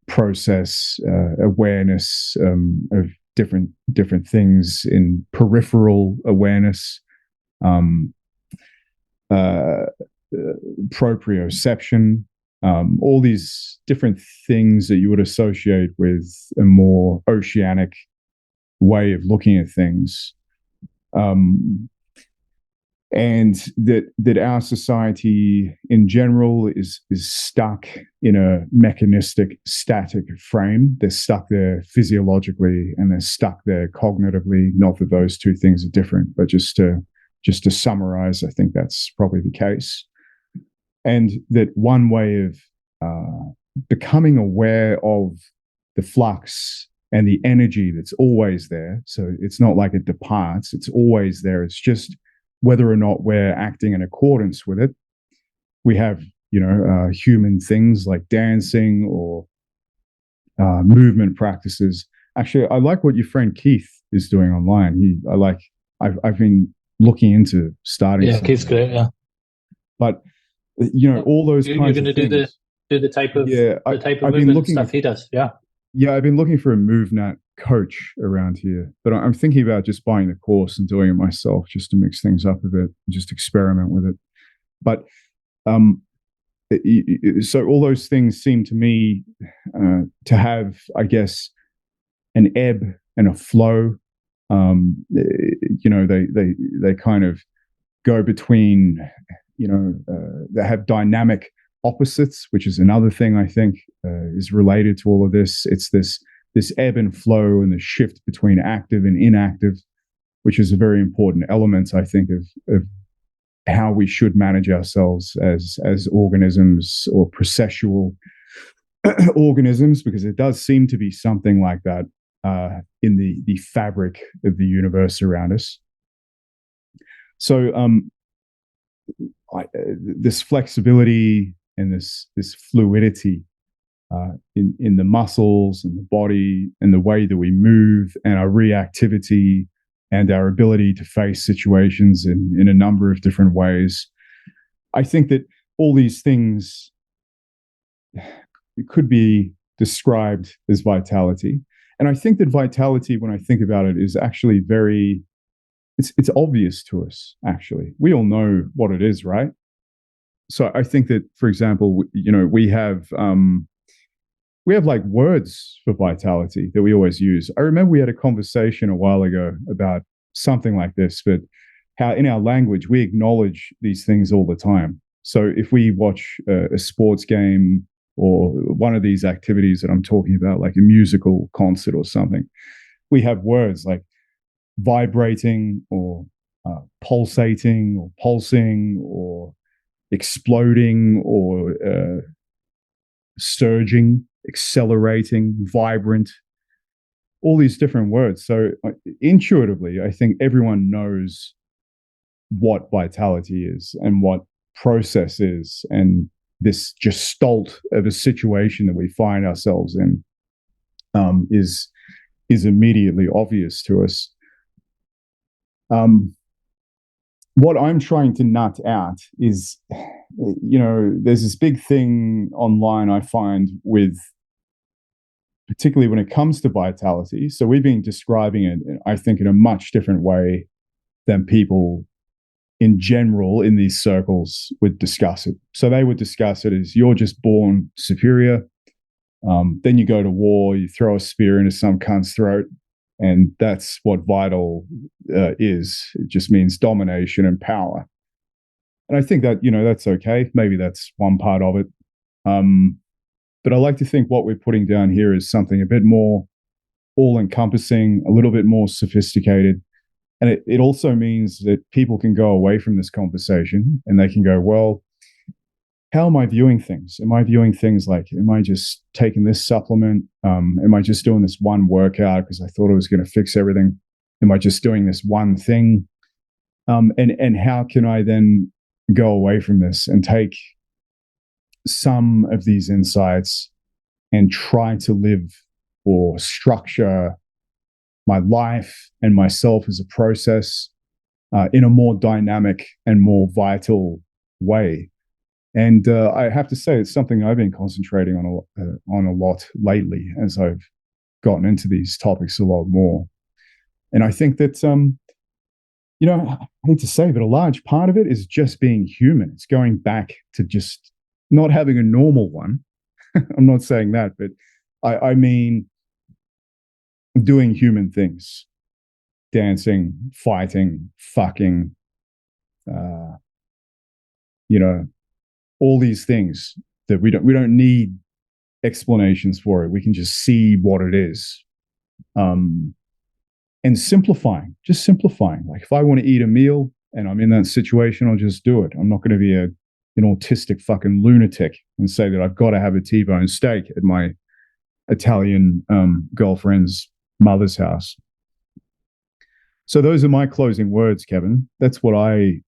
process, awareness of different things in peripheral awareness, proprioception, all these different things that you would associate with a more oceanic way of looking at things. And that our society in general is stuck in a mechanistic, static frame. They're stuck there physiologically and they're stuck there cognitively. Not that those two things are different, but just to summarize, I think that's probably the case. And that one way of becoming aware of the flux and the energy that's always there. So it's not like it departs, it's always there. It's just whether or not we're acting in accordance with it. We have, human things like dancing or movement practices. Actually, I like what your friend Keith is doing online. I've been looking into starting. Yeah, Keith's great. Yeah, but all those you're kinds going of to things. do the type of I've been movement looking stuff he does. Yeah. Yeah, I've been looking for a MoveNat coach around here, but I'm thinking about just buying the course and doing it myself, just to mix things up a bit, and just experiment with it. But so all those things seem to me to have, I guess, an ebb and a flow. They kind of go between, they have dynamic opposites, which is another thing I think is related to all of this. It's this ebb and flow and the shift between active and inactive, which is a very important element, I think, of how we should manage ourselves as organisms, or processual organisms, because it does seem to be something like that in the fabric of the universe around us. So this flexibility and this fluidity in the muscles and the body and the way that we move and our reactivity and our ability to face situations in a number of different ways. I think that all these things could be described as vitality. And I think that vitality, when I think about it, is actually it's obvious to us, actually. We all know what it is, right? So I think that, for example, we have like words for vitality that we always use. I remember we had a conversation a while ago about something like this, but how in our language we acknowledge these things all the time. So if we watch a sports game or one of these activities that I'm talking about, like a musical concert or something, we have words like vibrating or pulsating or pulsing or exploding or surging, accelerating, vibrant, all these different words. So intuitively, I think everyone knows what vitality is and what process is, and this gestalt of a situation that we find ourselves in is immediately obvious to us. What I'm trying to nut out is, there's this big thing online I find with, particularly when it comes to vitality. So we've been describing it, I think, in a much different way than people in general in these circles would discuss it. So they would discuss it as you're just born superior. Then you go to war, you throw a spear into some cunt's throat, and that's what vital is. It just means domination and power. And I think that, that's okay. Maybe that's one part of it. But I like to think what we're putting down here is something a bit more all-encompassing, a little bit more sophisticated. And it also means that people can go away from this conversation and they can go, well, how am I viewing things? Am I viewing things like, am I just taking this supplement? Am I just doing this one workout because I thought it was going to fix everything? Am I just doing this one thing? And how can I then go away from this and take some of these insights and try to live or structure my life and myself as a process in a more dynamic and more vital way? And I have to say, it's something I've been concentrating on a lot lately as I've gotten into these topics a lot more. And I think that, I hate to say, but a large part of it is just being human. It's going back to just not having a normal one. I'm not saying that, but I mean doing human things, dancing, fighting, fucking, all these things that we don't need explanations for it. We can just see what it is. And simplifying. Like if I want to eat a meal and I'm in that situation, I'll just do it. I'm not going to be an autistic fucking lunatic and say that I've got to have a T-bone steak at my Italian girlfriend's mother's house. So those are my closing words, Kevin. That's what I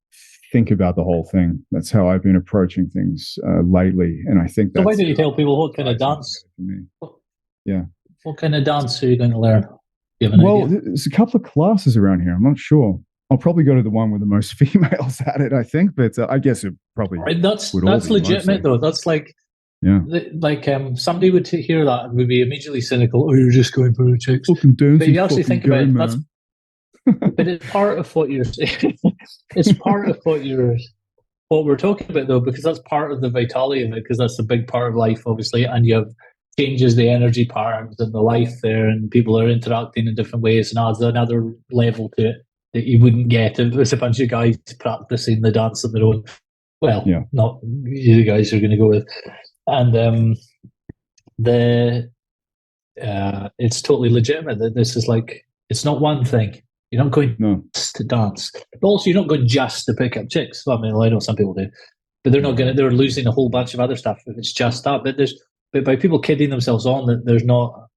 think about the whole thing. That's how I've been approaching things lately. And I think that's... So why don't you tell people what kind of dance? Yeah. what kind of dance are you going to learn? Do you have an Well, idea? there's a couple of classes around here. I'm not sure. I'll probably go to the one with the most females at it, I think, but I guess it probably Right, that's would all be legitimate mostly. though. That's like Yeah. Somebody would hear that and would be immediately cynical. Oh, you're just going for the chicks. Fucking dancing, But you actually think about it, man. but it's part of what you're saying. It's part of what we're talking about though, because that's part of the vitality of it, because that's a big part of life, obviously, and you have changes the energy patterns and the life there, and people are interacting in different ways, and adds another level to it that you wouldn't get if it was a bunch of guys practicing the dance on their own. Well, not you guys are going to go with. And it's totally legitimate that this is like, it's not one thing. You're not going just to dance. But also, you're not going just to pick up chicks. Well, I mean, I know some people do, but they're not going to. They're losing a whole bunch of other stuff if it's just that. But by people kidding themselves on that there's not,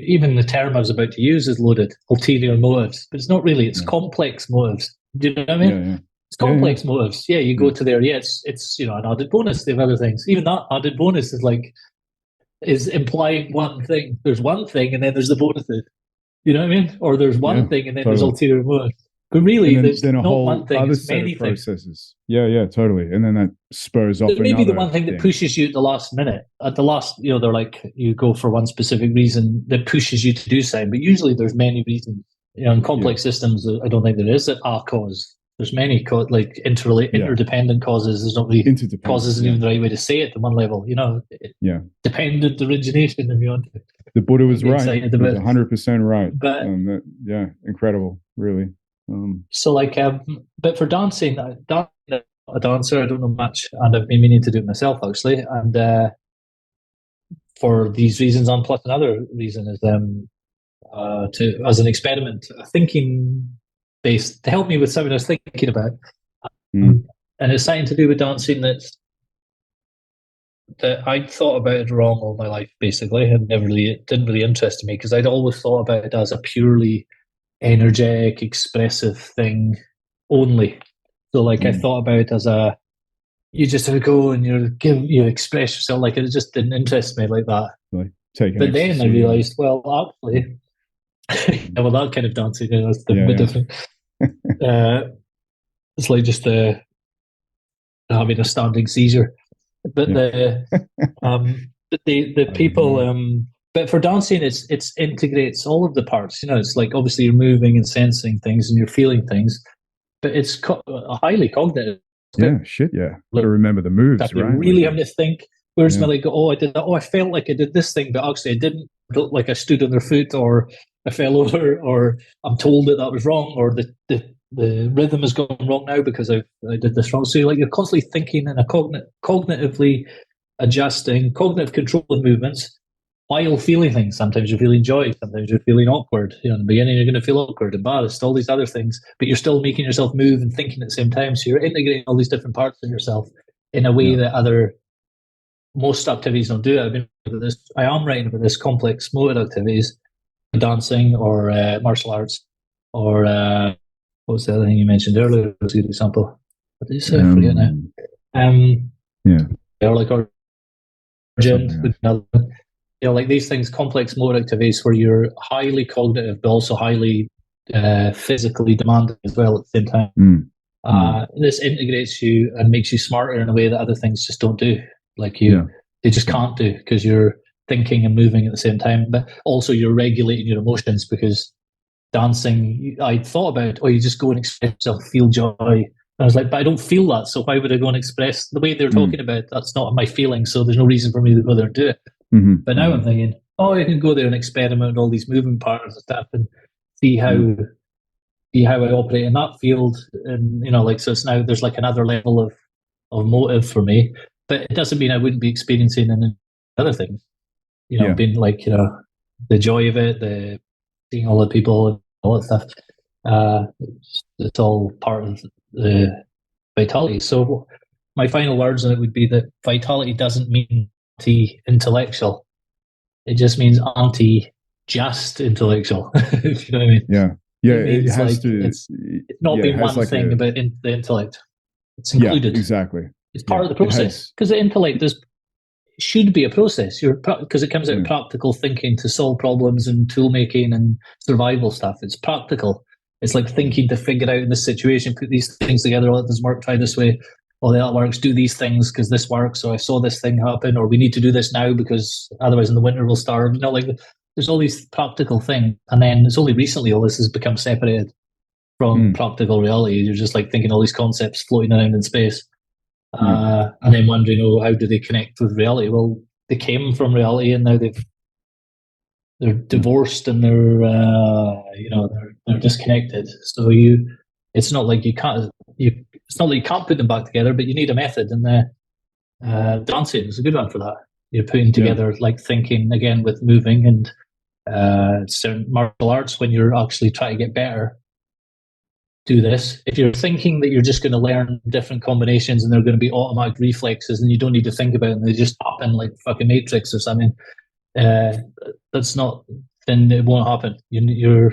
even the term I was about to use is loaded, ulterior motives. But it's not really. It's complex motives. Do you know what I mean? Yeah. It's complex motives. Yeah, you go to there. Yeah, it's an added bonus. They have other things. Even that added bonus is implying one thing. There's one thing, and then there's the bonuses. You know what I mean? Or there's one thing, and then there's ulterior motives. But really, there's then a not whole one thing. other It's set many of things. processes. Yeah, totally. And then that spurs off. It may be the one thing thing that pushes you at the last minute. At the last, they're like, you go for one specific reason that pushes you to do something. But usually, there's many reasons. In complex systems, I don't think there is a cause. There's many interdependent causes. There's not really causes isn't even the right way to say it at one level. Dependent origination, if you want to. The Buddha was right. He was 100% right. But incredible, really. So but for dancing, I'm not a dancer. I don't know much, and I've been meaning to do it myself actually. And for these reasons, and plus another reason is as an experiment, thinking based to help me with something I was thinking about, and it's something to do with dancing that I'd thought about it wrong all my life. Basically, it didn't really interest me because I'd always thought about it as a purely energetic, expressive thing only. So, I thought about it as you just have to go and you express yourself. It just didn't interest me like that. But then I realized, well, actually. Well, that kind of dancing is a bit different. It's like just having a standing seizure. But the people, but for dancing, it integrates all of the parts. It's like obviously you're moving and sensing things and you're feeling things, but it's highly cognitive. Yeah, shit, yeah. Got to remember the moves, right? You're really having to think. Where's my I did that. Oh, I felt like I did this thing, but actually I didn't. Like I stood on their foot, or I fell over, or I'm told that was wrong, or the rhythm has gone wrong now because I did this wrong. So you're constantly thinking and cognitively adjusting, cognitive control of movements while feeling things. Sometimes you're feeling joy, sometimes you're feeling awkward. In the beginning you're going to feel awkward, embarrassed, all these other things, but you're still making yourself move and thinking at the same time. So you're integrating all these different parts of yourself in a way that most activities don't do. I am writing about this complex motor activities, dancing or martial arts, or what was the other thing you mentioned earlier? Was a good example. What did you say? I forget now. Or like origin, like these things, complex motor activities where you're highly cognitive but also highly physically demanding as well at the same time. This integrates you and makes you smarter in a way that other things just don't do. They just can't do because you're thinking and moving at the same time, but also you're regulating your emotions because dancing, I thought about, you just go and express yourself, feel joy. And I was like, but I don't feel that, so why would I go and express the way they're talking about it? That's not my feeling, so there's no reason for me to go there and do it. But now I'm thinking, I can go there and experiment with all these moving patterns and stuff and see how I operate in that field. And, so it's now there's another level of motive for me. But it doesn't mean I wouldn't be experiencing other things. Being the joy of it, the seeing all the people and all that stuff. It's all part of the vitality. So my final words on it would be that vitality doesn't mean anti-intellectual. It just means anti-just intellectual. If you know what I mean? Yeah. It has to. It's not being one thing about the intellect. It's included. Yeah, exactly. It's part of the process because the intellect is should be a process. Because it comes out of practical thinking to solve problems and tool making and survival stuff. It's practical. It's like thinking to figure out in this situation, put these things together. Oh, it doesn't work. Try this way. Oh, that works. Do these things because this works. So I saw this thing happen, or we need to do this now because otherwise in the winter we'll starve. Like there's all these practical things, and then it's only recently all this has become separated from practical reality. You're just like thinking all these concepts floating around in space. And then wondering, how do they connect with reality? Well, they came from reality, and now they're divorced, and they're disconnected. So it's not like you can't put them back together, but you need a method. And dancing is a good one for that. You're putting together like thinking again with moving and certain martial arts when you're actually trying to get better. Do this. If you're thinking that you're just going to learn different combinations and they're going to be automatic reflexes and you don't need to think about it and they just happen like fucking Matrix or something, that's not. Then it won't happen. You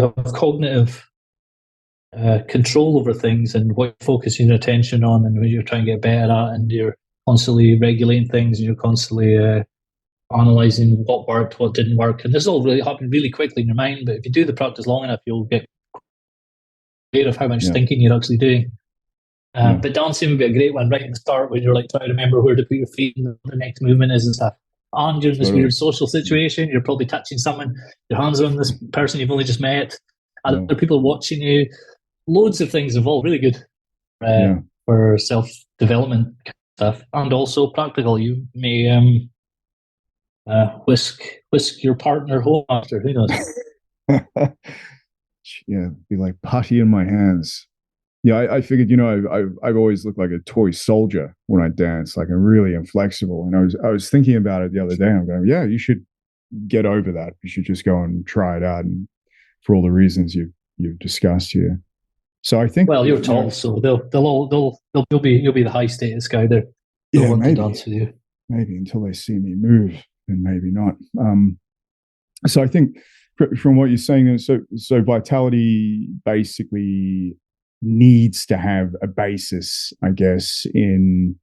have cognitive control over things and what you're focusing your attention on and what you're trying to get better at, and you're constantly regulating things and you're constantly analyzing what worked, what didn't work, and this all really happened really quickly in your mind. But if you do the practice long enough, you'll get clear of how much thinking you're actually doing. But dancing would be a great one right at the start when you're like trying to remember where to put your feet and the next movement is and stuff. And you're in this weird social situation. You're probably touching someone. Your hands are on this person you've only just met. Other people watching you. Loads of things involved. Really good for self-development stuff, and also practical. You may whisk your partner home after, who knows. Be like putty in my hands. I figured, I've always looked like a toy soldier when I dance, like I'm really inflexible. And I was thinking about it the other day, and I'm going, you should get over that. You should just go and try it out, and for all the reasons you've discussed here. So I think, well, you're tall, so you'll be the high status guy there. They'll want to dance with you. Maybe until they see me move, and maybe not. So I think from what you're saying, so vitality basically needs to have a basis, I guess, in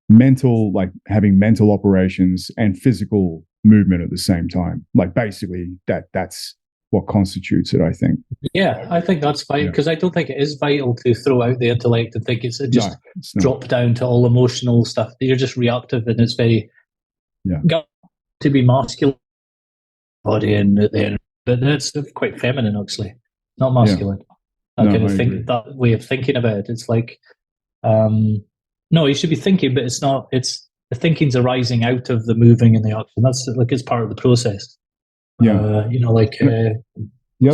mental, like having mental operations and physical movement at the same time. Like basically that's what constitutes it, I think. Yeah, I think that's fine, because I don't think it is vital to throw out the intellect and think it's just drop down to all emotional stuff. You're just reactive, and it's very got to be masculine body and at the end, but it's quite feminine actually, not masculine. That way of thinking about it. It's like, no, you should be thinking, but it's not. It's the thinking's arising out of the moving and the action. That's like it's part of the process. The other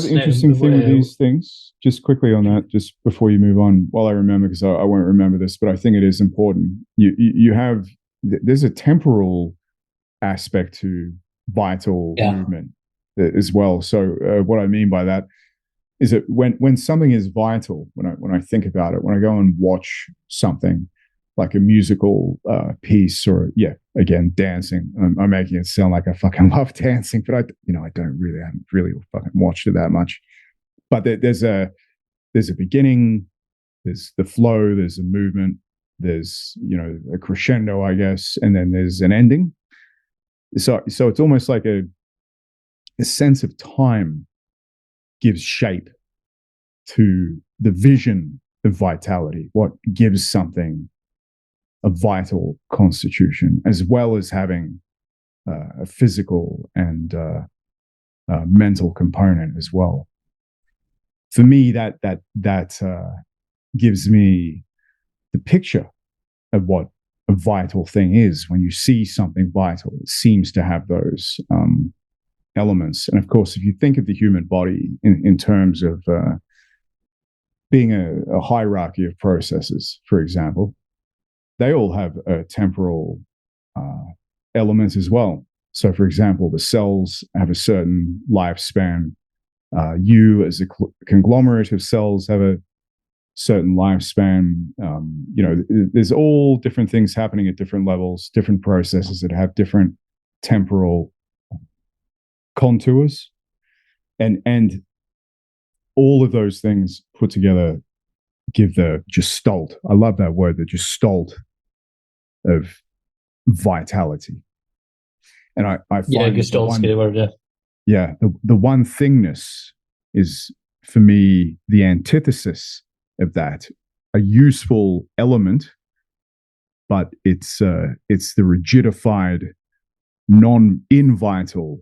interesting thing with these things, just quickly on that, just before you move on, while I remember, because I won't remember this, but I think it is important. There's a temporal aspect to vital movement as well. So what I mean by that is that when something is vital, when I think about it, when I go and watch something like a musical piece, or again, dancing, I'm making it sound like I fucking love dancing, but I haven't really fucking watched it that much. But there's a beginning, there's the flow, there's a movement, there's a crescendo, I guess, and then there's an ending. So it's almost like a sense of time gives shape to the vision of vitality, what gives something a vital constitution, as well as having a physical and mental component as well. For me, that gives me the picture of what a vital thing is. When you see something vital, it seems to have those elements. And of course, if you think of the human body in terms of being a hierarchy of processes, for example, they all have a temporal element as well. So, for example, the cells have a certain lifespan. You, as a conglomerate of cells, have a certain lifespan. There's all different things happening at different levels, different processes that have different temporal contours, and all of those things put together give the gestalt. I love that word, the gestalt of vitality. And I find Gestalt's a good word, the one thingness is for me the antithesis of that, a useful element, but it's the rigidified, non-invital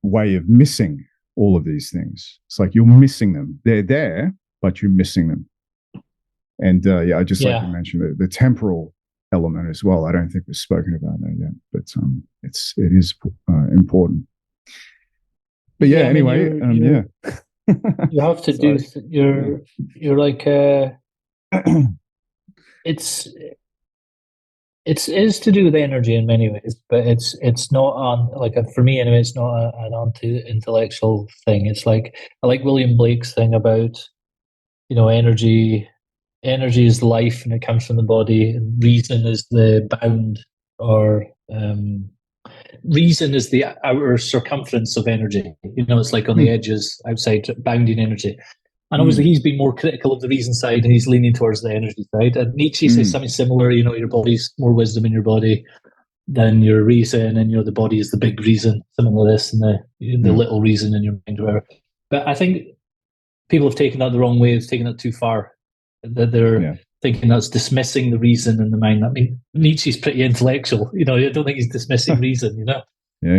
way of missing all of these things. It's like you're missing them. They're there, but you're missing them. And I just like you mentioned the temporal element as well. I don't think we've spoken about that yet, but it is important. But anyway, you have to do. You're like it's to do with energy in many ways, but it's not on like for me anyway. It's not an anti-intellectual thing. It's like I like William Blake's thing about energy. Energy is life, and it comes from the body. And reason is the bound, or reason is the outer circumference of energy. It's like on the edges outside, bounding energy. And obviously, he's been more critical of the reason side, and he's leaning towards the energy side. And Nietzsche says something similar. Your body's more wisdom in your body than your reason, and the body is the big reason, something like this, and the little reason in your mind, whatever. But I think people have taken that the wrong way. It's taken that too far. That they're thinking that's dismissing the reason in the mind. I mean, Nietzsche's pretty intellectual. I don't think he's dismissing reason. Yeah,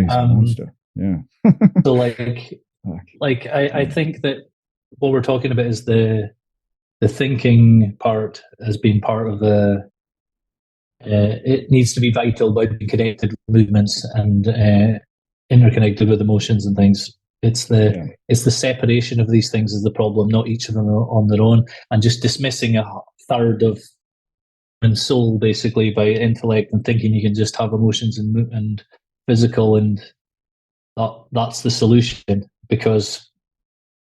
he's a monster. Yeah. So, I think that what we're talking about is the thinking part as being part of the. It needs to be vital by being connected with movements and interconnected with emotions and things. It's the separation of these things is the problem, not each of them on their own, and just dismissing a third of human soul basically by intellect and thinking you can just have emotions and physical, and that's the solution, because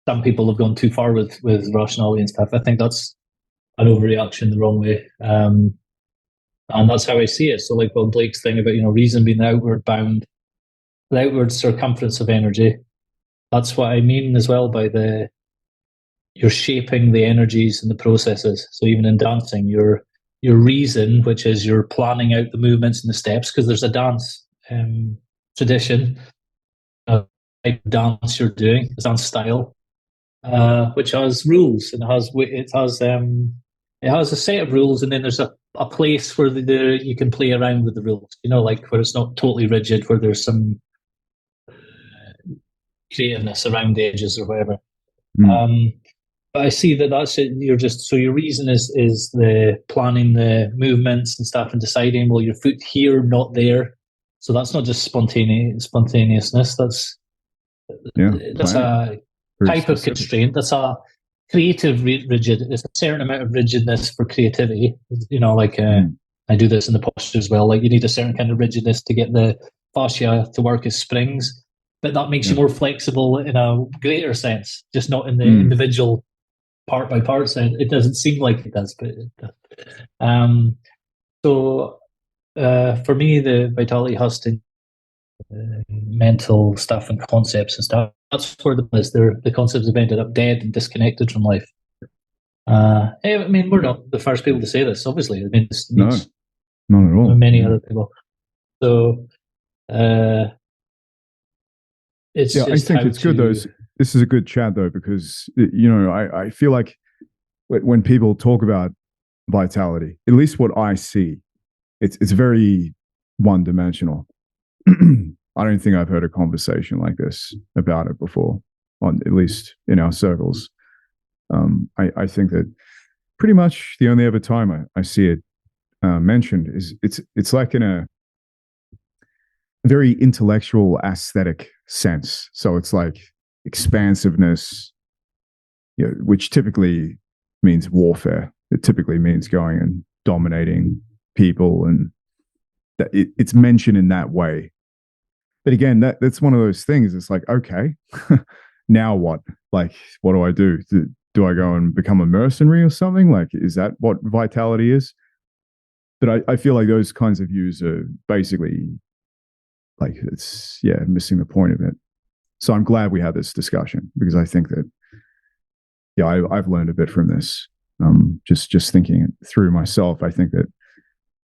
some people have gone too far with rationality and stuff. I think that's an overreaction the wrong way, and that's how I see it. So like Blake's thing about reason being the outward bound, the outward circumference of energy. That's what I mean as well by you're shaping the energies and the processes. So even in dancing, your reason, which is you're planning out the movements and the steps, because there's a dance tradition of type of dance you're doing, a dance style, which has rules, and it has a set of rules, and then there's a place where you can play around with the rules. Like where it's not totally rigid, where there's some creativeness around the edges or whatever. But I see that's it. Your reason is the planning the movements and stuff and deciding, well, your foot here, not there. So that's not just spontaneousness. That's a type of constraint. That's a creative rigid. There's a certain amount of rigidness for creativity. I do this in the posture as well. Like you need a certain kind of rigidness to get the fascia to work as springs. But that makes you more flexible in a greater sense, just not in the individual part by part sense. It doesn't seem like it does, but it does. So for me, the vitality has to mental stuff and concepts and stuff. That's where the concepts have ended up dead and disconnected from life. I mean, we're not the first people to say this, obviously. I mean, this needs not at all. Many other people. So. I think it's good though. This is a good chat though, because I feel like when people talk about vitality, at least what I see, it's very one-dimensional. I don't think I've heard a conversation like this about it before, at least in our circles. I think that pretty much the only other time I see it mentioned is it's like in a very intellectual, aesthetic sense. So it's like expansiveness, which typically means warfare. It typically means going and dominating people, and it's mentioned in that way. But again, that's one of those things. It's like, okay, now what? Like, what do I do? Do I go and become a mercenary or something? Like, is that what vitality is? But I feel like those kinds of views are basically like it's missing the point of it. So I'm glad we had this discussion, because I think that I've learned a bit from this. Just thinking it through myself, I think that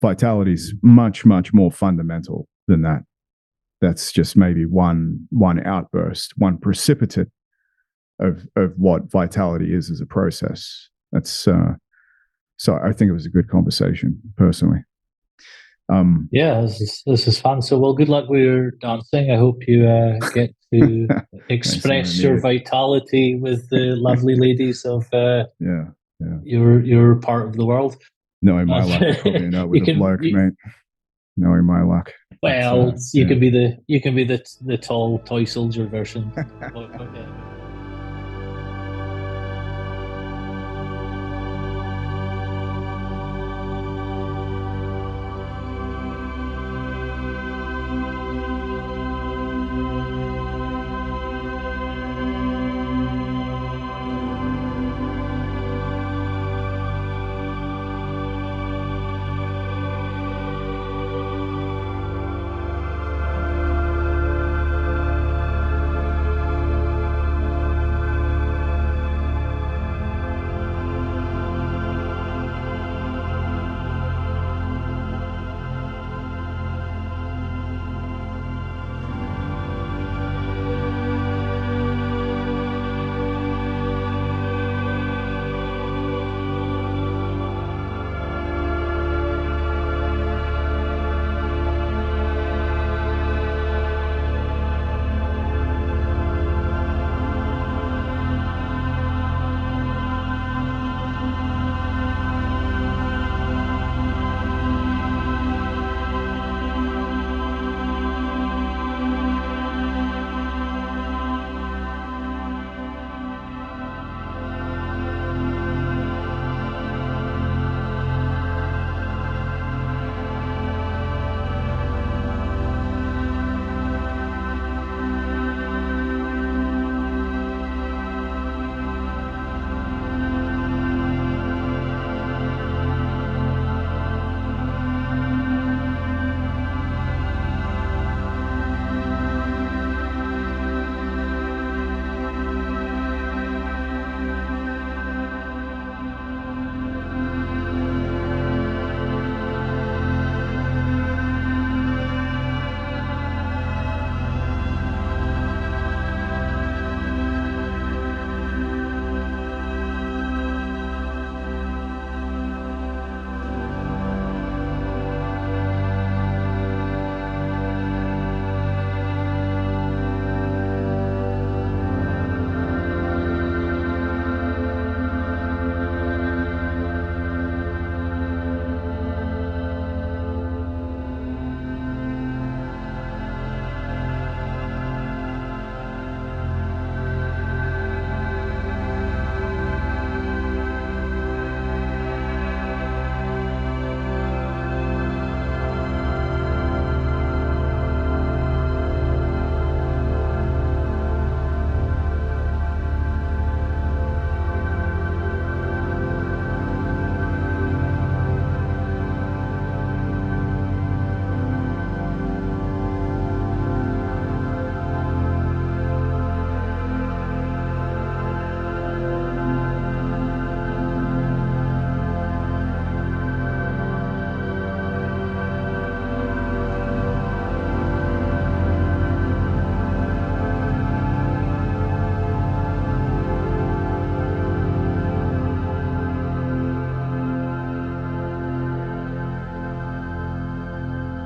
vitality is much more fundamental than that. That's just maybe one outburst, one precipitate of what vitality is as a process. That's so I think it was a good conversation personally. This is fun. So, well, good luck with your dancing. I hope you get to express your vitality with the lovely ladies of your part of the world. Knowing my luck, probably not with a bloke, mate. Knowing my luck. Well, you can be the tall toy soldier version.